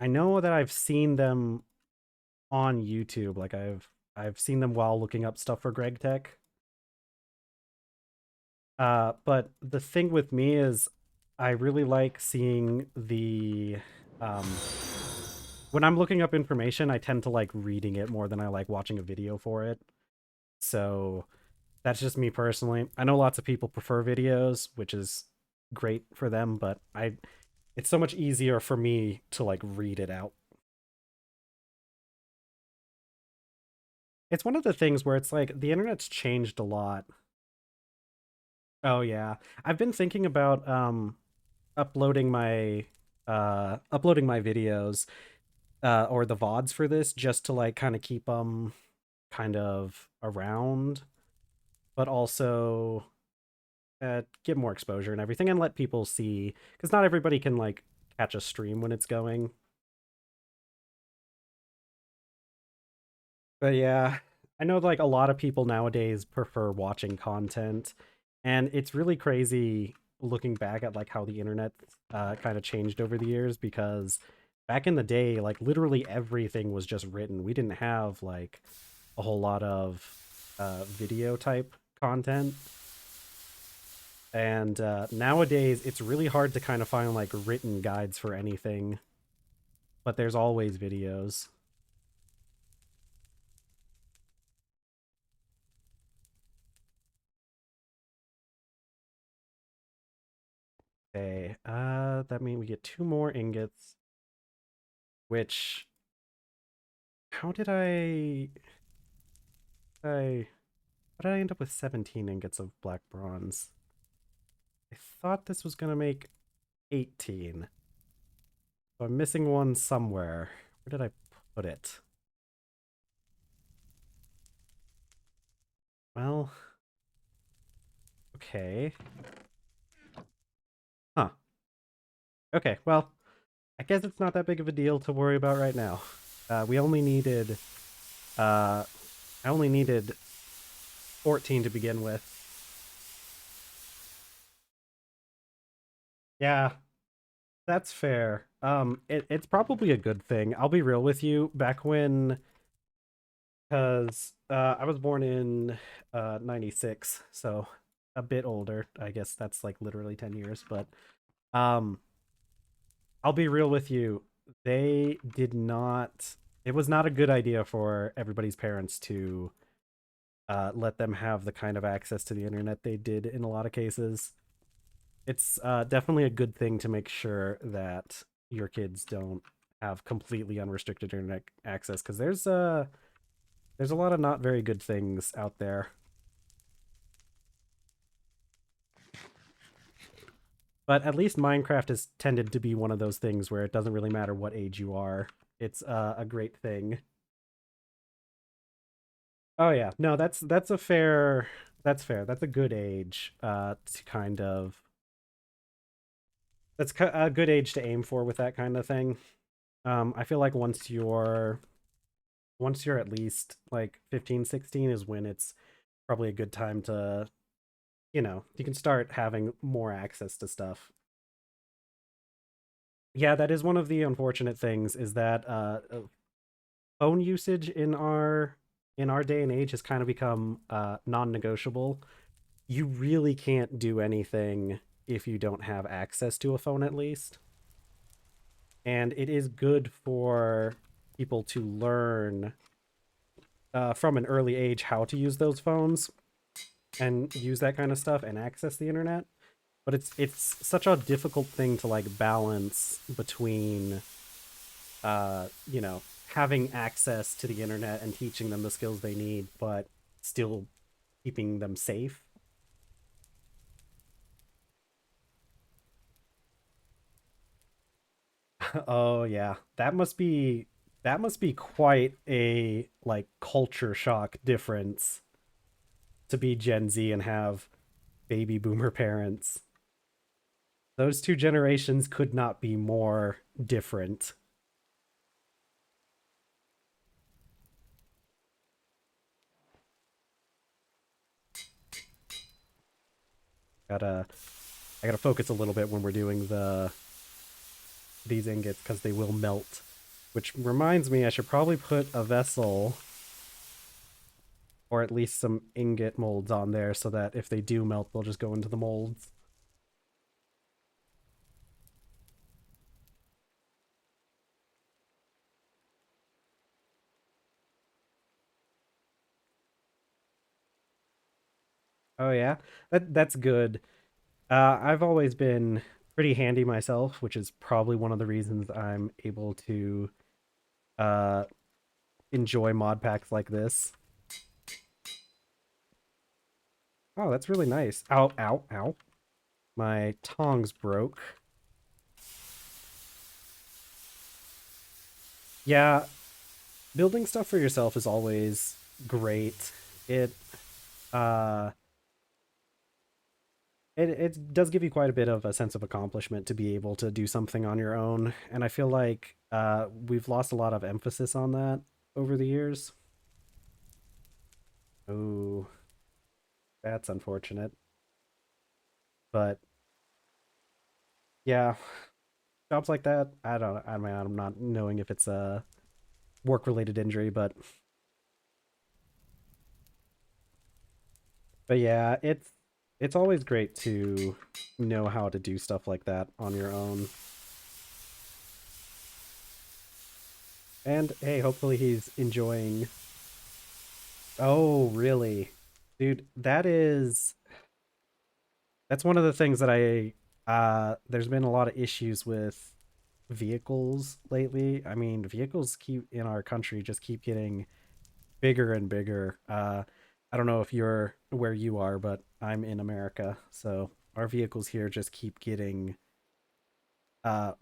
I know that I've seen them on YouTube. Like I've seen them while looking up stuff for Greg Tech. But the thing with me is I really like seeing the when I'm looking up information, I tend to like reading it more than I like watching a video for it. So that's just me personally. I know lots of people prefer videos, which is great for them, but it's so much easier for me to like read it out. It's one of the things where it's like the internet's changed a lot. Oh yeah. I've been thinking about uploading my videos or the VODs for this just to like kind of keep them kind of around, but also get more exposure and everything and let people see because not everybody can like catch a stream when it's going. But yeah, I know like a lot of people nowadays prefer watching content, and it's really crazy looking back at like how the internet kind of changed over the years because back in the day, like literally everything was just written. We didn't have like a whole lot of video type content. And nowadays, it's really hard to kind of find like written guides for anything, but there's always videos. Okay, that means we get 2 more ingots, which, how did I, how did I end up with 17 ingots of black bronze? I thought this was gonna make 18. So I'm missing one somewhere. Where did I put it? Well, okay. Huh. Okay, well, I guess it's not that big of a deal to worry about right now. We only needed, I only needed 14 to begin with. Yeah, that's fair. It's probably a good thing. I'll be real with you. Back when, because I was born in 96, so a bit older. I guess that's like literally 10 years, but um, I'll be real with you. They did not, it was not a good idea for everybody's parents to let them have the kind of access to the internet they did in a lot of cases. It's definitely a good thing to make sure that your kids don't have completely unrestricted internet access because there's a lot of not very good things out there. But at least Minecraft has tended to be one of those things where it doesn't really matter what age you are. It's a great thing. Oh yeah, no, that's a fair, that's fair. That's a good age to kind of that's a good age to aim for with that kind of thing. I feel like once you're at least like 15, 16 is when it's probably a good time to, you can start having more access to stuff. Yeah, that is one of the unfortunate things is that phone usage in our day and age has kind of become non-negotiable. You really can't do anything if you don't have access to a phone at least. and it is good for people to learn from an early age how to use those phones and use that kind of stuff and access the internet. But it's such a difficult thing to like balance between you know, having access to the internet and teaching them the skills they need, but still keeping them safe. Oh yeah, that must be quite a like culture shock difference to be Gen Z and have baby boomer parents. Those two generations could not be more different. Gotta I gotta focus a little bit when we're doing these ingots because they will melt. Which reminds me, I should probably put a vessel or at least some ingot molds on there so that if they do melt, they'll just go into the molds. Oh yeah, that's good. I've always been pretty handy myself, which is probably one of the reasons I'm able to uh, enjoy mod packs like this. Oh, that's really nice. Ow, ow, ow. My tongs broke. Yeah, building stuff for yourself is always great. It uh it does give you quite a bit of a sense of accomplishment to be able to do something on your own, and I feel like we've lost a lot of emphasis on that over the years. Oh, that's unfortunate. But yeah, jobs like that, I mean, I'm not knowing if it's a work related injury, but yeah, it's always great to know how to do stuff like that on your own. And hey, hopefully he's enjoying. Oh, really? Dude, that's one of the things that there's been a lot of issues with vehicles lately. I mean, vehicles keep in our country just keep getting bigger and bigger. I don't know if you're where you are, but I'm in America, so our vehicles here just keep getting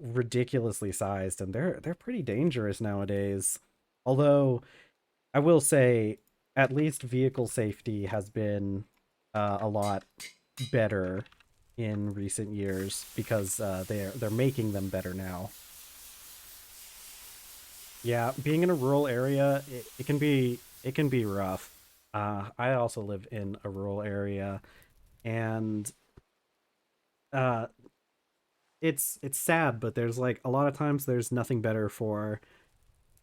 ridiculously sized, and they're pretty dangerous nowadays. Although I will say, at least vehicle safety has been a lot better in recent years because they're making them better now. Yeah, being in a rural area, it can be rough. I also live in a rural area, and uh, it's sad, but there's like a lot of times there's nothing better for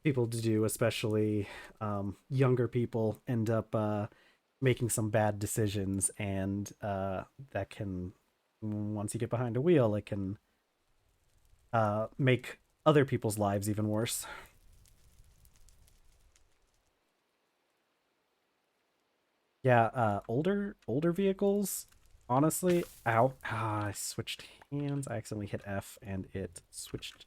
people to do, especially younger people end up making some bad decisions, and that can once you get behind a wheel, it can make other people's lives even worse. Yeah, older vehicles. Honestly, ow, I switched hands. I accidentally hit F and it switched.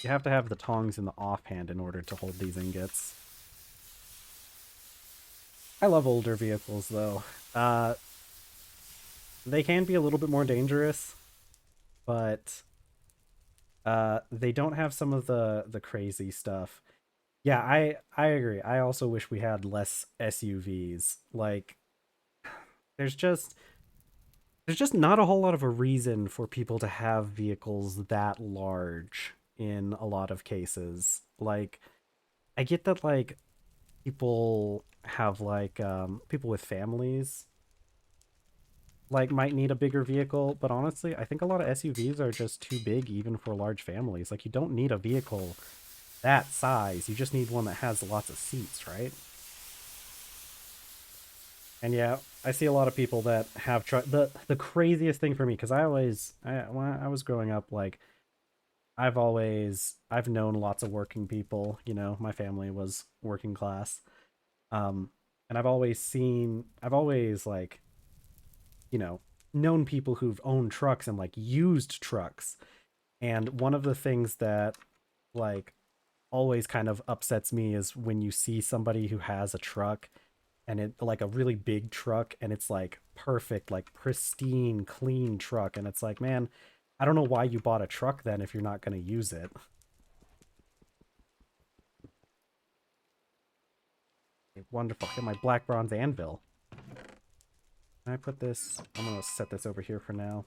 You have to have the tongs in the offhand in order to hold these ingots. I love older vehicles though. Uh, they can be a little bit more dangerous, but they don't have some of the crazy stuff. Yeah, I agree. I also wish we had less SUVs. Like there's just there's just not a whole lot of a reason for people to have vehicles that large in a lot of cases. Like I get that like people have like people with families like might need a bigger vehicle, but honestly, I think a lot of SUVs are just too big even for large families. Like you don't need a vehicle that size. You just need one that has lots of seats, right? And yeah, I see a lot of people that have the craziest thing for me because when I was growing up, like I've known lots of working people, you know, my family was working class. Um and I've always like, you know, known people who've owned trucks and like used trucks. And one of the things that like always kind of upsets me is when you see somebody who has a truck and it like a really big truck and it's like perfect, like pristine, clean truck. And it's like, man, I don't know why you bought a truck then if you're not going to use it. Okay, wonderful. Get my black bronze anvil. Can I put this? I'm going to set this over here for now.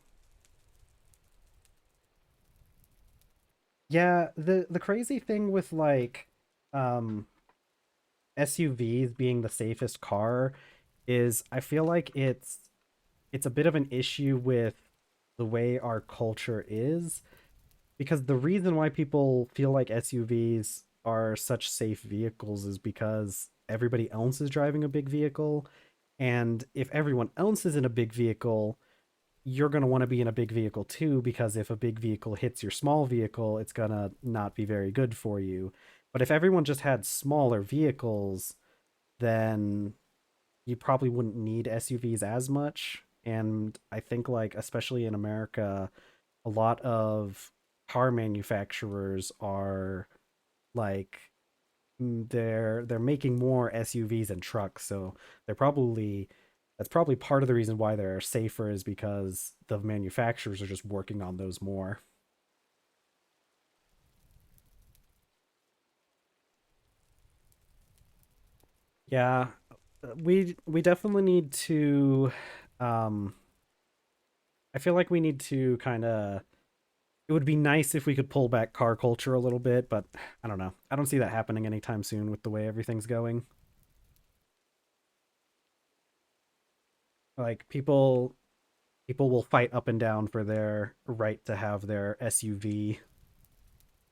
Yeah, the crazy thing with like um SUVs being the safest car is I feel like it's a bit of an issue with the way our culture is, because the reason why people feel like SUVs are such safe vehicles is because everybody else is driving a big vehicle, and if everyone else is in a big vehicle, you're going to want to be in a big vehicle too, because if a big vehicle hits your small vehicle, it's going to not be very good for you. But if everyone just had smaller vehicles, then you probably wouldn't need SUVs as much. And I think like especially in America, a lot of car manufacturers are like they're making more SUVs and trucks, so they're probably that's probably part of the reason why they're safer is because the manufacturers are just working on those more. Yeah, we definitely need to um I feel like we need to kind of it would be nice if we could pull back car culture a little bit, but I don't know. I don't see that happening anytime soon with the way everything's going. Like people will fight up and down for their right to have their SUV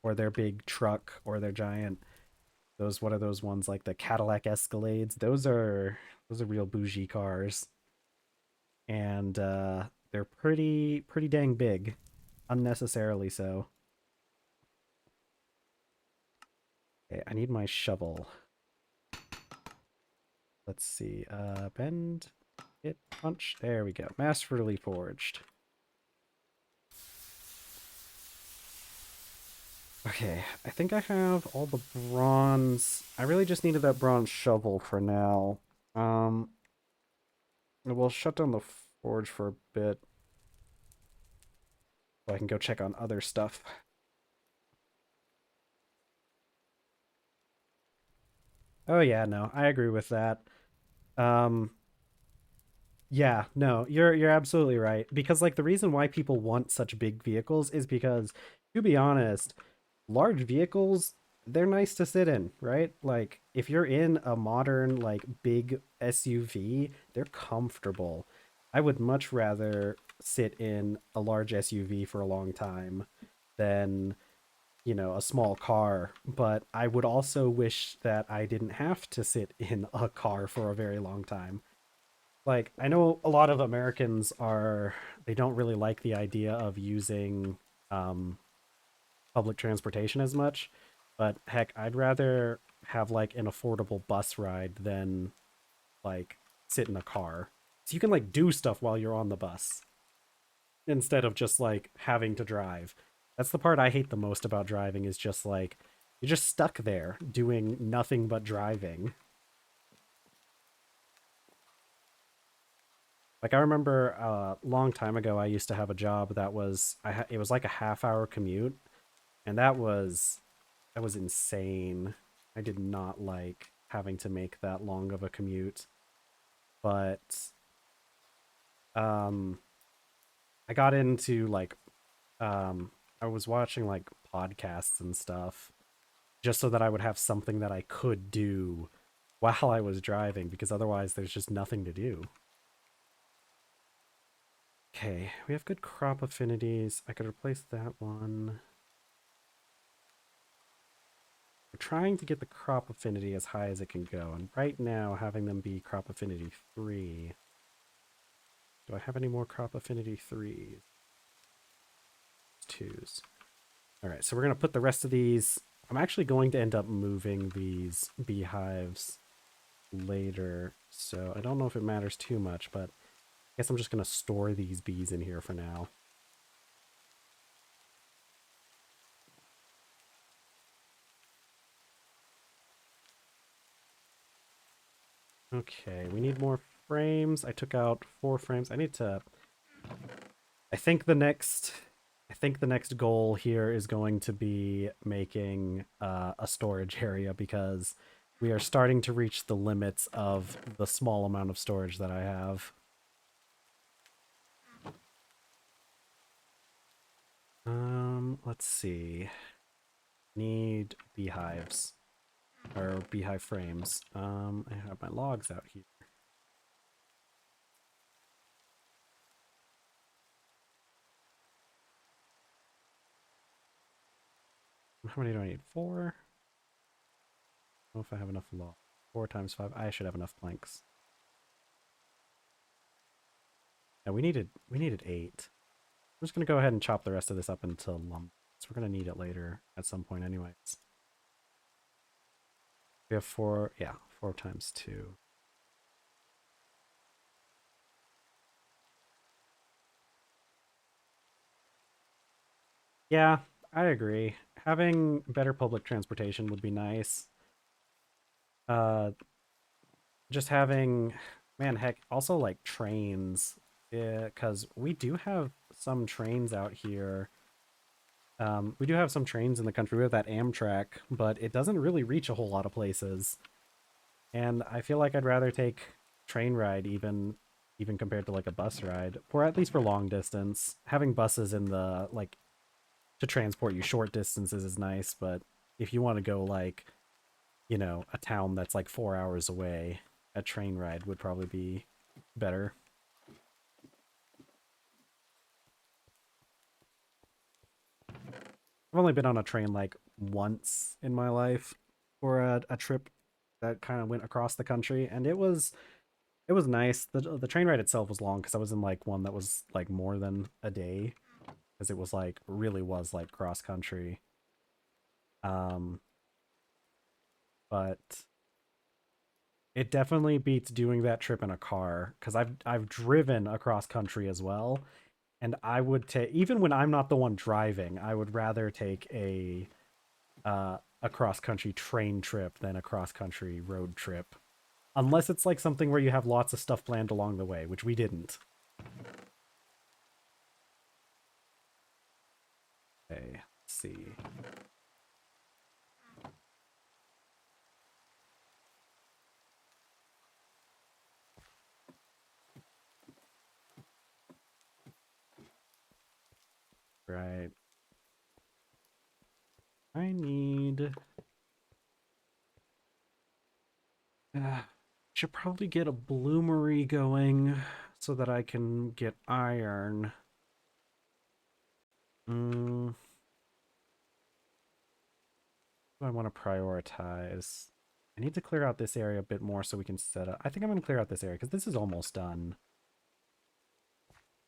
or their big truck or their giant those what are those ones like the Cadillac Escalades? Those are real bougie cars, and they're pretty dang big, unnecessarily so. Okay, I need my shovel. Let's see. Bend, hit, punch. There we go. Masterfully forged. Okay, I think I have all the bronze. I really just needed that bronze shovel for now. Um, we'll shut down the forge for a bit so I can go check on other stuff. Oh yeah, no, I agree with that. Um, Yeah, no, you're absolutely right. Because like the reason why people want such big vehicles is because, to be honest, large vehicles, they're nice to sit in, right? Like if you're in a modern like big SUV, they're comfortable. I would much rather sit in a large SUV for a long time than, you know, a small car, but I would also wish that I didn't have to sit in a car for a very long time. Like I know a lot of Americans are they don't really like the idea of using um public transportation as much, but heck, I'd rather have like an affordable bus ride than like sit in a car. So you can like do stuff while you're on the bus instead of just like having to drive. That's the part I hate the most about driving is just like you're just stuck there doing nothing but driving. Like I remember a long time ago, I used to have a job that was it was like a half-hour commute, and that was insane. I did not like having to make that long of a commute, but um, I got into like I was watching like podcasts and stuff just so that I would have something that I could do while I was driving because otherwise there's just nothing to do. Okay, we have good crop affinities. I could replace that one. We're trying to get the crop affinity as high as it can go, and right now having them be crop affinity 3. Do I have any more crop affinity 3s? 2s. All right, so we're going to put the rest of these. I'm actually going to end up moving these beehives later, so I don't know if it matters too much, but I guess I'm just going to store these bees in here for now. Okay, we need more frames. I took out 4 frames. I need to... I think the next goal here is going to be making a storage area, because we are starting to reach the limits of the small amount of storage that I have. Let's see. Need beehives or beehive frames. I have my logs out here. How many do I need? 4? I don't know if I have enough log. 4 times 5. I should have enough planks. Yeah, we needed 8. I'm just gonna go ahead and chop the rest of this up into lumber. So we're gonna need it later at some point anyways. We have 4, yeah, 4 times 2. Yeah, I agree. Having better public transportation would be nice. Uh, just having, man, heck, also like trains, because we do have some trains out here. We do have some trains in the country. We have that Amtrak, but it doesn't really reach a whole lot of places. And I feel like I'd rather take train ride even compared to like a bus ride, or at least for long distance. Having buses in the like to transport you short distances is nice, but if you want to go like, a town that's like 4 hours away, a train ride would probably be better. I've only been on a train like once in my life for a trip that kind of went across the country, and it was nice. The train ride itself was long because I was in like one that was like more than a day, because it was like really was like cross country. Um, but it definitely beats doing that trip in a car, because I've driven across country as well, and I would take, even when I'm not the one driving, I would rather take a cross country train trip than a cross country road trip, unless it's like something where you have lots of stuff planned along the way, which we didn't. Okay, let's see. Right. I need... should probably get a bloomery going so that I can get iron. Mm, what do I want to prioritize? I need to clear out this area a bit more so we can set up... I think I'm going to clear out this area because this is almost done.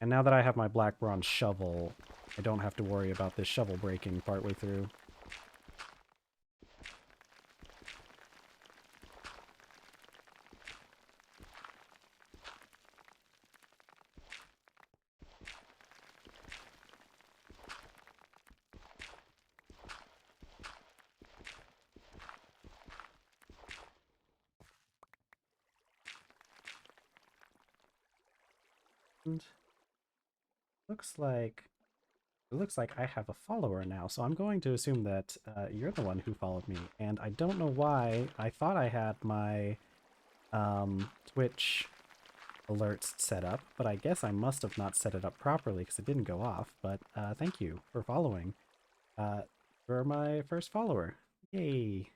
And now that I have my black bronze shovel, I don't have to worry about this shovel breaking partway through. And looks like it looks like I have a follower now, so I'm going to assume that you're the one who followed me. And I don't know why. I thought I had my Twitch alerts set up, but I guess I must have not set it up properly because it didn't go off. But thank you for following. You're my first follower. Yay.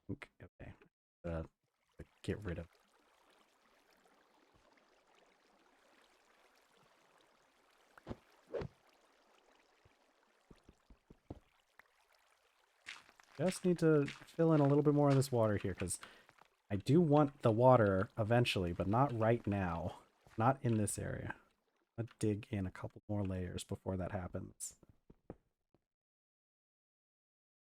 Okay. Uh, get rid of... Just need to fill in a little bit more of this water here, because I do want the water eventually, but not right now. Not in this area. I'll dig in a couple more layers before that happens.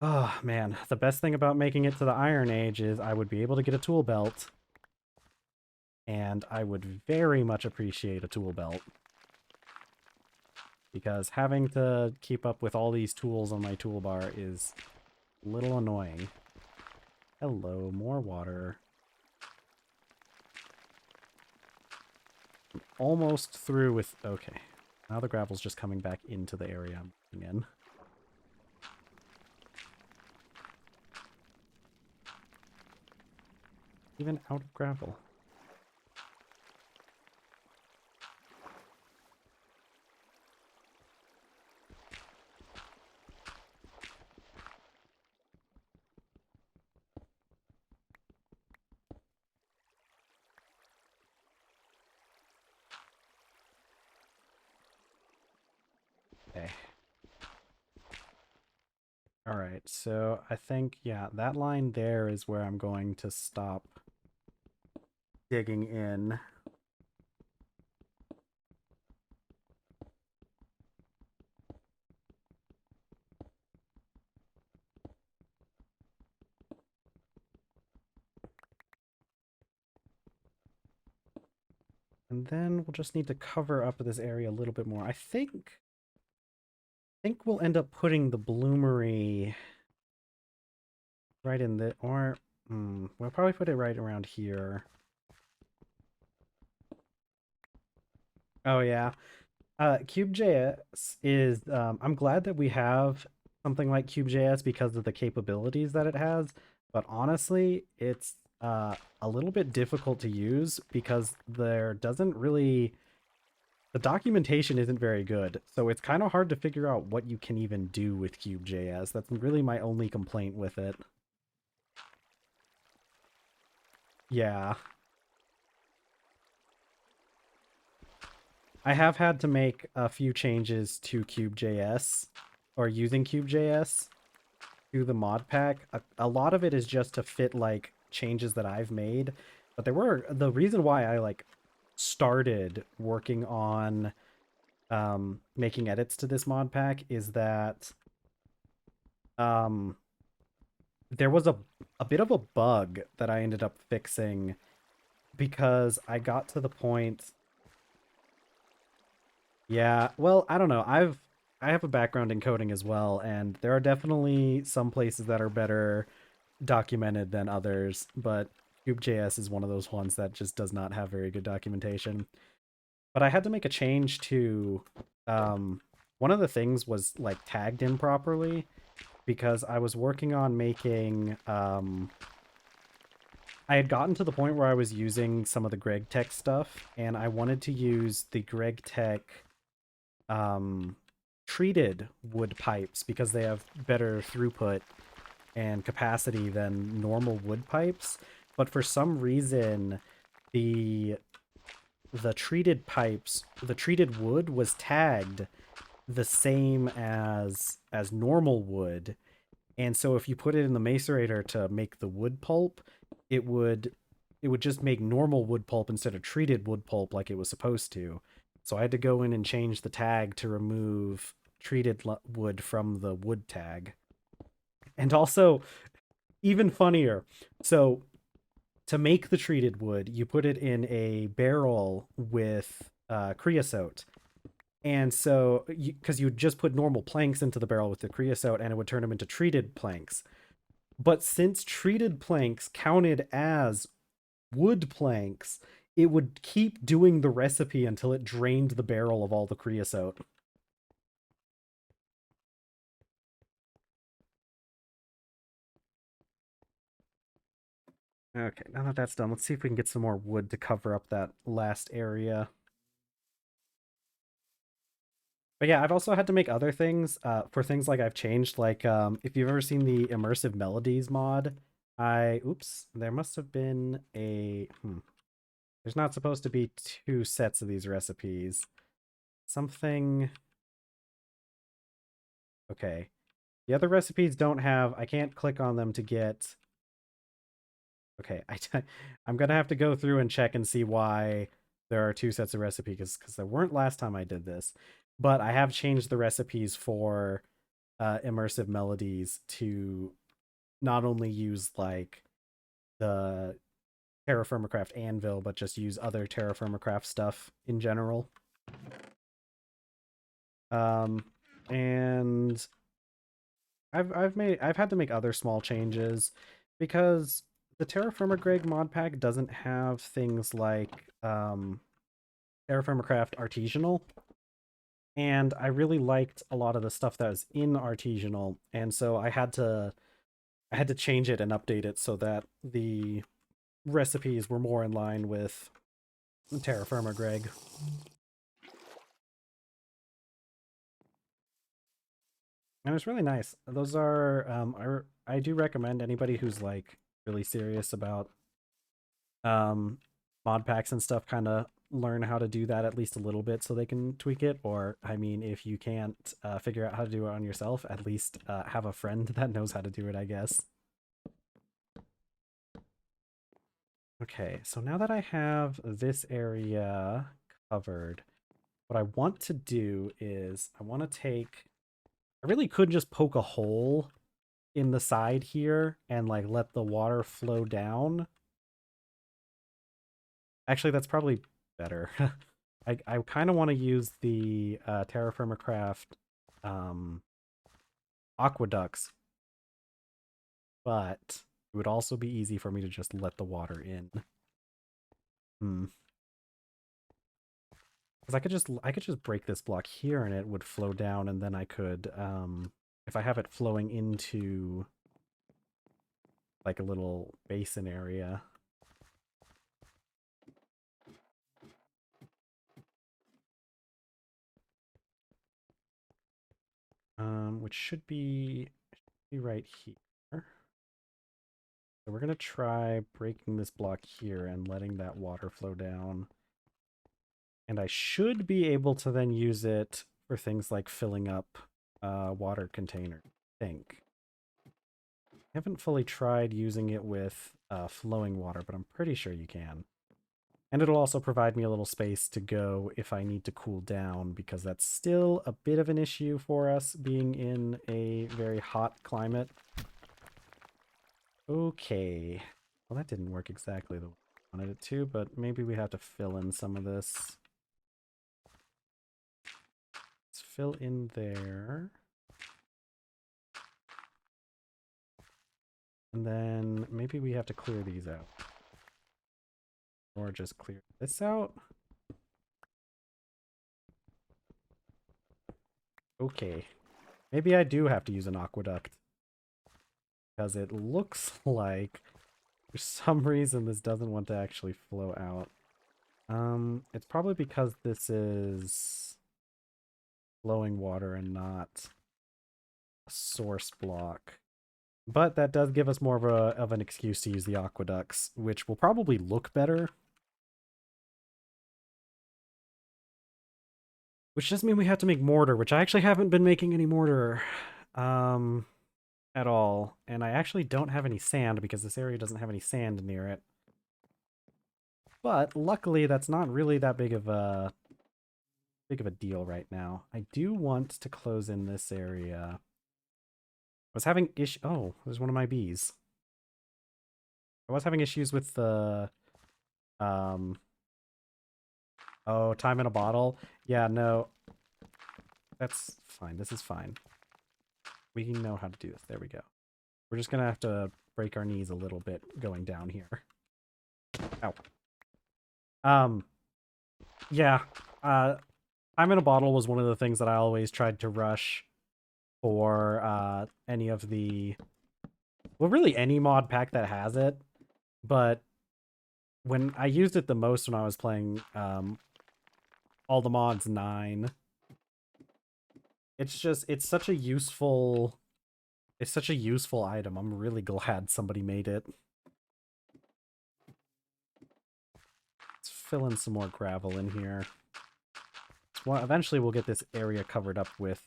Oh, man. The best thing about making it to the Iron Age is I would be able to get a tool belt. And I would very much appreciate a tool belt. Because having to keep up with all these tools on my toolbar is a little annoying. Hello, more water. I'm almost through with... Okay. Now the gravel's just coming back into the area I'm moving in. Even out of gravel. Okay. Alright, so I think, yeah, that line there is where I'm going to stop digging in. And then we'll just need to cover up this area a little bit more. I think we'll end up putting the bloomery right in the... Or... we'll probably put it right around here. Oh, yeah. CubeJS is... I'm glad that we have something like CubeJS because of the capabilities that it has. But honestly, it's a little bit difficult to use because there doesn't really... The documentation isn't very good, so it's kind of hard to figure out what you can even do with CubeJS. That's really my only complaint with it. Yeah. I have had to make a few changes to CubeJS, or using CubeJS, to the mod pack. A lot of it is just to fit, like, changes that I've made. But the reason why I, like, started working on making edits to this mod pack is that there was a bit of a bug that I ended up fixing because I got to the point. Yeah, well, I don't know. I have a background in coding as well, and there are definitely some places that are better documented than others, but CubeJS is one of those ones that just does not have very good documentation. But I had to make a change to one of the things was like tagged improperly because I was working on making I had gotten to the point where I was using some of the Greg Tech stuff, and I wanted to use the Greg Tech treated wood pipes because they have better throughput and capacity than normal wood pipes. But for some reason, the treated pipes, the treated wood was tagged the same as normal wood. And so if you put it in the macerator to make the wood pulp, it would just make normal wood pulp instead of treated wood pulp like it was supposed to. So I had to go in and change the tag to remove treated wood from the wood tag. And also, even funnier, so to make the treated wood, you put it in a barrel with creosote. And so, because you would just put normal planks into the barrel with the creosote and it would turn them into treated planks. But since treated planks counted as wood planks, it would keep doing the recipe until it drained the barrel of all the creosote. Okay, now that that's done, let's see if we can get some more wood to cover up that last area. But yeah, I've also had to make other things for things like I've changed, like if you've ever seen the Immersive Melodies mod, oops, there must have been there's not supposed to be two sets of these recipes. Something, okay. The other recipes don't have, I can't click on them to get, okay, I'm gonna have to go through and check and see why there are two sets of recipes, because there weren't last time I did this. But I have changed the recipes for immersive melodies to not only use like the TerraFirmaCraft anvil, but just use other TerraFirmaCraft stuff in general. And I've had to make other small changes because the TerraFirmaGreg mod pack doesn't have things like TerraFirmaCraft Artisanal, and I really liked a lot of the stuff that was in Artisanal, and so I had to change it and update it so that the recipes were more in line with TerraFirmaGreg. And it's really nice. Those are I do recommend anybody who's like really serious about mod packs and stuff kind of learn how to do that at least a little bit so they can tweak it. Or I mean, if you can't figure out how to do it on yourself, at least have a friend that knows how to do it, I guess. Okay, so now that I have this area covered, what I want to do is I want to take, I really could just poke a hole in the side here and like let the water flow down. Actually, that's probably better. I kind of want to use the TerraFirmaCraft aqueducts, but it would also be easy for me to just let the water in. Because I could just break this block here and it would flow down, and then I could if I have it flowing into like a little basin area. Which should be right here. So we're gonna try breaking this block here and letting that water flow down. And I should be able to then use it for things like filling up water container, I think. I haven't fully tried using it with flowing water, but I'm pretty sure you can. And it'll also provide me a little space to go if I need to cool down, because that's still a bit of an issue for us being in a very hot climate. Okay. Well, that didn't work exactly the way I wanted it to, but maybe we have to fill in some of this. Let's fill in there. And then maybe we have to clear these out. Or just clear this out. Okay. Maybe I do have to use an aqueduct. Because it looks like, for some reason, this doesn't want to actually flow out. It's probably because this is flowing water and not a source block. But that does give us more of an excuse to use the aqueducts, which will probably look better. Which does mean we have to make mortar, which I actually haven't been making any mortar at all. And I actually don't have any sand because this area doesn't have any sand near it. But luckily, that's not really that big of a deal right now. I do want to close in this area. I was having oh, there's one of my bees. I was having issues with the oh, time in a bottle. Yeah, no. That's fine. This is fine. We know how to do this. There we go. We're just gonna have to break our knees a little bit going down here. Ow. Yeah. Time in a bottle was one of the things that I always tried to rush for any of the, well, really any mod pack that has it. But when I used it the most when I was playing all the mods 9, it's such a useful item. I'm really glad somebody made it. Let's fill in some more gravel in here. Well, eventually we'll get this area covered up with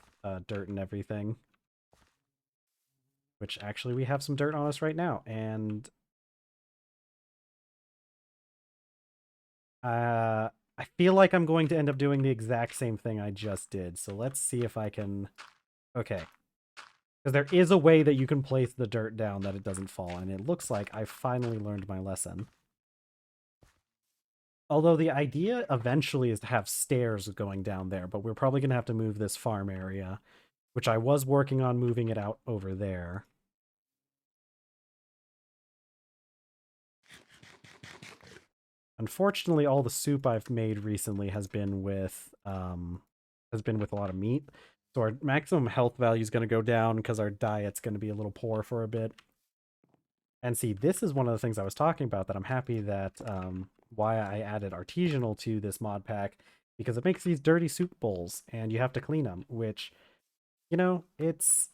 dirt and everything. Which actually we have some dirt on us right now, and I feel like I'm going to end up doing the exact same thing I just did. So let's see if I can. Okay. Because there is a way that you can place the dirt down that it doesn't fall, and it looks like I finally learned my lesson. Although the idea eventually is to have stairs going down there, but we're probably going to have to move this farm area, which I was working on moving it out over there. Unfortunately, all the soup I've made recently has been with a lot of meat. So our maximum health value is going to go down because our diet's going to be a little poor for a bit. And see, this is one of the things I was talking about that I'm happy that why I added artisanal to this mod pack, because it makes these dirty soup bowls and you have to clean them, which, you know, it's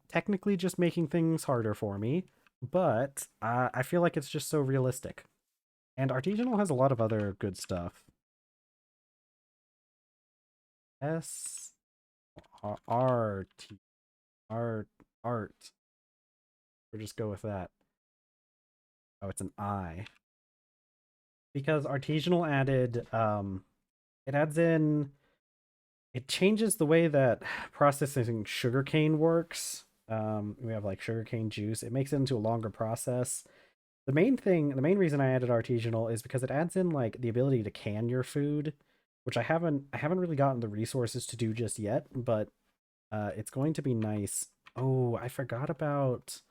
technically just making things harder for me, but I feel like it's just so realistic. And artisanal has a lot of other good stuff. S R T art art. We'll just go with that. Oh, it's an I. Because artisanal added it adds in, it changes the way that processing sugarcane works. We have like sugarcane juice. It makes it into a longer process. The main reason I added artisanal is because it adds in like the ability to can your food, which I haven't really gotten the resources to do just yet, but it's going to be nice. Oh, I forgot about,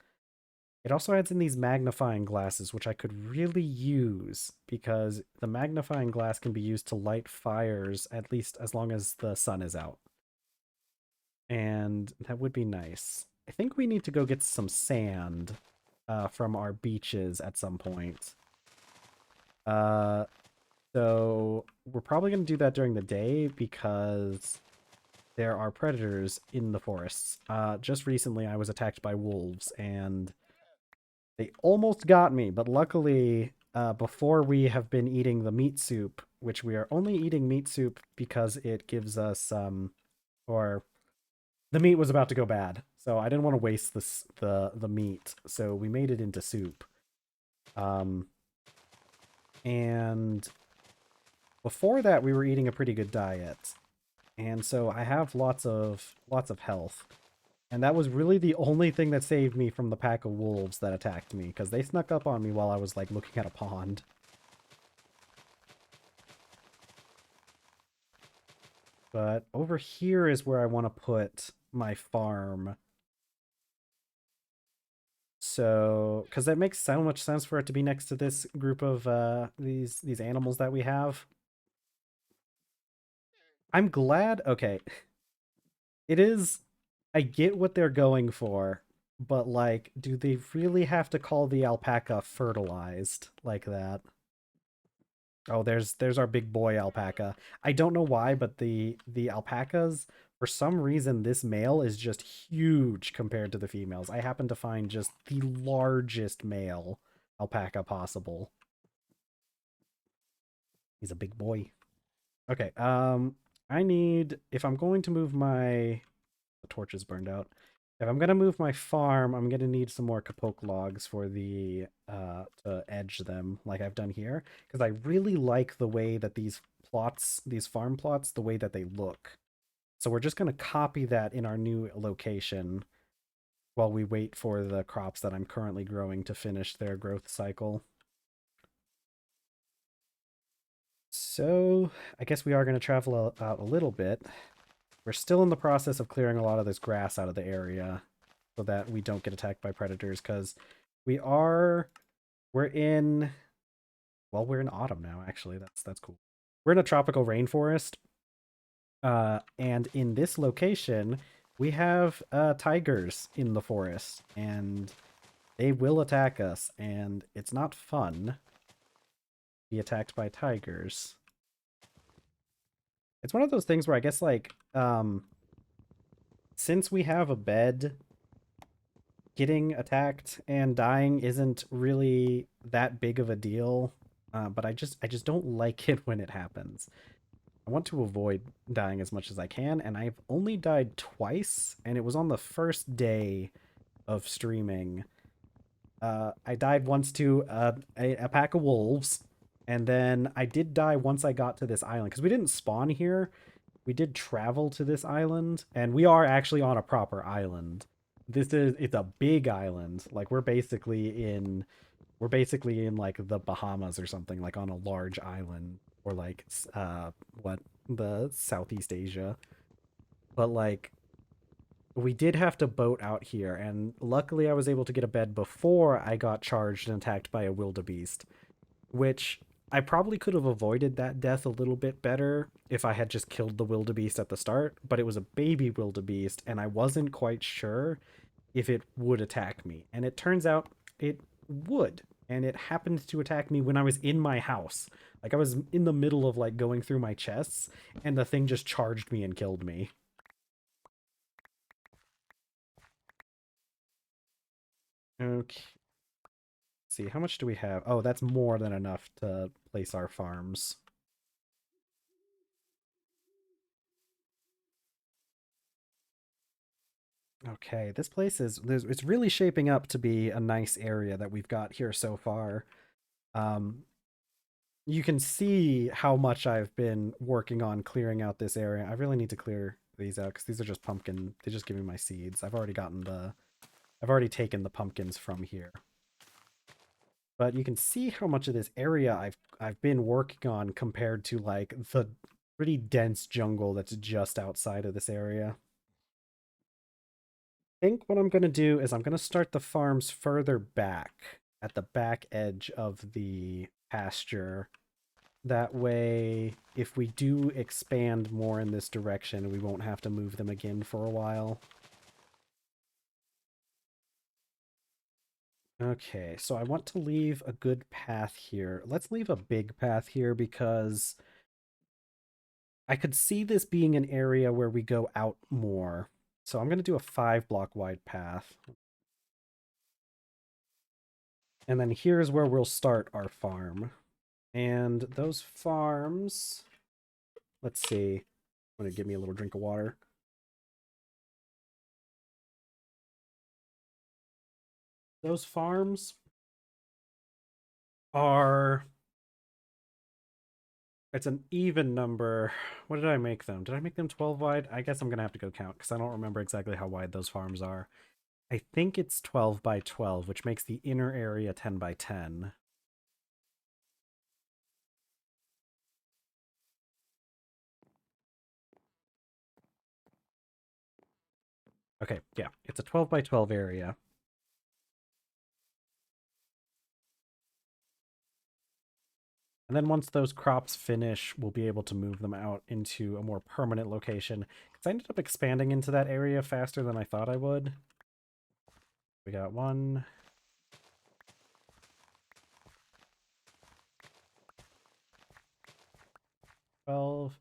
it also adds in these magnifying glasses, which I could really use because the magnifying glass can be used to light fires, at least as long as the sun is out. And that would be nice. I think we need to go get some sand from our beaches at some point. So we're probably going to do that during the day because there are predators in the forests. Just recently I was attacked by wolves and they almost got me, but luckily, before we have been eating the meat soup, which we are only eating meat soup because it gives us, or the meat was about to go bad, so I didn't want to waste the meat, so we made it into soup. And before that, we were eating a pretty good diet, and so I have lots of health. And that was really the only thing that saved me from the pack of wolves that attacked me, because they snuck up on me while I was, like, looking at a pond. But over here is where I want to put my farm. So, because that makes so much sense for it to be next to this group of these animals that we have. I'm glad. Okay, it is. I get what they're going for, but like, do they really have to call the alpaca fertilized like that? Oh, there's our big boy alpaca. I don't know why, but the alpacas, for some reason, this male is just huge compared to the females. I happen to find just the largest male alpaca possible. He's a big boy. Okay, I need, if I'm going to move my, the torch is burned out. If I'm gonna move my farm, I'm gonna need some more kapok logs for the to edge them like I've done here, because I really like the way that these plots, these farm plots, the way that they look. So we're just gonna copy that in our new location while we wait for the crops that I'm currently growing to finish their growth cycle. So I guess we are going to travel out a little bit. We're still in the process of clearing a lot of this grass out of the area so that we don't get attacked by predators, because we're in, well, we're in autumn now, actually. That's cool. We're in a tropical rainforest. And in this location, we have tigers in the forest, and they will attack us, and it's not fun to be attacked by tigers. It's one of those things where I guess, like, since we have a bed, getting attacked and dying isn't really that big of a deal. But I just don't like it when it happens. I want to avoid dying as much as I can, and I've only died twice, and it was on the first day of streaming. I died once to a pack of wolves, and then I did die once I got to this island, because we didn't spawn here. We did travel to this island, and we are actually on a proper island. it's a big island. Like we're basically in like the Bahamas or something, like on a large island, or like what the Southeast Asia. But like we did have to boat out here, and luckily I was able to get a bed before I got charged and attacked by a wildebeest, which I probably could have avoided that death a little bit better if I had just killed the wildebeest at the start, but it was a baby wildebeest, and I wasn't quite sure if it would attack me. And it turns out it would. And it happened to attack me when I was in my house. Like I was in the middle of like going through my chests, and the thing just charged me and killed me. Okay. Let's see, how much do we have? Oh, that's more than enough to place our farms. Okay, this place is it's really shaping up to be a nice area that we've got here so far. Um, you can see how much I've been working on clearing out this area. I really need to clear these out because these are just pumpkin. They just give me my seeds. I've already taken the pumpkins from here. But you can see how much of this area I've been working on compared to like the pretty dense jungle that's just outside of this area. I think what I'm going to do is I'm going to start the farms further back at the back edge of the pasture. That way, if we do expand more in this direction, we won't have to move them again for a while. Okay, so I want to leave a good path here. Let's leave a big path here because I could see this being an area where we go out more. So I'm going to do a 5 block wide path. And then here's where we'll start our farm. And those farms, let's see. I'm going to give me a little drink of water. Those farms are, it's an even number. What did I make them? Did I make them 12 wide? I guess I'm going to have to go count because I don't remember exactly how wide those farms are. I think it's 12 by 12, which makes the inner area 10 by 10. Okay, yeah, it's a 12 by 12 area. And then once those crops finish, we'll be able to move them out into a more permanent location. Because I ended up expanding into that area faster than I thought I would. We got 1. 12.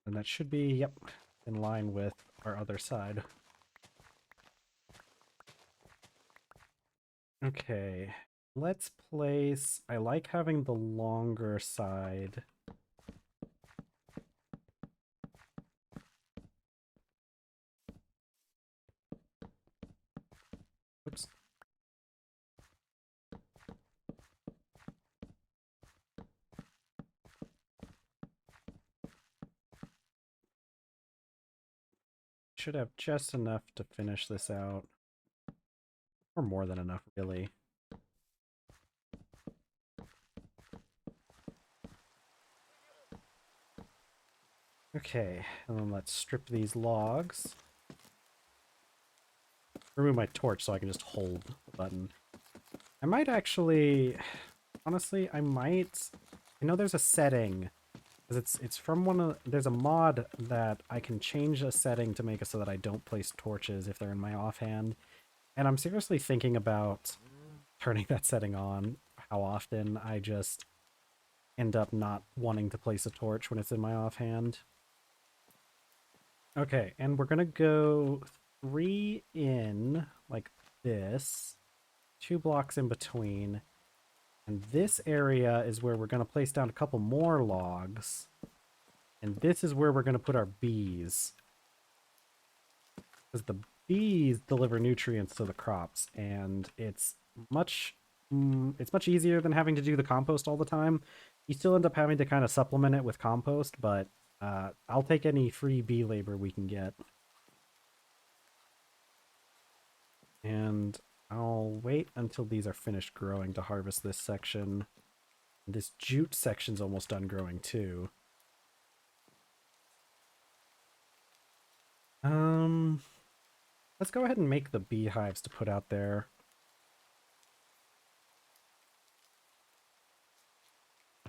And that should be, yep, in line with our other side. Okay, let's place... I like having the longer side. Oops. Should have just enough to finish this out. Or more than enough, really. Okay, and then let's strip these logs. Remove my torch so I can just hold the button. I might actually... Honestly, I might... I know there's a setting. Because it's from one of... There's a mod that I can change a setting to make it so that I don't place torches if they're in my offhand. And I'm seriously thinking about turning that setting on. How often I just end up not wanting to place a torch when it's in my offhand. Okay, and we're gonna go 3 in, like this. 2 blocks in between. And this area is where we're gonna place down a couple more logs. And this is where we're gonna put our bees. Because bees deliver nutrients to the crops, and much it's much easier than having to do the compost all the time. You still end up having to kind of supplement it with compost, but I'll take any free bee labor we can get. And I'll wait until these are finished growing to harvest this section. This jute section's almost done growing too. Let's go ahead and make the beehives to put out there.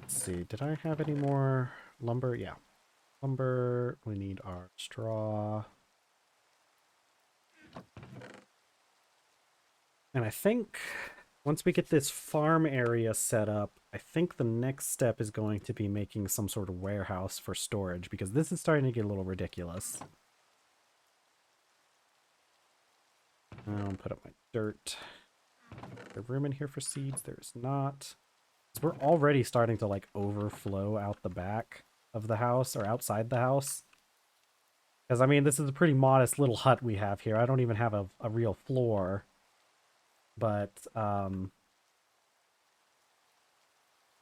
Let's see, did I have any more lumber? Yeah. Lumber, we need our straw. And I think once we get this farm area set up, I think the next step is going to be making some sort of warehouse for storage, because this is starting to get a little ridiculous. I'll put up my dirt. Is there room in here for seeds? There's not. We're already starting to like overflow out the back of the house or outside the house. Because I mean, this is a pretty modest little hut we have here. I don't even have a real floor. But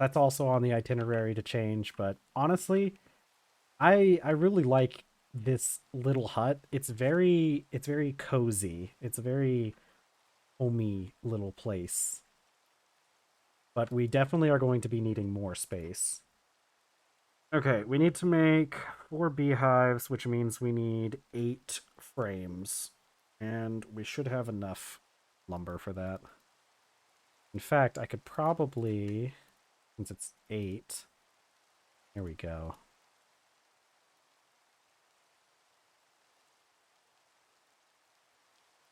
that's also on the itinerary to change. But honestly, I really like this little hut. It's very cozy. It's a very homey little place. But we definitely are going to be needing more space. Okay, we need to make 4 beehives, which means we need 8 frames. And we should have enough lumber for that. In fact, I could probably, since it's 8, here we go.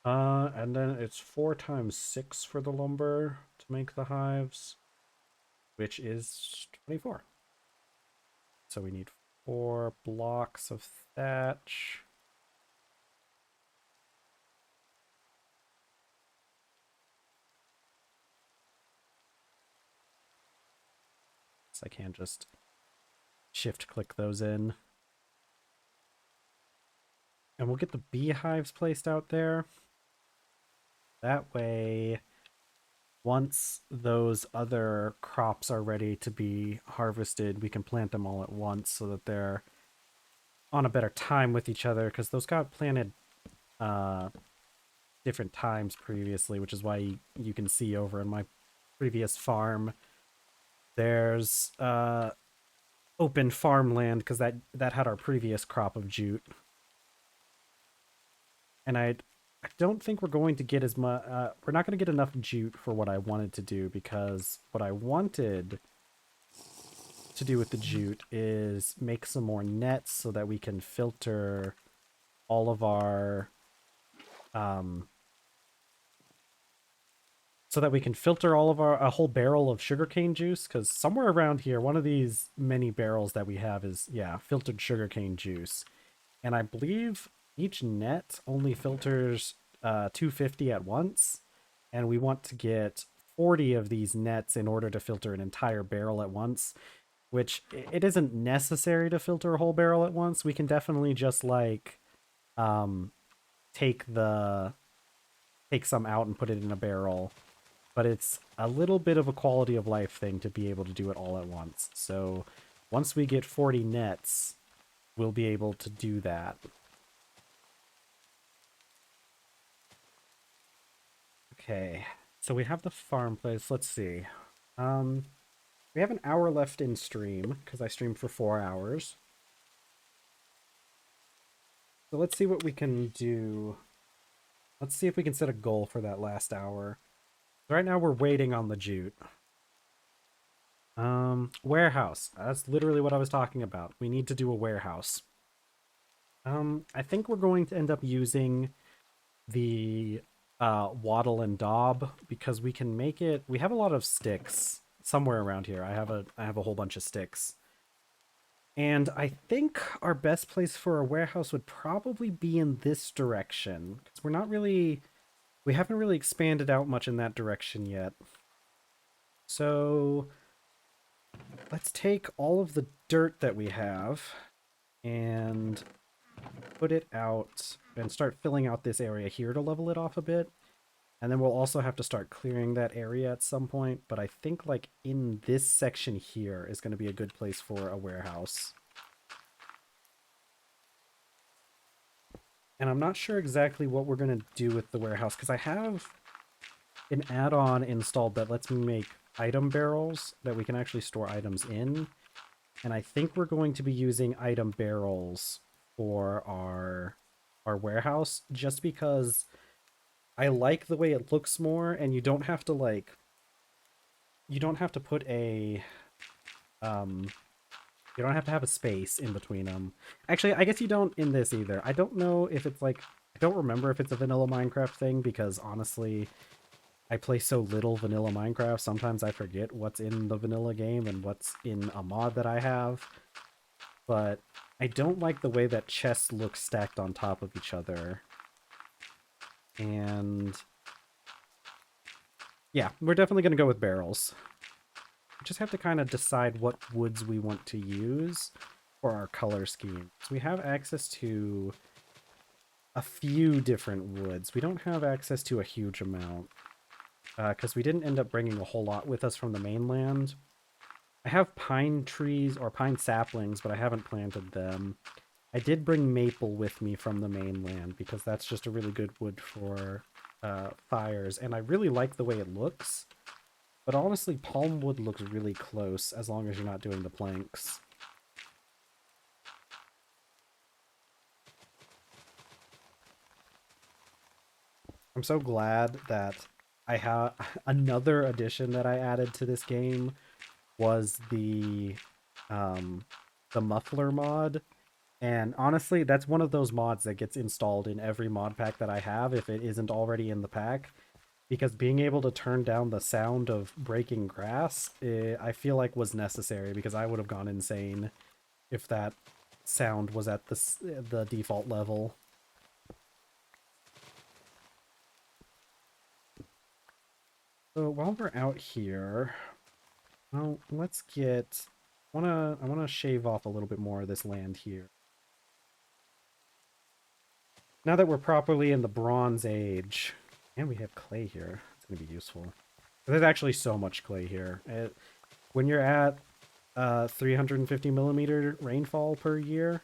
And then it's 4 times 6 for the lumber to make the hives, which is 24. So we need 4 blocks of thatch. So I can't just shift click those in. And we'll get the beehives placed out there. That way, once those other crops are ready to be harvested, we can plant them all at once so that they're on a better time with each other, because those got planted different times previously, which is why you can see over in my previous farm there's open farmland, because that had our previous crop of jute. And I don't think we're going to get as much. We're not going to get enough jute for what I wanted to do, because what I wanted to do with the jute is make some more nets so that we can filter all of our a whole barrel of sugarcane juice, because somewhere around here, one of these many barrels that we have is, yeah, filtered sugarcane juice. And I believe each net only filters 250 at once, and we want to get 40 of these nets in order to filter an entire barrel at once, which it isn't necessary to filter a whole barrel at once. We can definitely just like take some out and put it in a barrel, but it's a little bit of a quality of life thing to be able to do it all at once. So once we get 40 nets, we'll be able to do that. Okay, so we have the farm place. Let's see. We have an hour left in stream, because I streamed for 4 hours. So let's see what we can do. Let's see if we can set a goal for that last hour. Right now we're waiting on the jute. Warehouse. That's literally what I was talking about. We need to do a warehouse. I think we're going to end up using the wattle and daub, because we can make it. We have a lot of sticks somewhere around here. I have a whole bunch of sticks. And I think our best place for a warehouse would probably be in this direction, because we haven't really expanded out much in that direction yet. So let's take all of the dirt that we have and put it out and start filling out this area here to level it off a bit. And then we'll also have to start clearing that area at some point. But I think like in this section here is going to be a good place for a warehouse. And I'm not sure exactly what we're going to do with the warehouse because I have an add-on installed that lets me make item barrels that we can actually store items in. And I think we're going to be using item barrels for our warehouse just because I like the way it looks more, and you don't have to like you don't have to put a um you don't have to have a space in between them. Actually, I guess you don't in this either. I don't know if it's like I don't remember if it's a vanilla Minecraft thing because honestly, I play so little vanilla Minecraft, sometimes I forget what's in the vanilla game and what's in a mod that I have. But I don't like the way that chests look stacked on top of each other. And yeah, we're definitely going to go with barrels. We just have to kind of decide what woods we want to use for our color scheme. So we have access to a few different woods. We don't have access to a huge amount because we didn't end up bringing a whole lot with us from the mainland. I have pine trees or pine saplings, but I haven't planted them. I did bring maple with me from the mainland because that's just a really good wood for fires, and I really like the way it looks. But honestly, palm wood looks really close as long as you're not doing the planks. I'm so glad that I have another addition that I added to this game was the muffler mod. And honestly, that's one of those mods that gets installed in every mod pack that I have if it isn't already in the pack. Because being able to turn down the sound of breaking grass, I feel like was necessary because I would have gone insane if that sound was at the default level. So while we're out here, well, let's get. I wanna shave off a little bit more of this land here. Now that we're properly in the Bronze Age, and we have clay here, it's gonna be useful. There's actually so much clay here. When you're at 350 millimeter rainfall per year,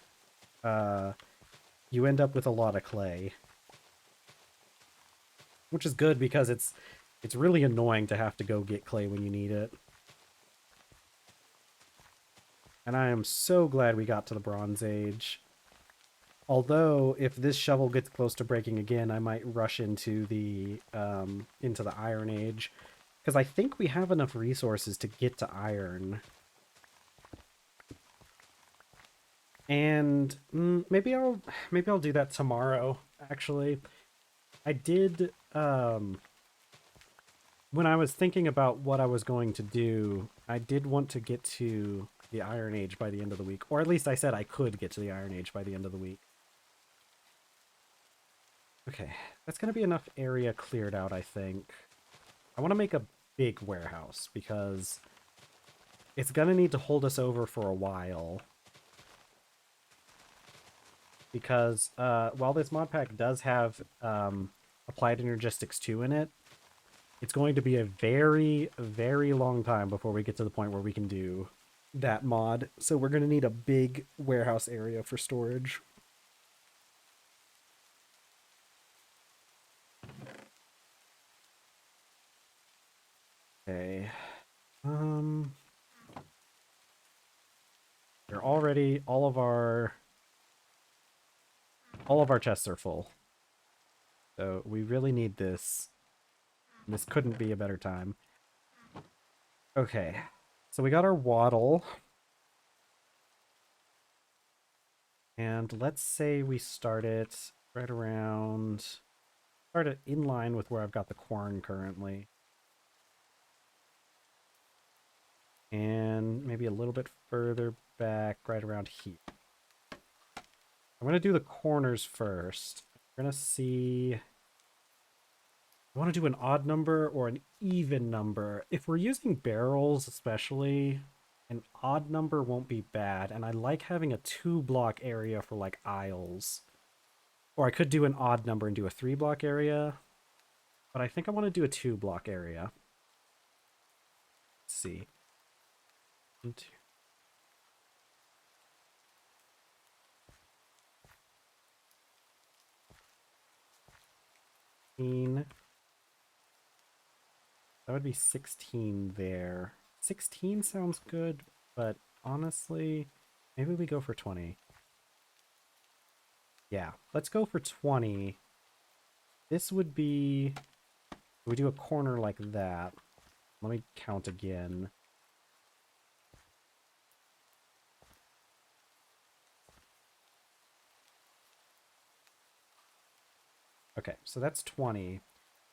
you end up with a lot of clay, which is good because it's really annoying to have to go get clay when you need it. And I am so glad we got to the Bronze Age. Although, if this shovel gets close to breaking again, I might rush into the Iron Age, because I think we have enough resources to get to iron. And maybe I'll do that tomorrow. Actually, I did when I was thinking about what I was going to do, I did want to get to the Iron Age by the end of the week, or at least I said I could get to the Iron Age by the end of the week. Okay, that's going to be enough area cleared out, I think. I want to make a big warehouse because it's going to need to hold us over for a while. Because while this mod pack does have Applied Energistics 2 in it, it's going to be a very, very long time before we get to the point where we can do that mod. So we're going to need a big warehouse area for storage. Okay. We're already all of our chests are full. So we really need this. This couldn't be a better time. Okay. So we got our wattle. And let's say we start it right around start it in line with where I've got the corn currently. And maybe a little bit further back, right around here. I'm going to do the corners first. I'm going to see... I want to do an odd number or an even number. If we're using barrels especially, an odd number won't be bad. And I like having a 2-block area for like aisles. Or I could do an odd number and do a 3-block area, but I think I want to do a 2-block area. Let's see. 1, 2. That would be 16 there. 16 sounds good, but honestly, maybe we go for 20. Yeah, let's go for 20. This would be... We do a corner like that. Let me count again. Okay, so that's 20.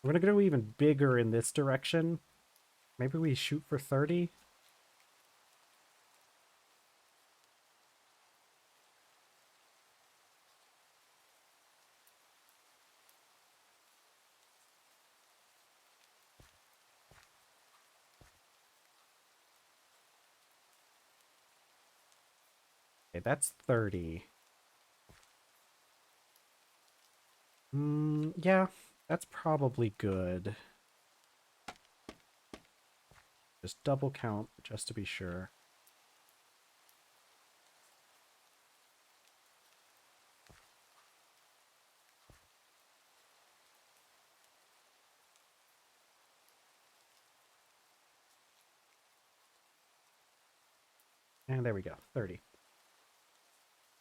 We're going to go even bigger in this direction. Maybe we shoot for 30? Okay, that's 30. Yeah, that's probably good. Just double count, just to be sure. And there we go, 30.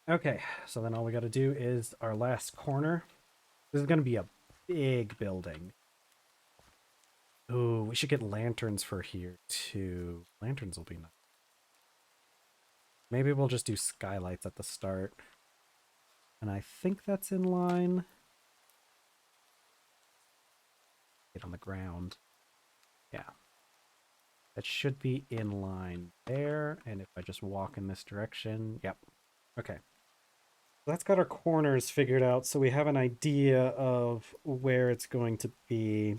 Okay, so then all we got to do is our last corner. This is going to be a big building. Oh, we should get lanterns for here, too. Lanterns will be nice. Maybe we'll just do skylights at the start. And I think that's in line. Get on the ground. Yeah. That should be in line there. And if I just walk in this direction, yep. Okay. That's got our corners figured out, so we have an idea of where it's going to be.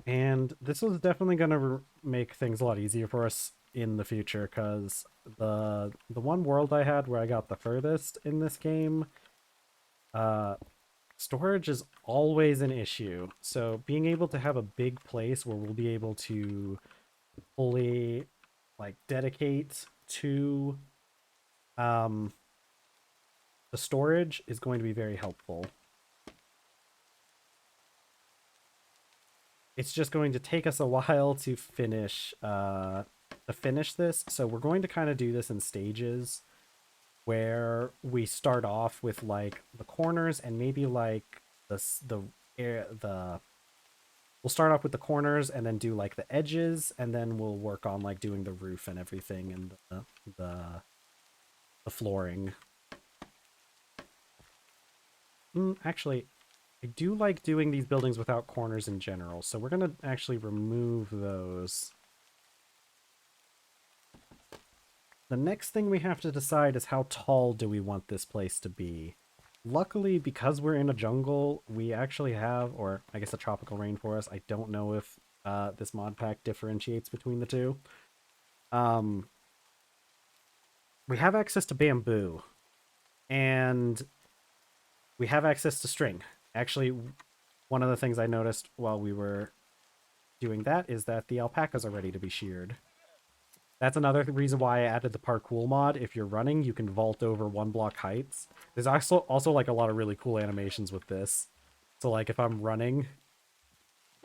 And this is definitely going to make things a lot easier for us in the future, because the one world I had where I got the furthest in this game, storage is always an issue. So being able to have a big place where we'll be able to fully like dedicate to the storage is going to be very helpful. It's just going to take us a while to finish this, so we're going to kind of do this in stages, where we start off with like the corners and maybe like we'll start off with the corners and then do like the edges, and then we'll work on like doing the roof and everything and the flooring. Actually, I do like doing these buildings without corners in general, so we're going to actually remove those. The next thing we have to decide is how tall do we want this place to be. Luckily, because we're in a jungle, we actually have, or I guess a tropical rainforest. I don't know if this mod pack differentiates between the two. We have access to bamboo, and we have access to string. Actually, one of the things I noticed while we were doing that is that the alpacas are ready to be sheared. That's another reason why I added the parkour mod. If you're running, you can vault over 1-block heights. There's also like a lot of really cool animations with this. So like if I'm running,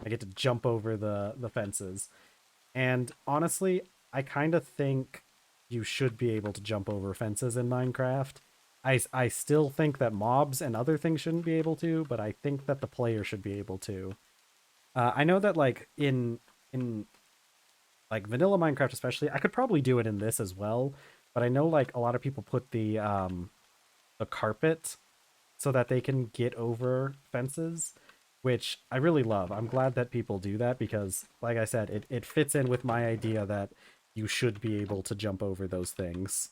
I get to jump over the fences. And honestly, I kind of think you should be able to jump over fences in Minecraft. I still think that mobs and other things shouldn't be able to, but I think that the player should be able to. I know that like in like vanilla Minecraft especially, I could probably do it in this as well, but I know like a lot of people put the carpet so that they can get over fences, which I really love. I'm glad that people do that because, like I said, it fits in with my idea that you should be able to jump over those things.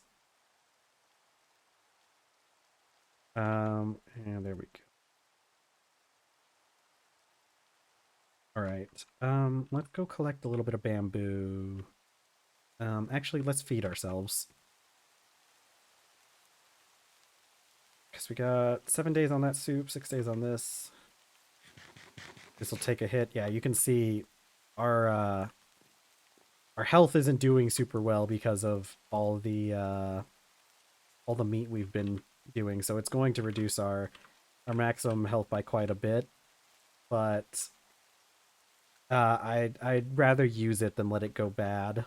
And there we go. All right. Let's go collect a little bit of bamboo. Actually, let's feed ourselves. Because we got 7 days on that soup, 6 days on this. This will take a hit. Yeah, you can see our our health isn't doing super well because of all the meat we've been doing. So it's going to reduce our maximum health by quite a bit. But I'd rather use it than let it go bad.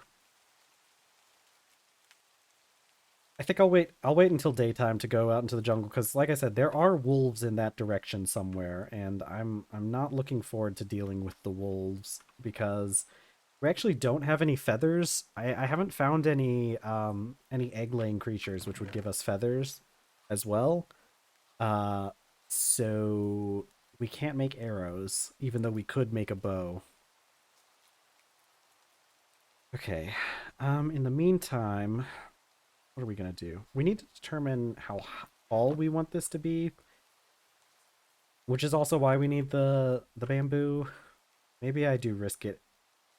I think I'll wait. I'll wait until daytime to go out into the jungle because, like I said, there are wolves in that direction somewhere, and I'm not looking forward to dealing with the wolves because we actually don't have any feathers. I haven't found any egg-laying creatures which would give us feathers as well. Uh, so we can't make arrows, even though we could make a bow. Okay. In the meantime, what are we gonna do? We need to determine how tall we want this to be, which is also why we need the bamboo. Maybe I do risk it.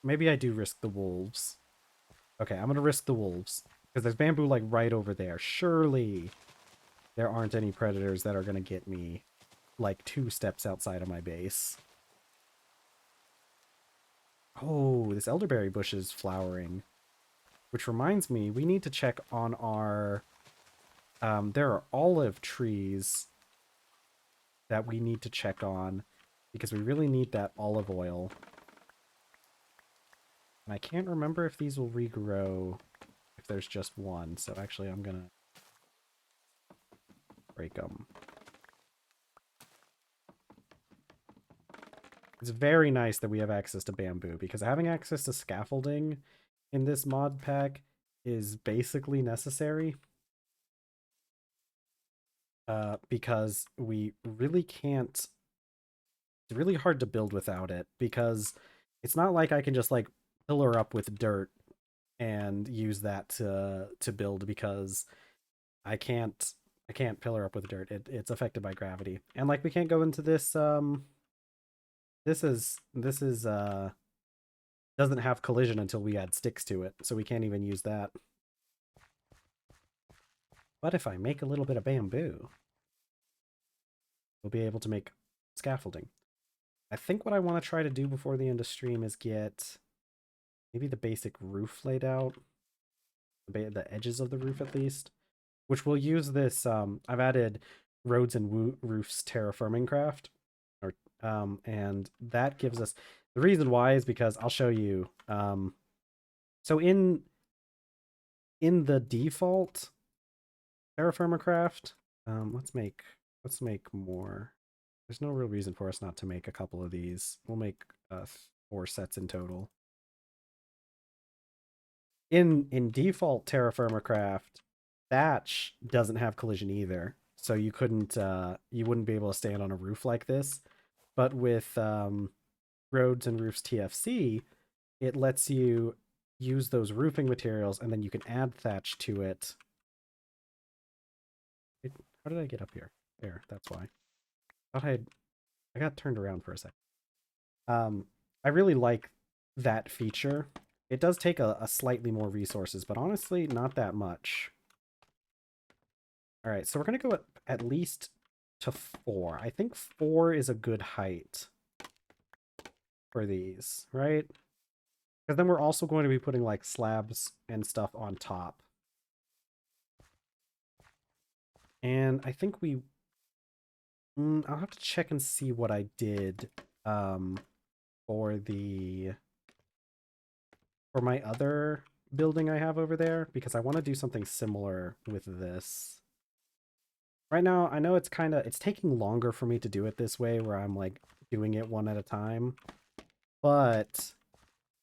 Maybe I do risk the wolves. Okay, I'm gonna risk the wolves because there's bamboo like right over there. Surely there aren't any predators that are gonna get me like 2 steps outside of my base. Oh, this elderberry bush is flowering, which reminds me we need to check on our there are olive trees that we need to check on because we really need that olive oil. And I can't remember if these will regrow if there's just one. So actually I'm gonna break them. It's very nice that we have access to bamboo because having access to scaffolding in this mod pack is basically necessary. Because we really can't. It's really hard to build without it because it's not like I can just like pillar up with dirt and use that to build because I can't pillar up with dirt. It's affected by gravity. And like we can't go into this this is doesn't have collision until we add sticks to it. So we can't even use that. But if I make a little bit of bamboo, we'll be able to make scaffolding. I think what I want to try to do before the end of stream is get maybe the basic roof laid out, the edges of the roof at least, which we'll use this. I've added roads and roofs terraforming craft, or and that gives us the reason why is because I'll show you. So in the default TerrafirmaCraft, let's make more. There's no real reason for us not to make a couple of these. We'll make 4 sets in total. In default TerrafirmaCraft, thatch doesn't have collision either, so you wouldn't be able to stand on a roof like this. But with roads and roofs TFC, it lets you use those roofing materials, and then you can add thatch to it. How did I get up here? There, that's why. I got turned around for a second. I really like that feature. It does take a slightly more resources, but honestly, not that much. All right, so we're going to go at least to 4. I think 4 is a good height for these, right? Because then we're also going to be putting like slabs and stuff on top. And I think I'll have to check and see what I did for my other building I have over there, because I want to do something similar with this. Right now, I know it's taking longer for me to do it this way, where I'm like doing it one at a time, but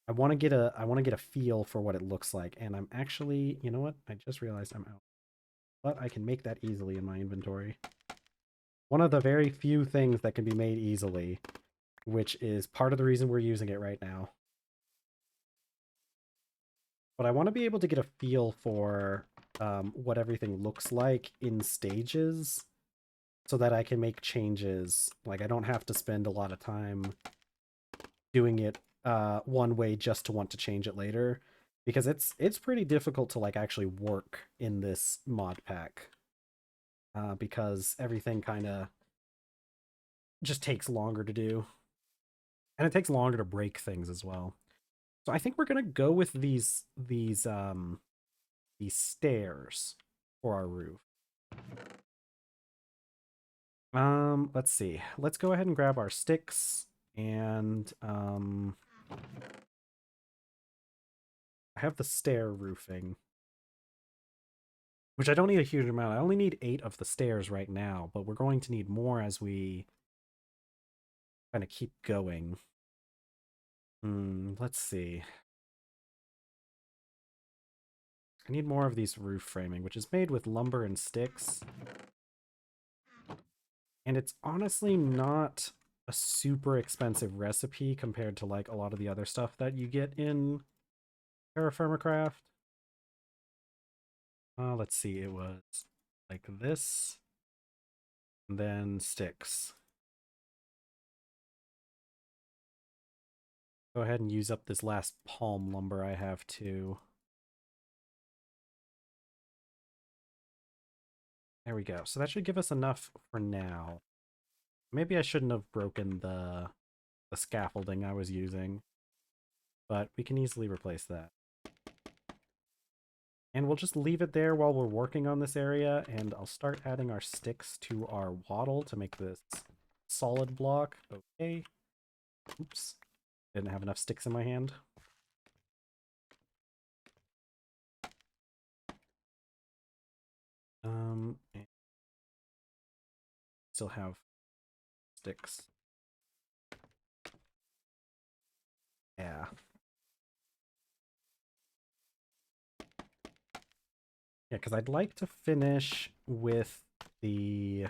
I want to get a feel for what it looks like. And I'm actually, you know what? I just realized I'm out, but I can make that easily in my inventory. One of the very few things that can be made easily, which is part of the reason we're using it right now. But I want to be able to get a feel for what everything looks like in stages so that I can make changes. Like, I don't have to spend a lot of time doing it one way just to want to change it later, because it's pretty difficult to like actually work in this mod pack. because everything kind of just takes longer to do. And it takes longer to break things as well. So I think we're gonna go with these stairs for our roof. Let's see. Let's go ahead and grab our sticks and I have the stair roofing, which I don't need a huge amount. I only need 8 of the stairs right now, but we're going to need more as we kind of keep going. Let's see. I need more of these roof framing, which is made with lumber and sticks. And it's honestly not a super expensive recipe compared to like a lot of the other stuff that you get in TerrafirmaCraft. Let's see, it was like this, and then sticks. Go ahead and use up this last palm lumber I have too. There we go. So that should give us enough for now. Maybe I shouldn't have broken the scaffolding I was using, but we can easily replace that. And we'll just leave it there while we're working on this area, and I'll start adding our sticks to our wattle to make this solid block. Okay. Oops. Didn't have enough sticks in my hand. And still have sticks. Yeah. Yeah, because I'd like to finish with the...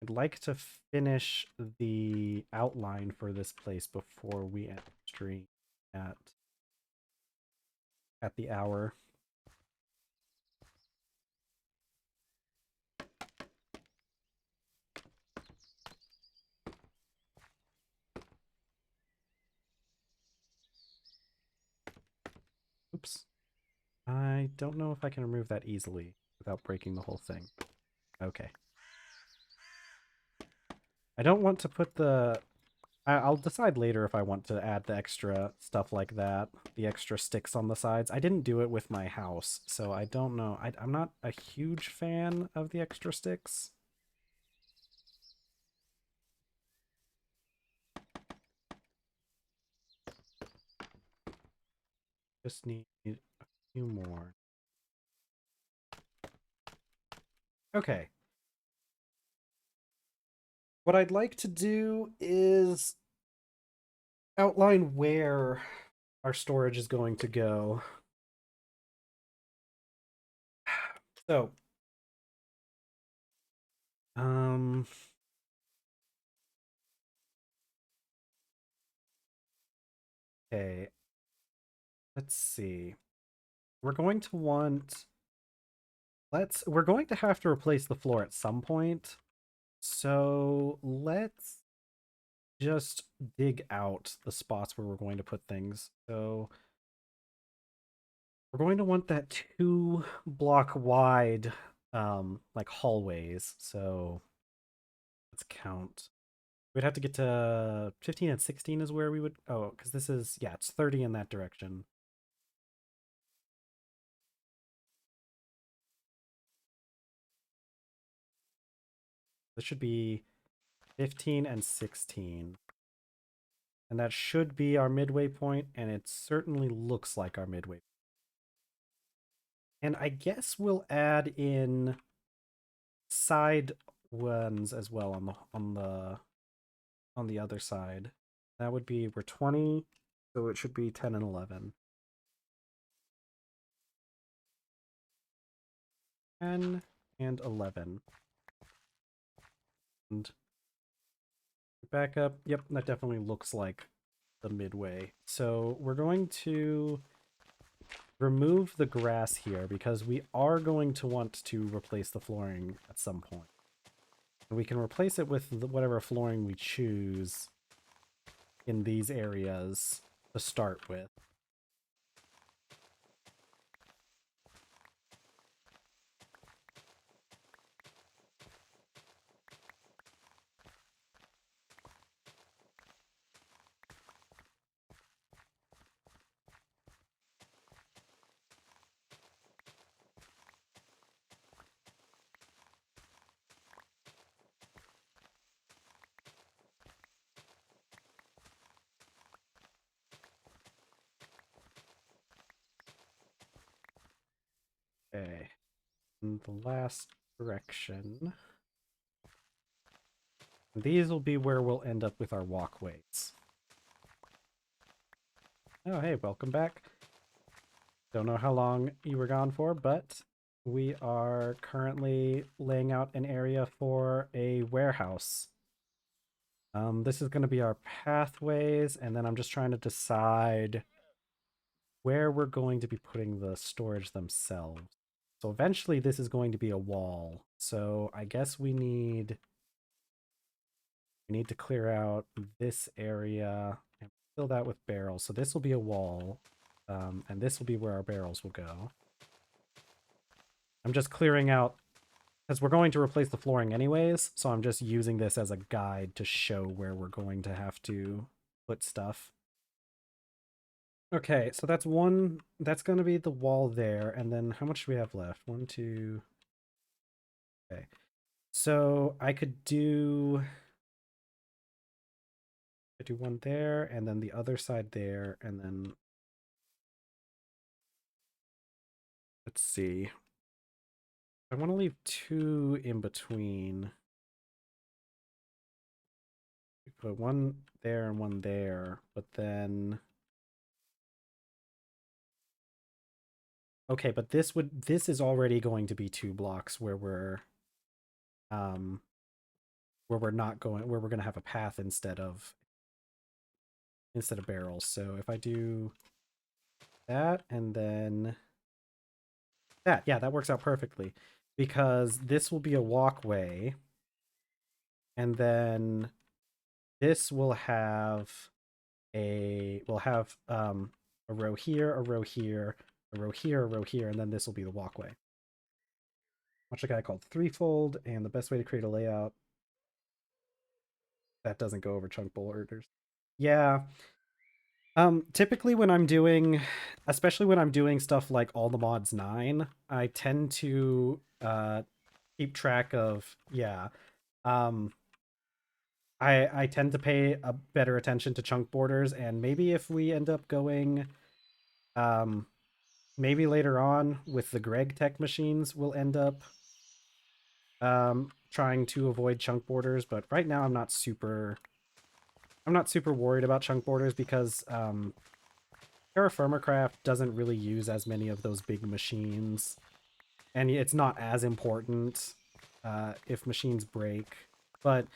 I'd like to finish the outline for this place before we end stream at the hour. Oops. I don't know if I can remove that easily without breaking the whole thing. Okay. I don't want to put the... I'll decide later if I want to add the extra stuff like that, the extra sticks on the sides. I didn't do it with my house, so I don't know. I'm not a huge fan of the extra sticks. Just need a few more. Okay. What I'd like to do is outline where our storage is going to go. So, okay. Let's see. We're going to want... We're going to have to replace the floor at some point. So let's just dig out the spots where we're going to put things. So we're going to want that 2-block wide like hallways. So let's count. We'd have to get to 15 and 16 is where we would... Oh, because this is... Yeah, it's 30 in that direction. This should be 15 and 16. And that should be our midway point, and it certainly looks like our midway. And I guess we'll add in side ones as well on the other side. That would be, we're 20, so it should be 10 and 11. 10 and 11. And back up. Yep, that definitely looks like the midway. So we're going to remove the grass here because we are going to want to replace the flooring at some point. And we can replace it with whatever flooring we choose in these areas to start with. Okay. And the last direction. These will be where we'll end up with our walkways. Oh, hey, welcome back. Don't know how long you were gone for, but we are currently laying out an area for a warehouse. This is going to be our pathways, and then I'm just trying to decide where we're going to be putting the storage themselves. So eventually this is going to be a wall. So I guess we need to clear out this area and fill that with barrels. So this will be a wall, and this will be where our barrels will go. I'm just clearing out, because we're going to replace the flooring anyways, so I'm just using this as a guide to show where we're going to have to put stuff. Okay, so that's going to be the wall there, and then how much do we have left? 1, 2... Okay. So I could do one there, and then the other side there, and then let's see. I want to leave 2 in between. We put 1 there and 1 there, but then okay, but this is already going to be 2 blocks where we're not going, where we're going to have a path instead of barrels. So if I do that and then that, yeah, that works out perfectly, because this will be a walkway, and then this will have a row here, a row here, a row here, a row here, and then this will be the walkway. Much like I called threefold, and the best way to create a layout that doesn't go over chunk borders. Yeah. Typically when I'm doing, especially when I'm doing stuff like All the Mods 9, I tend to keep track of, yeah. I tend to pay a better attention to chunk borders, and maybe if we end up going maybe later on with the Greg tech machines, we'll end up trying to avoid chunk borders, but right now I'm not super worried about chunk borders, because TerrafirmaGreg doesn't really use as many of those big machines, and it's not as important if machines break. But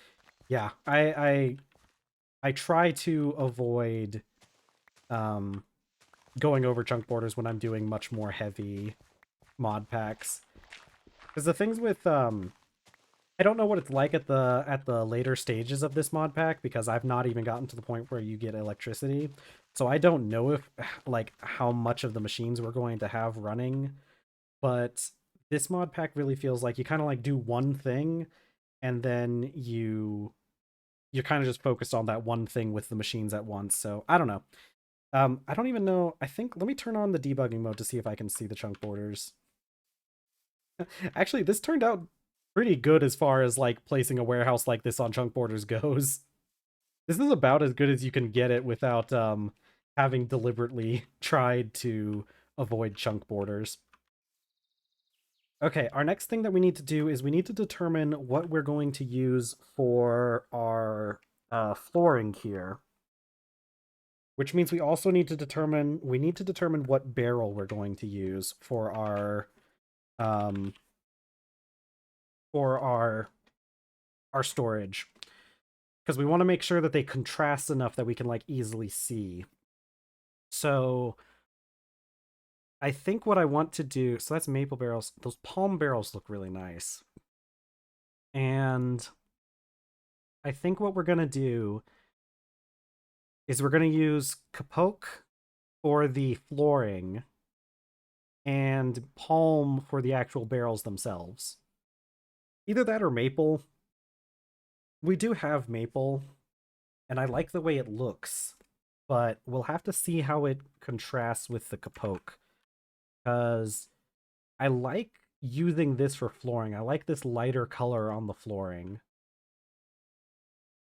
yeah, I try to avoid going over chunk borders when I'm doing much more heavy mod packs, because the things with I don't know what it's like at the later stages of this mod pack, because I've not even gotten to the point where you get electricity. So I don't know if like how much of the machines we're going to have running, but this mod pack really feels like you kind of like do one thing, and then you're kind of just focused on that one thing with the machines at once. So I don't know. I don't even know. I think, let me turn on the debugging mode to see if I can see the chunk borders. Actually, this turned out pretty good as far as like placing a warehouse like this on chunk borders goes. This is about as good as you can get it without having deliberately tried to avoid chunk borders. Okay, our next thing that we need to do is we need to determine what we're going to use for our flooring here. Which means we also need to determine what barrel we're going to use for our storage, because we want to make sure that they contrast enough that we can like easily see. So I think what I want to do, so that's maple barrels. Those palm barrels look really nice. And I think what we're going to do is we're going to use Kapok for the flooring and palm for the actual barrels themselves. Either that or maple. We do have maple, and I like the way it looks, but we'll have to see how it contrasts with the Kapok, because I like using this for flooring. I like this lighter color on the flooring.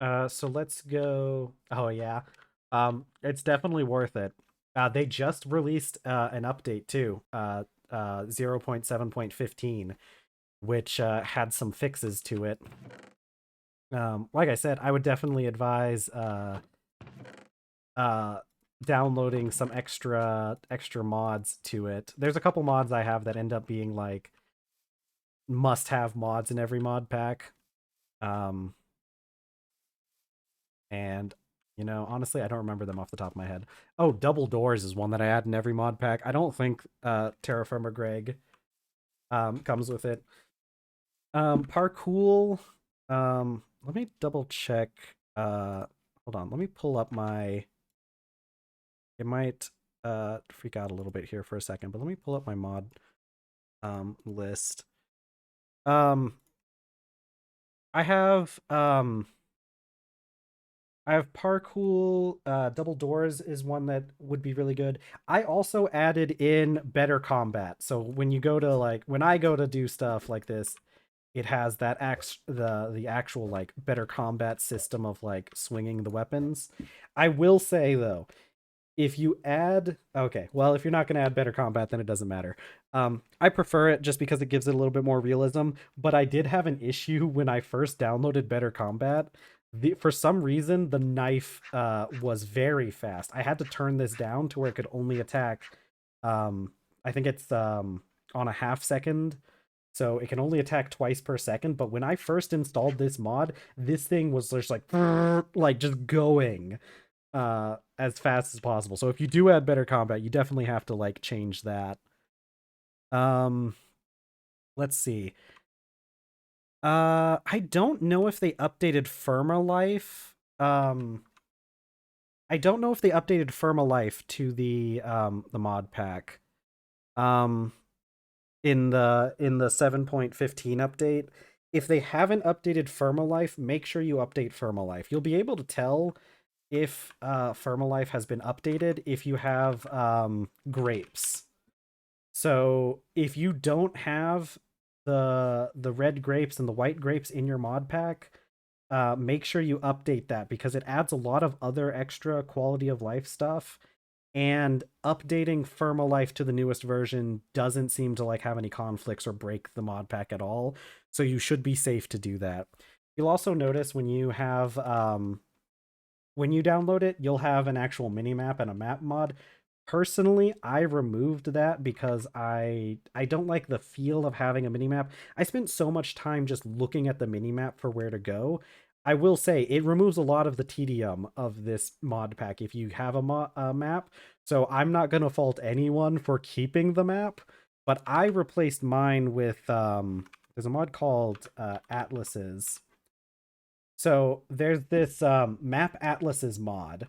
So let's go. Oh yeah, it's definitely worth it. They just released an update too. 0.7.15, which had some fixes to it. Like I said, I would definitely advise uh, downloading some extra mods to it. There's a couple mods I have that end up being like must-have mods in every mod pack. Um, and honestly, I don't remember them off the top of my head. Oh, double doors is one that I add in every mod pack. I don't think TerrafirmaGreg comes with it. Parkour. Let me double check. Hold on. Let me pull up my. It might freak out a little bit here for a second, but let me pull up my mod list. Um, I have parkour. Double doors is one that would be really good. I also added in better combat. So when you go to when I go to do stuff like this, it has that the actual like better combat system of like swinging the weapons. I will say though, if you add okay, well, if you're not going to add better combat, then it doesn't matter. I prefer it just because it gives it a little bit more realism, but I did have an issue when I first downloaded better combat. For some reason the knife was very fast. I had to turn this down to where it could only attack I think it's on a half second, so it can only attack twice per second. But when I first installed this mod, this thing was just like just going as fast as possible. So if you do add better combat, you definitely have to like change that. Um let's see. I don't know if they updated Firma I don't know if they updated Firma to the mod pack. Um in the 7.15 update. If they haven't updated Firma make sure you update Firma. You'll be able to tell if Firma has been updated if you have grapes. So if you don't have the red grapes and the white grapes in your mod pack, make sure you update that because it adds a lot of other extra quality of life stuff. And updating Firma to the newest version doesn't seem to like have any conflicts or break the mod pack at all. So you should be safe to do that. You'll also notice when you have when you download it, you'll have an actual mini map and a map mod. Personally, I removed that because I don't like the feel of having a mini map. I spent so much time just looking at the mini map for where to go. I will say it removes a lot of the tedium of this mod pack if you have a map. So I'm not going to fault anyone for keeping the map, but I replaced mine with there's a mod called Atlases. So there's this map atlases mod,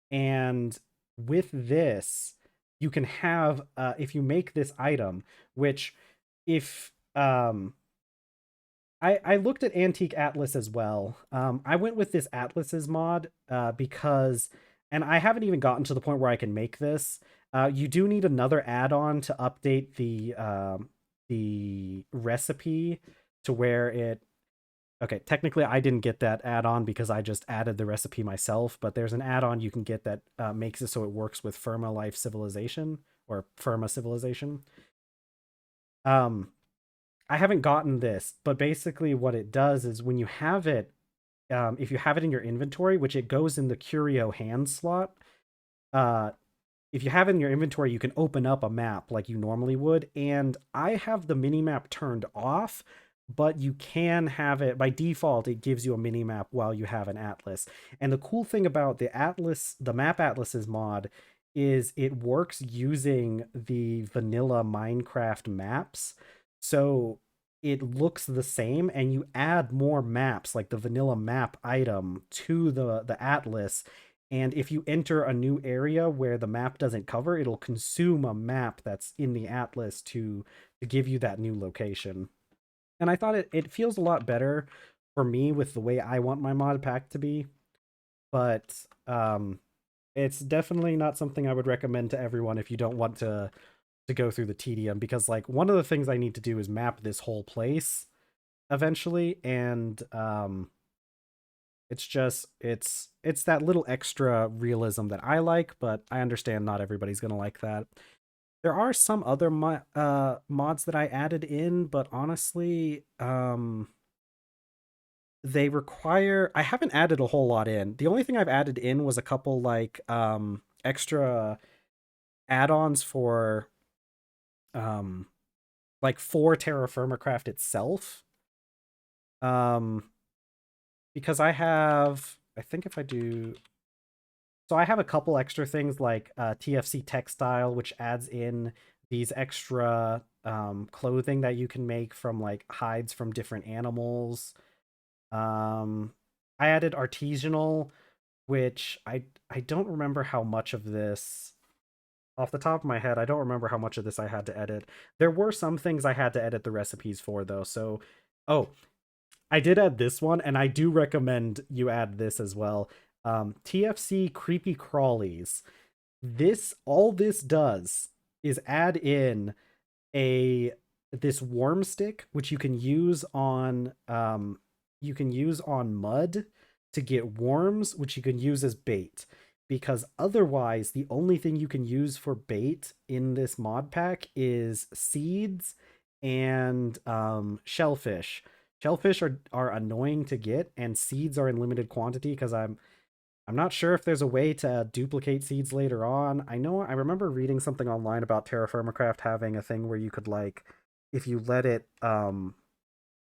and with this you can have if you make this item, which if I looked at Antique Atlas as well. I went with this Atlases mod because, and I haven't even gotten to the point where I can make this. You do need another add-on to update the recipe to where it. Okay, technically I didn't get that add-on because I just added the recipe myself, but there's an add-on you can get that makes it so it works with Firma Life Civilization or Firma Civilization. I haven't gotten this, but basically what it does is when you have it, if you have it in your inventory, which it goes in the curio hand slot, uh, if you have it in your inventory, you can open up a map like you normally would. And I have the mini map turned off, but you can have it by default. It gives you a mini map while you have an atlas. And the cool thing about the map atlases mod is it works using the vanilla Minecraft maps. So it looks the same and you add more maps like the vanilla map item to the atlas, and if you enter a new area where the map doesn't cover, it'll consume a map that's in the atlas to give you that new location. And I thought it feels a lot better for me with the way I want my mod pack to be, but it's definitely not something I would recommend to everyone if you don't want to go through the tedium, because like one of the things I need to do is map this whole place eventually, and it's just it's that little extra realism that I like, but I understand not everybody's gonna like that. There are some other mods that I added in, but honestly, they require I haven't added a whole lot in. The only thing I've added in was a couple like extra add-ons for um like for TerraFirmaCraft itself. Um because I think if I do so I have a couple extra things like TFC textile, which adds in these extra clothing that you can make from like hides from different animals. Um I added artisanal, which I don't remember how much of this off the top of my head. I don't remember how much of this I had to edit. There were some things I had to edit the recipes for though. So, oh, I did add this one, and I do recommend you add this as well. TFC creepy crawlies. All this does is add in a this worm stick which you can use on mud to get worms, which you can use as bait, because otherwise the only thing you can use for bait in this mod pack is seeds and shellfish are annoying to get, and seeds are in limited quantity because I'm not sure if there's a way to duplicate seeds later on. I remember reading something online about TerraFirmaCraft having a thing where you could like if you let it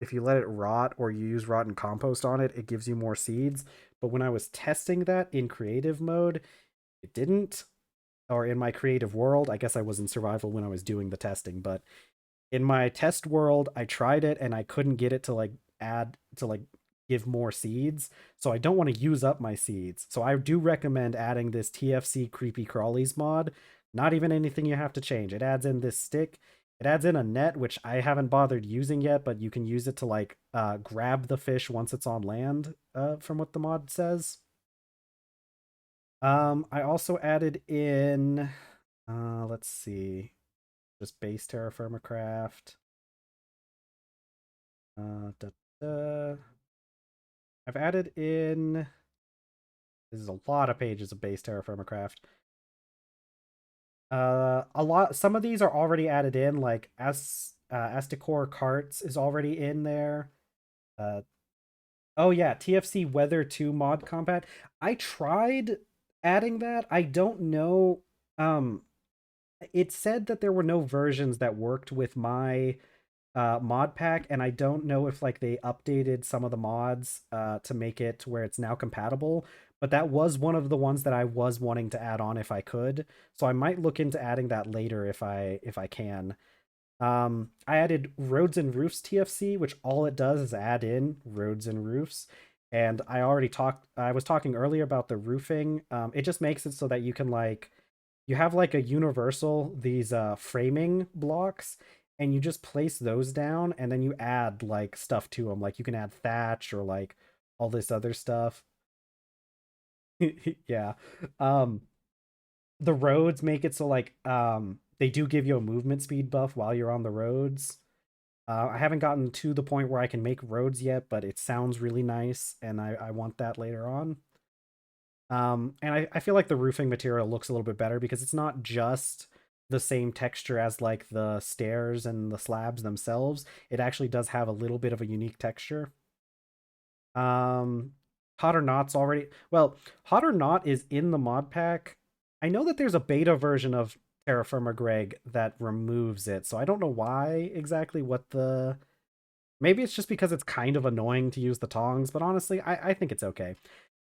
if you let it rot or you use rotten compost on it, it gives you more seeds. But when I was testing that in creative mode, it didn't. Or in my creative world, I guess I was in survival when I was doing the testing, but in my test world, I tried it and I couldn't get it to like add to like give more seeds. So I don't want to use up my seeds. So I do recommend adding this TFC Creepy Crawlies mod. Not even anything you have to change. It adds in this stick. It adds in a net, which I haven't bothered using yet, but you can use it to like grab the fish once it's on land, from what the mod says. I also added in, let's see, just base TerraFirmaCraft. Da, da. I've added in. This is a lot of pages of base TerraFirmaCraft. A lot. Some of these are already added in, like Asticor Carts is already in there. Uh, oh yeah, TFC Weather 2 mod combat. I tried adding that. I don't know. Um, it said that there were no versions that worked with my mod pack, and I don't know if like they updated some of the mods to make it to where it's now compatible, but that was one of the ones that I was wanting to add on if I could, so I might look into adding that later if I can. I added roads and roofs TFC, which all it does is add in roads and roofs. And I was talking earlier about the roofing. It just makes it so that you can like you have like a universal these framing blocks, and you just place those down and then you add like stuff to them, like you can add thatch or like all this other stuff. Yeah. um the roads make it so like they do give you a movement speed buff while you're on the roads. I haven't gotten to the point where I can make roads yet, but it sounds really nice and I want that later on. And I feel like the roofing material looks a little bit better because it's not just the same texture as like the stairs and the slabs themselves. It actually does have a little bit of a unique texture. Um, Hot or Not's already Hot or Not is in the mod pack. I know that there's a beta version of TerraFirmaGreg that removes it, so I don't know why exactly what the maybe it's just because it's kind of annoying to use the tongs, but honestly, I think it's okay.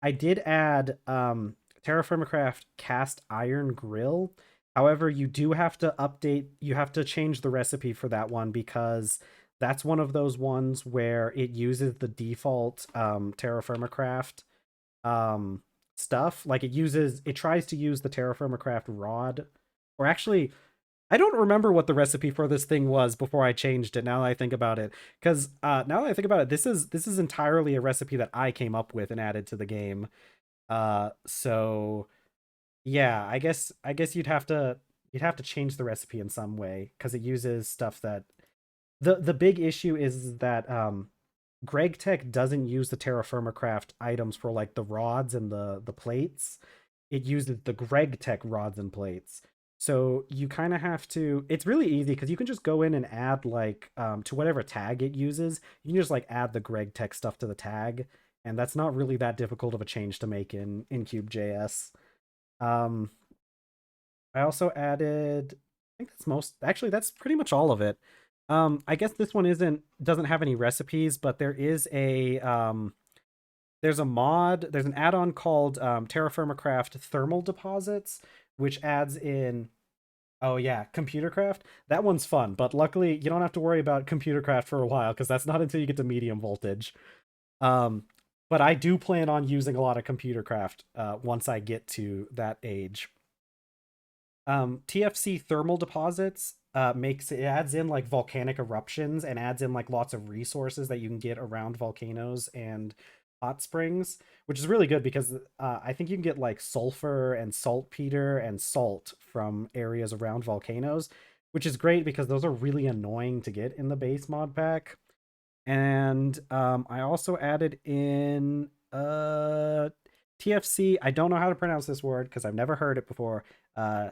I did add TerraFirmaCraft cast iron grill. However, you have to change the recipe for that one because that's one of those ones where it uses the default TerraFirmaCraft um, stuff. Like it tries to use the TerraFirmaCraft rod. Or actually, I don't remember what the recipe for this thing was before I changed it. Now that I think about it, because now that I think about it, this is entirely a recipe that I came up with and added to the game. So yeah, I guess you'd have to change the recipe in some way because it uses stuff that the big issue is that Greg Tech doesn't use the TerraFirmaCraft items for like the rods and the plates. It uses the Greg Tech rods and plates. So you kind of have to. It's really easy because you can just go in and add like to whatever tag it uses. You can just like add the Greg text stuff to the tag, and that's not really that difficult of a change to make in Cube.js. Um, I also added. I think that's most. Actually, that's pretty much all of it. I guess this one doesn't have any recipes, but there's a mod. There's an add-on called TerrafirmaCraft Thermal Deposits, which adds in. Oh yeah, ComputerCraft. That one's fun, but luckily you don't have to worry about ComputerCraft for a while because that's not until you get to medium voltage. Um, but I do plan on using a lot of ComputerCraft once I get to that age. TFC thermal deposits makes it adds in like volcanic eruptions and adds in like lots of resources that you can get around volcanoes and hot springs, which is really good because I think you can get like sulfur and saltpeter and salt from areas around volcanoes, which is great because those are really annoying to get in the base mod pack. And I also added in TFC. I don't know how to pronounce this word because I've never heard it before. Uh,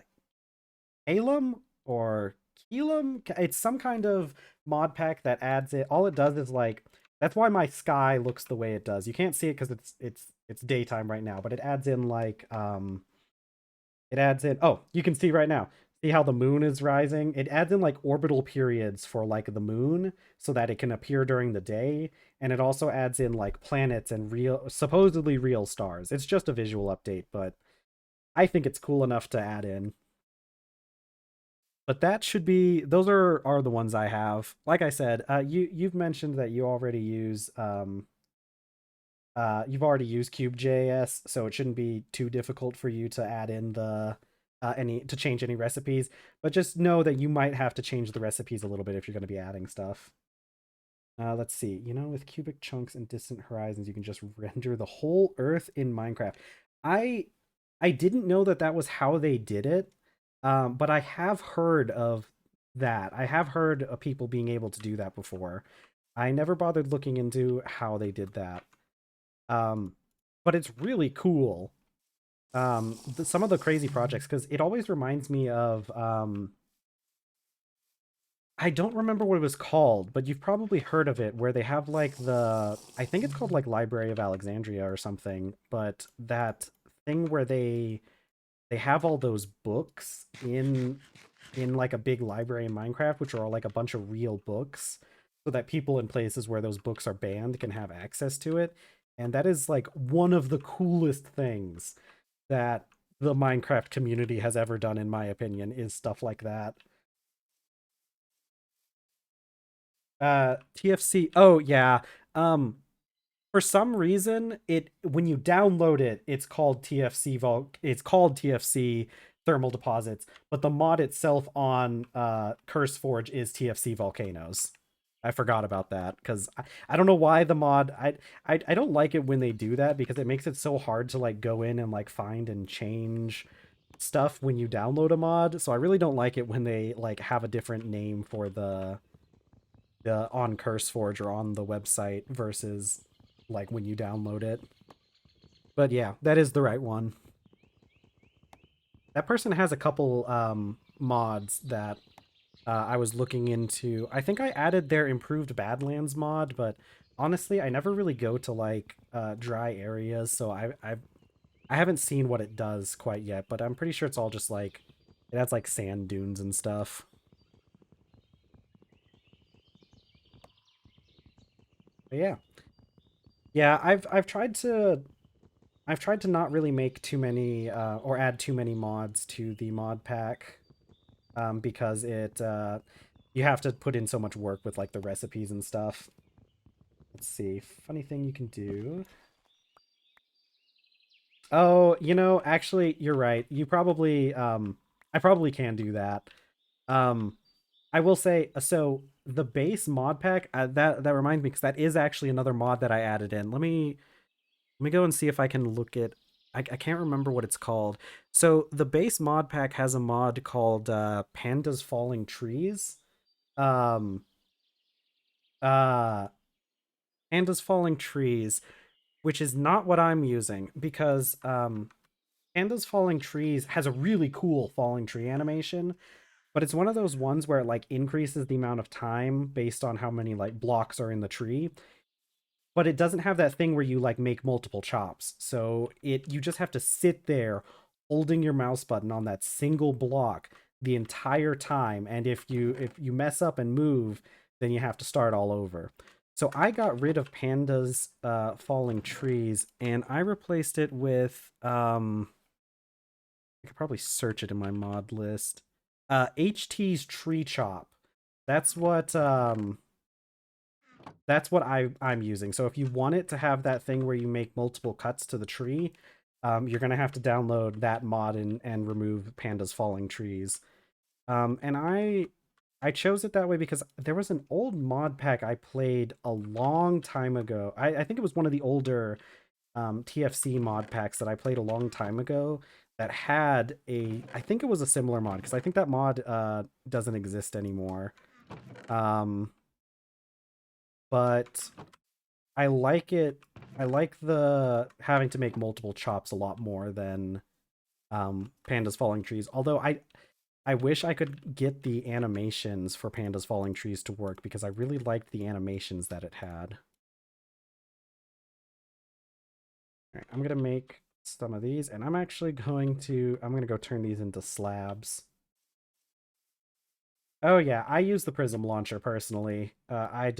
Alum or Kelum. It's some kind of mod pack that adds it. All it does is like that's why my sky looks the way it does. You can't see it because it's daytime right now, but it adds in like it adds in oh, you can see right now. See how the moon is rising? It adds in like orbital periods for like the moon so that it can appear during the day. And it also adds in like planets and supposedly real stars. It's just a visual update, but I think it's cool enough to add in. But that should be those are the ones I have. Like I said, you've mentioned that you've already used Cube.js, so it shouldn't be too difficult for you to add in the any to change any recipes. But just know that you might have to change the recipes a little bit if you're going to be adding stuff. Let's see. With cubic chunks and distant horizons, you can just render the whole Earth in Minecraft. I I didn't know that that was how they did it, but I have heard of that. I have heard of people being able to do that before. I never bothered looking into how they did that. Um, but it's really cool. Some of the crazy projects because it always reminds me of I don't remember what it was called, but you've probably heard of it where they have like I think it's called like Library of Alexandria or something, but that thing where they have all those books in like a big library in Minecraft, which are all like a bunch of real books, so that people in places where those books are banned can have access to it. And that is like one of the coolest things that the Minecraft community has ever done, in my opinion, is stuff like that. TFC. Oh yeah. Um, for some reason, it when you download it, it's called TFC thermal deposits, but the mod itself on CurseForge is TFC volcanoes. I forgot about that because I don't know why the mod I don't like it when they do that because it makes it so hard to like go in and like find and change stuff when you download a mod. So I really don't like it when they like have a different name for the on CurseForge or on the website versus like when you download it. But yeah, that is the right one. That person has a couple mods that I was looking into. I think I added their improved Badlands mod, but honestly, I never really go to like dry areas, so I haven't seen what it does quite yet. But I'm pretty sure it's all just like it has like sand dunes and stuff. But yeah, yeah. I've tried to not really make too many or add too many mods to the mod pack because it you have to put in so much work with like the recipes and stuff. Let's see. Funny thing you can do. Oh, actually, you're right. I probably can do that. Um, I will say, so the base mod pack that reminds me because that is actually another mod that I added in. Let me go and see if I can look at. I can't remember what it's called. So the base mod pack has a mod called Pandas Falling Trees. Um, uh, Pandas Falling Trees, which is not what I'm using because Pandas Falling Trees has a really cool falling tree animation, but it's one of those ones where it like increases the amount of time based on how many like blocks are in the tree, but it doesn't have that thing where you like make multiple chops. So you just have to sit there holding your mouse button on that single block the entire time, and if you mess up and move, then you have to start all over. So I got rid of Pandas Falling Trees and I replaced it with I could probably search it in my mod list. HT's Tree Chop. That's what I'm using. So if you want it to have that thing where you make multiple cuts to the tree, you're gonna have to download that mod and remove Pandas Falling Trees. And I chose it that way because there was an old mod pack I played a long time ago. I think it was one of the older TFC mod packs that I played a long time ago that had I think it was a similar mod because I think that mod doesn't exist anymore. Um, but I like it. I like the having to make multiple chops a lot more than Pandas Falling Trees. Although I wish I could get the animations for Pandas Falling Trees to work because I really liked the animations that it had. All right, I'm gonna make some of these, and I'm gonna go turn these into slabs. Oh yeah, I use the Prism launcher personally. I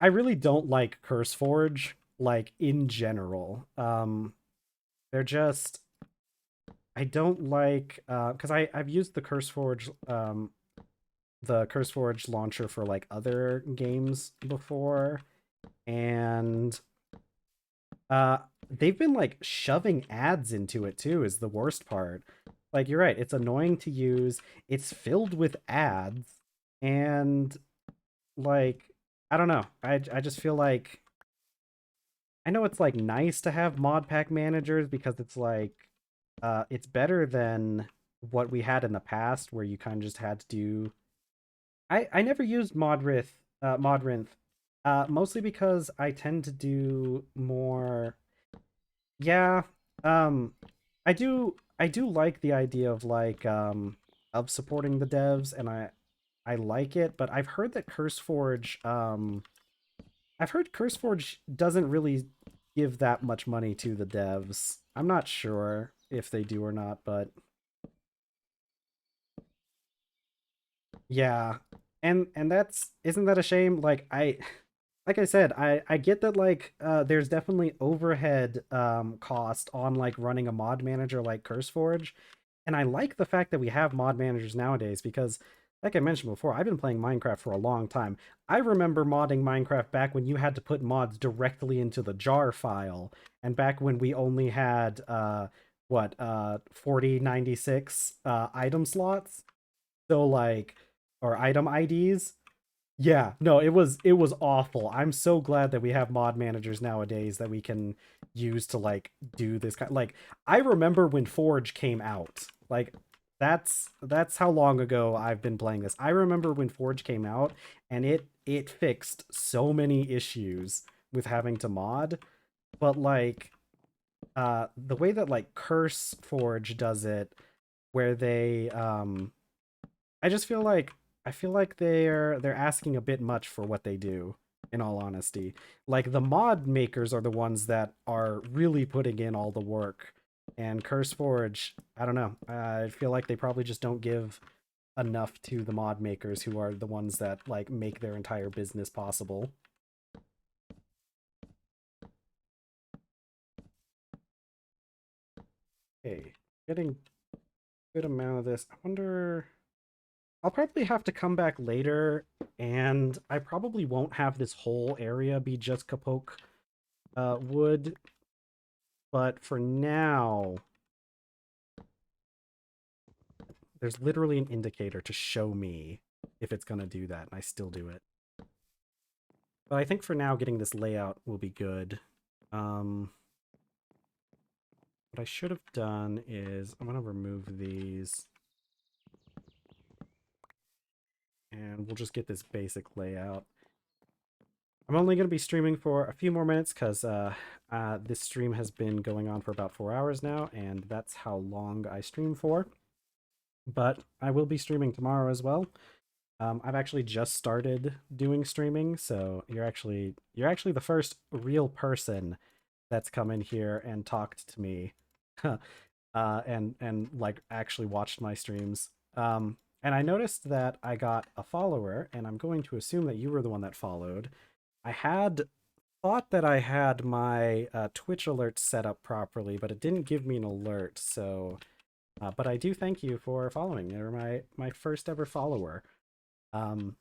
really don't like CurseForge, like in general. They're just I don't like because I've used the CurseForge launcher for like other games before, and uh they've been like shoving ads into it too is the worst part. Like you're right, it's annoying to use. It's filled with ads and like I don't know. I just feel like I know it's like nice to have mod pack managers because it's like it's better than what we had in the past where you kind of just had to do I never used Modrinth mostly because I tend to do more yeah um I do like the idea of like of supporting the devs and I like it, but I've heard CurseForge doesn't really give that much money to the devs. I'm not sure if they do or not, but yeah. And that's isn't that a shame? Like I said, I get that like there's definitely overhead cost on like running a mod manager like CurseForge. And I like the fact that we have mod managers nowadays because like I mentioned before, I've been playing Minecraft for a long time. I remember modding Minecraft back when you had to put mods directly into the jar file and back when we only had 4096 item slots. So like or item IDs. Yeah, no, it was awful. I'm so glad that we have mod managers nowadays that we can use to like do this kind like I remember when Forge came out. Like that's how long ago I've been playing this. I remember when Forge came out and it fixed so many issues with having to mod, but like the way that like Curse Forge does it where I just feel like they're asking a bit much for what they do, in all honesty. Like the mod makers are the ones that are really putting in all the work. And CurseForge, I don't know. I feel like they probably just don't give enough to the mod makers who are the ones that like make their entire business possible. Okay, getting good amount of this. I wonder I'll probably have to come back later, and I probably won't have this whole area be just Kapok wood, but for now, there's literally an indicator to show me if it's going to do that, and I still do it. But I think for now, getting this layout will be good. What I should have done is I'm going to remove these, and we'll just get this basic layout. I'm only going to be streaming for a few more minutes because this stream has been going on for about 4 hours now, and that's how long I stream for. But I will be streaming tomorrow as well. I've actually just started doing streaming, so you're actually the first real person that's come in here and talked to me, and like actually watched my streams. And I noticed that I got a follower, and I'm going to assume that you were the one that followed. I had thought that I had my Twitch alerts set up properly, but it didn't give me an alert. So, but I do thank you for following. You're my first ever follower. Um,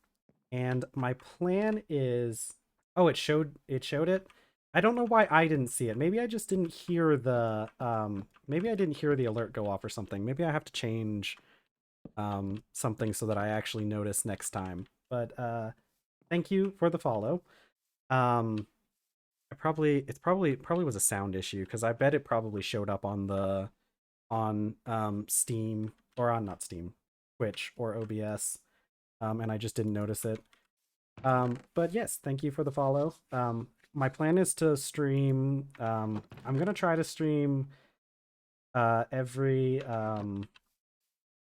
and my plan is, oh, it showed it. I don't know why I didn't see it. Maybe I just didn't hear the maybe I didn't hear the alert go off or something. Maybe I have to change something so that I actually notice next time. But thank you for the follow. Um, it probably was a sound issue because I bet it probably showed up on the on Steam or on not Steam, Twitch or OBS, and I just didn't notice it. But yes, thank you for the follow. My plan is to stream. I'm gonna try to stream every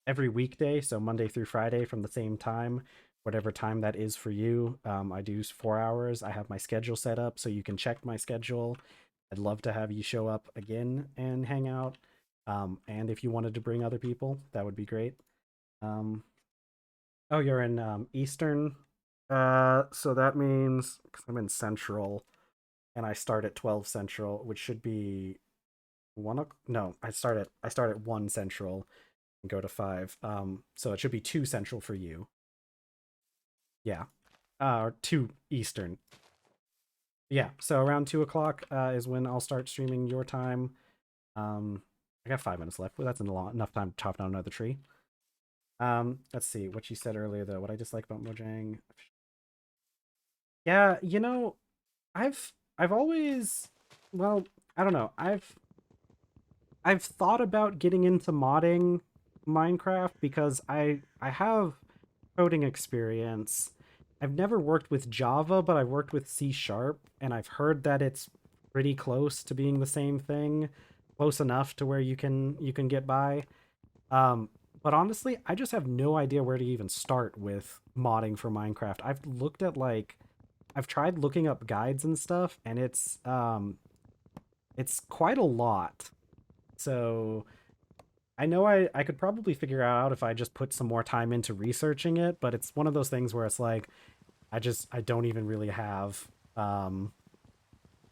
weekday, so Monday through Friday from the same time, whatever time that is for you. I do 4 hours. I have my schedule set up so you can check my schedule. I'd love to have you show up again and hang out. And if you wanted to bring other people, that would be great. Um, oh, you're in Eastern. So that means because I'm in Central and I start at 12 Central, which should be no, I start at 1 Central and go to 5. So it should be 2 Central for you. Yeah. Or 2 Eastern. Yeah. So around 2 o'clock is when I'll start streaming your time. I got 5 minutes left. Well, that's enough time to chop down another tree. Let's see what you said earlier though. What I dislike about Mojang. Yeah, I've always, well, I don't know. I've thought about getting into modding Minecraft because I have coding experience. I've never worked with Java, but I've worked with C Sharp, and I've heard that it's pretty close to being the same thing, close enough to where you can get by. Um, but honestly, I just have no idea where to even start with modding for Minecraft. I've tried looking up guides and stuff, and it's quite a lot. So I know I could probably figure out if I just put some more time into researching it, but it's one of those things where it's like I don't even really have I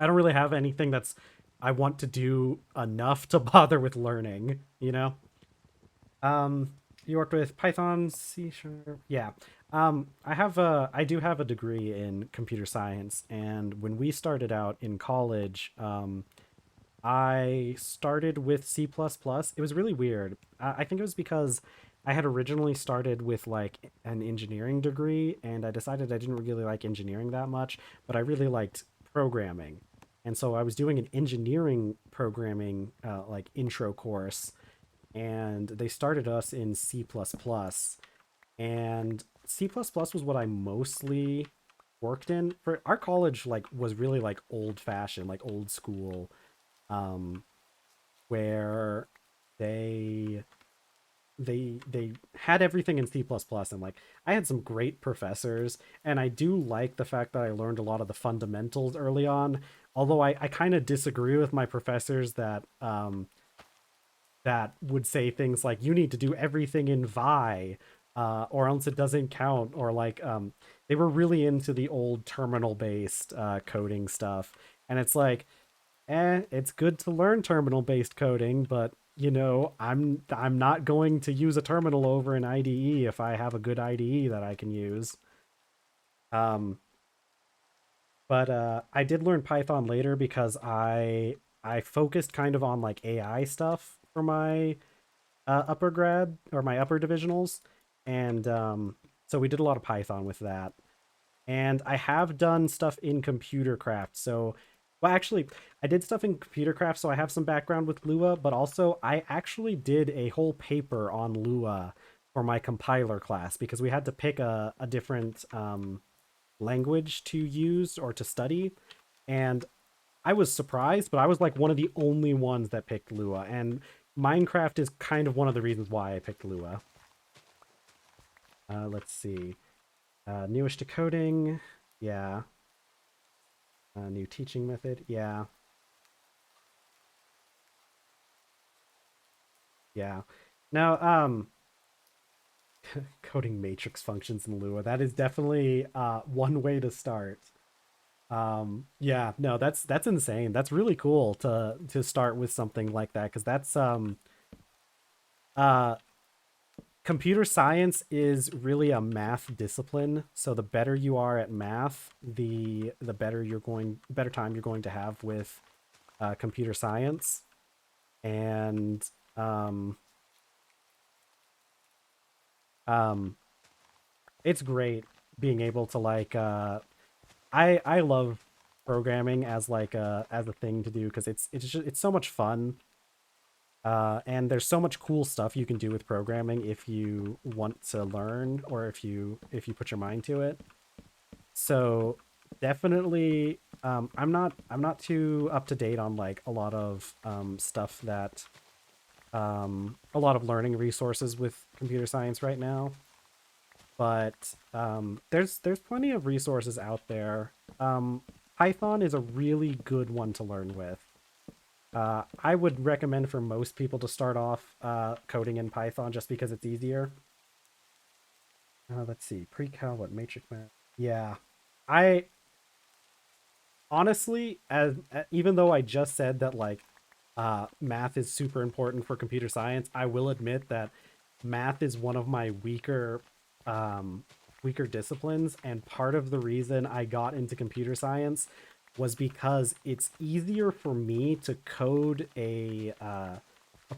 don't really have anything that's I want to do enough to bother with learning, you know? Um you worked with Python, C Sharp. Yeah. I do have a degree in computer science, and when we started out in college, I started with C++. Plus plus. It was really weird. I think it was because I had originally started with like an engineering degree, and I decided I didn't really like engineering that much, but I really liked programming. And so I was doing an engineering programming like intro course, and they started us in C++. Plus plus. And C++ plus plus was what I mostly worked in. For our college like was really like old fashioned, like old school, um where they they had everything in C++, plus plus, and like I had some great professors, and I do like the fact that I learned a lot of the fundamentals early on, although I kind of disagree with my professors that would say things like you need to do everything in Vi, or else it doesn't count, or like they were really into the old terminal based coding stuff, and it's like it's good to learn terminal based coding, but I'm not going to use a terminal over an IDE if I have a good IDE that I can use. Um, but I did learn Python later because I focused kind of on like AI stuff for my upper grad or my upper divisionals, and so we did a lot of Python with that. And I have done stuff in computer craft. So, well, actually, I did stuff in computer craft, so I have some background with Lua, but also I actually did a whole paper on Lua for my compiler class because we had to pick a different language to use or to study. And I was surprised, but I was like one of the only ones that picked Lua. And Minecraft is kind of one of the reasons why I picked Lua. Let's see. Newish decoding. Yeah. New teaching method. Yeah. Yeah. Now, coding matrix functions in Lua. That is definitely one way to start. Yeah, no, that's insane. That's really cool to start with something like that because that's uh computer science is really a math discipline. So the better you are at math, the better time you're going to have with computer science. And um um it's great being able to like I love programming as a thing to do because it's so much fun. And there's so much cool stuff you can do with programming if you want to learn or if you put your mind to it. So definitely, I'm not too up to date on like a lot of stuff that a lot of learning resources with computer science right now. But there's plenty of resources out there. Python is a really good one to learn with. I would recommend for most people to start off coding in Python just because it's easier. Let's see, pre-cal, what matrix math? Yeah, I honestly, as even though I just said that like math is super important for computer science, I will admit that math is one of my um, weaker disciplines, and part of the reason I got into computer science was because it's easier for me to code a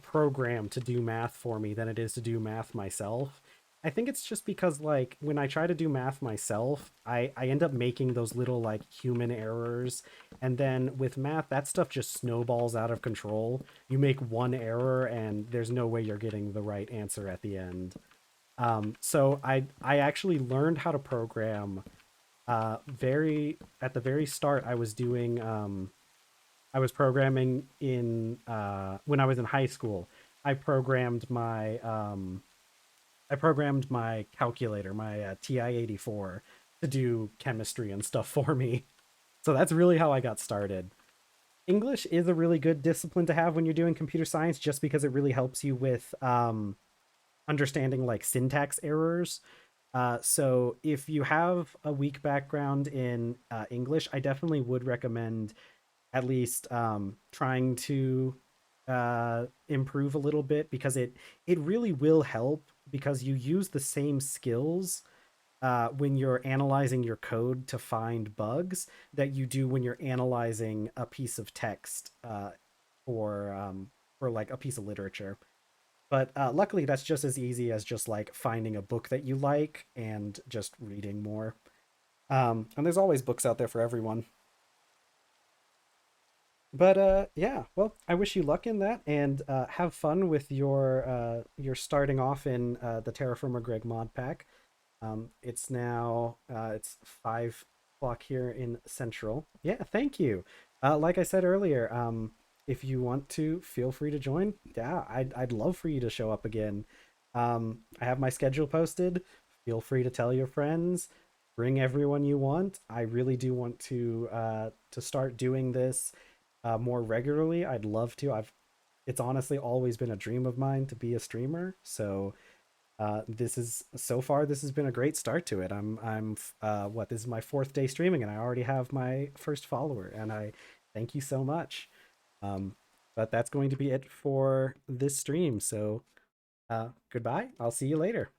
program to do math for me than it is to do math myself. I think it's just because like when I try to do math myself, I end up making those little like human errors, and then with math that stuff just snowballs out of control. You make one error and there's no way you're getting the right answer at the end. So I actually learned how to program very at the very start. I was programming in when I was in high school. I programmed my I programmed my calculator, my TI-84, to do chemistry and stuff for me. So that's really how I got started. English is a really good discipline to have when you're doing computer science, just because it really helps you with understanding like syntax errors. So if you have a weak background in English, I definitely would recommend at least trying to improve a little bit because it really will help because you use the same skills when you're analyzing your code to find bugs that you do when you're analyzing a piece of text for like a piece of literature. But luckily, that's just as easy as just like finding a book that you like and just reading more. And there's always books out there for everyone. But yeah, well, I wish you luck in that and have fun with your starting off in the TerrafirmaGreg mod pack. It's now it's 5 o'clock here in Central. Yeah, thank you. Like I said earlier, if you want to, feel free to join. Yeah, I'd love for you to show up again. I have my schedule posted. Feel free to tell your friends. Bring everyone you want. I really do want to start doing this more regularly. I'd love to. I've It's honestly always been a dream of mine to be a streamer. So this is so far this has been a great start to it. What, this is my fourth day streaming and I already have my first follower, and I thank you so much. Um, but that's going to be it for this stream. So goodbye. I'll see you later.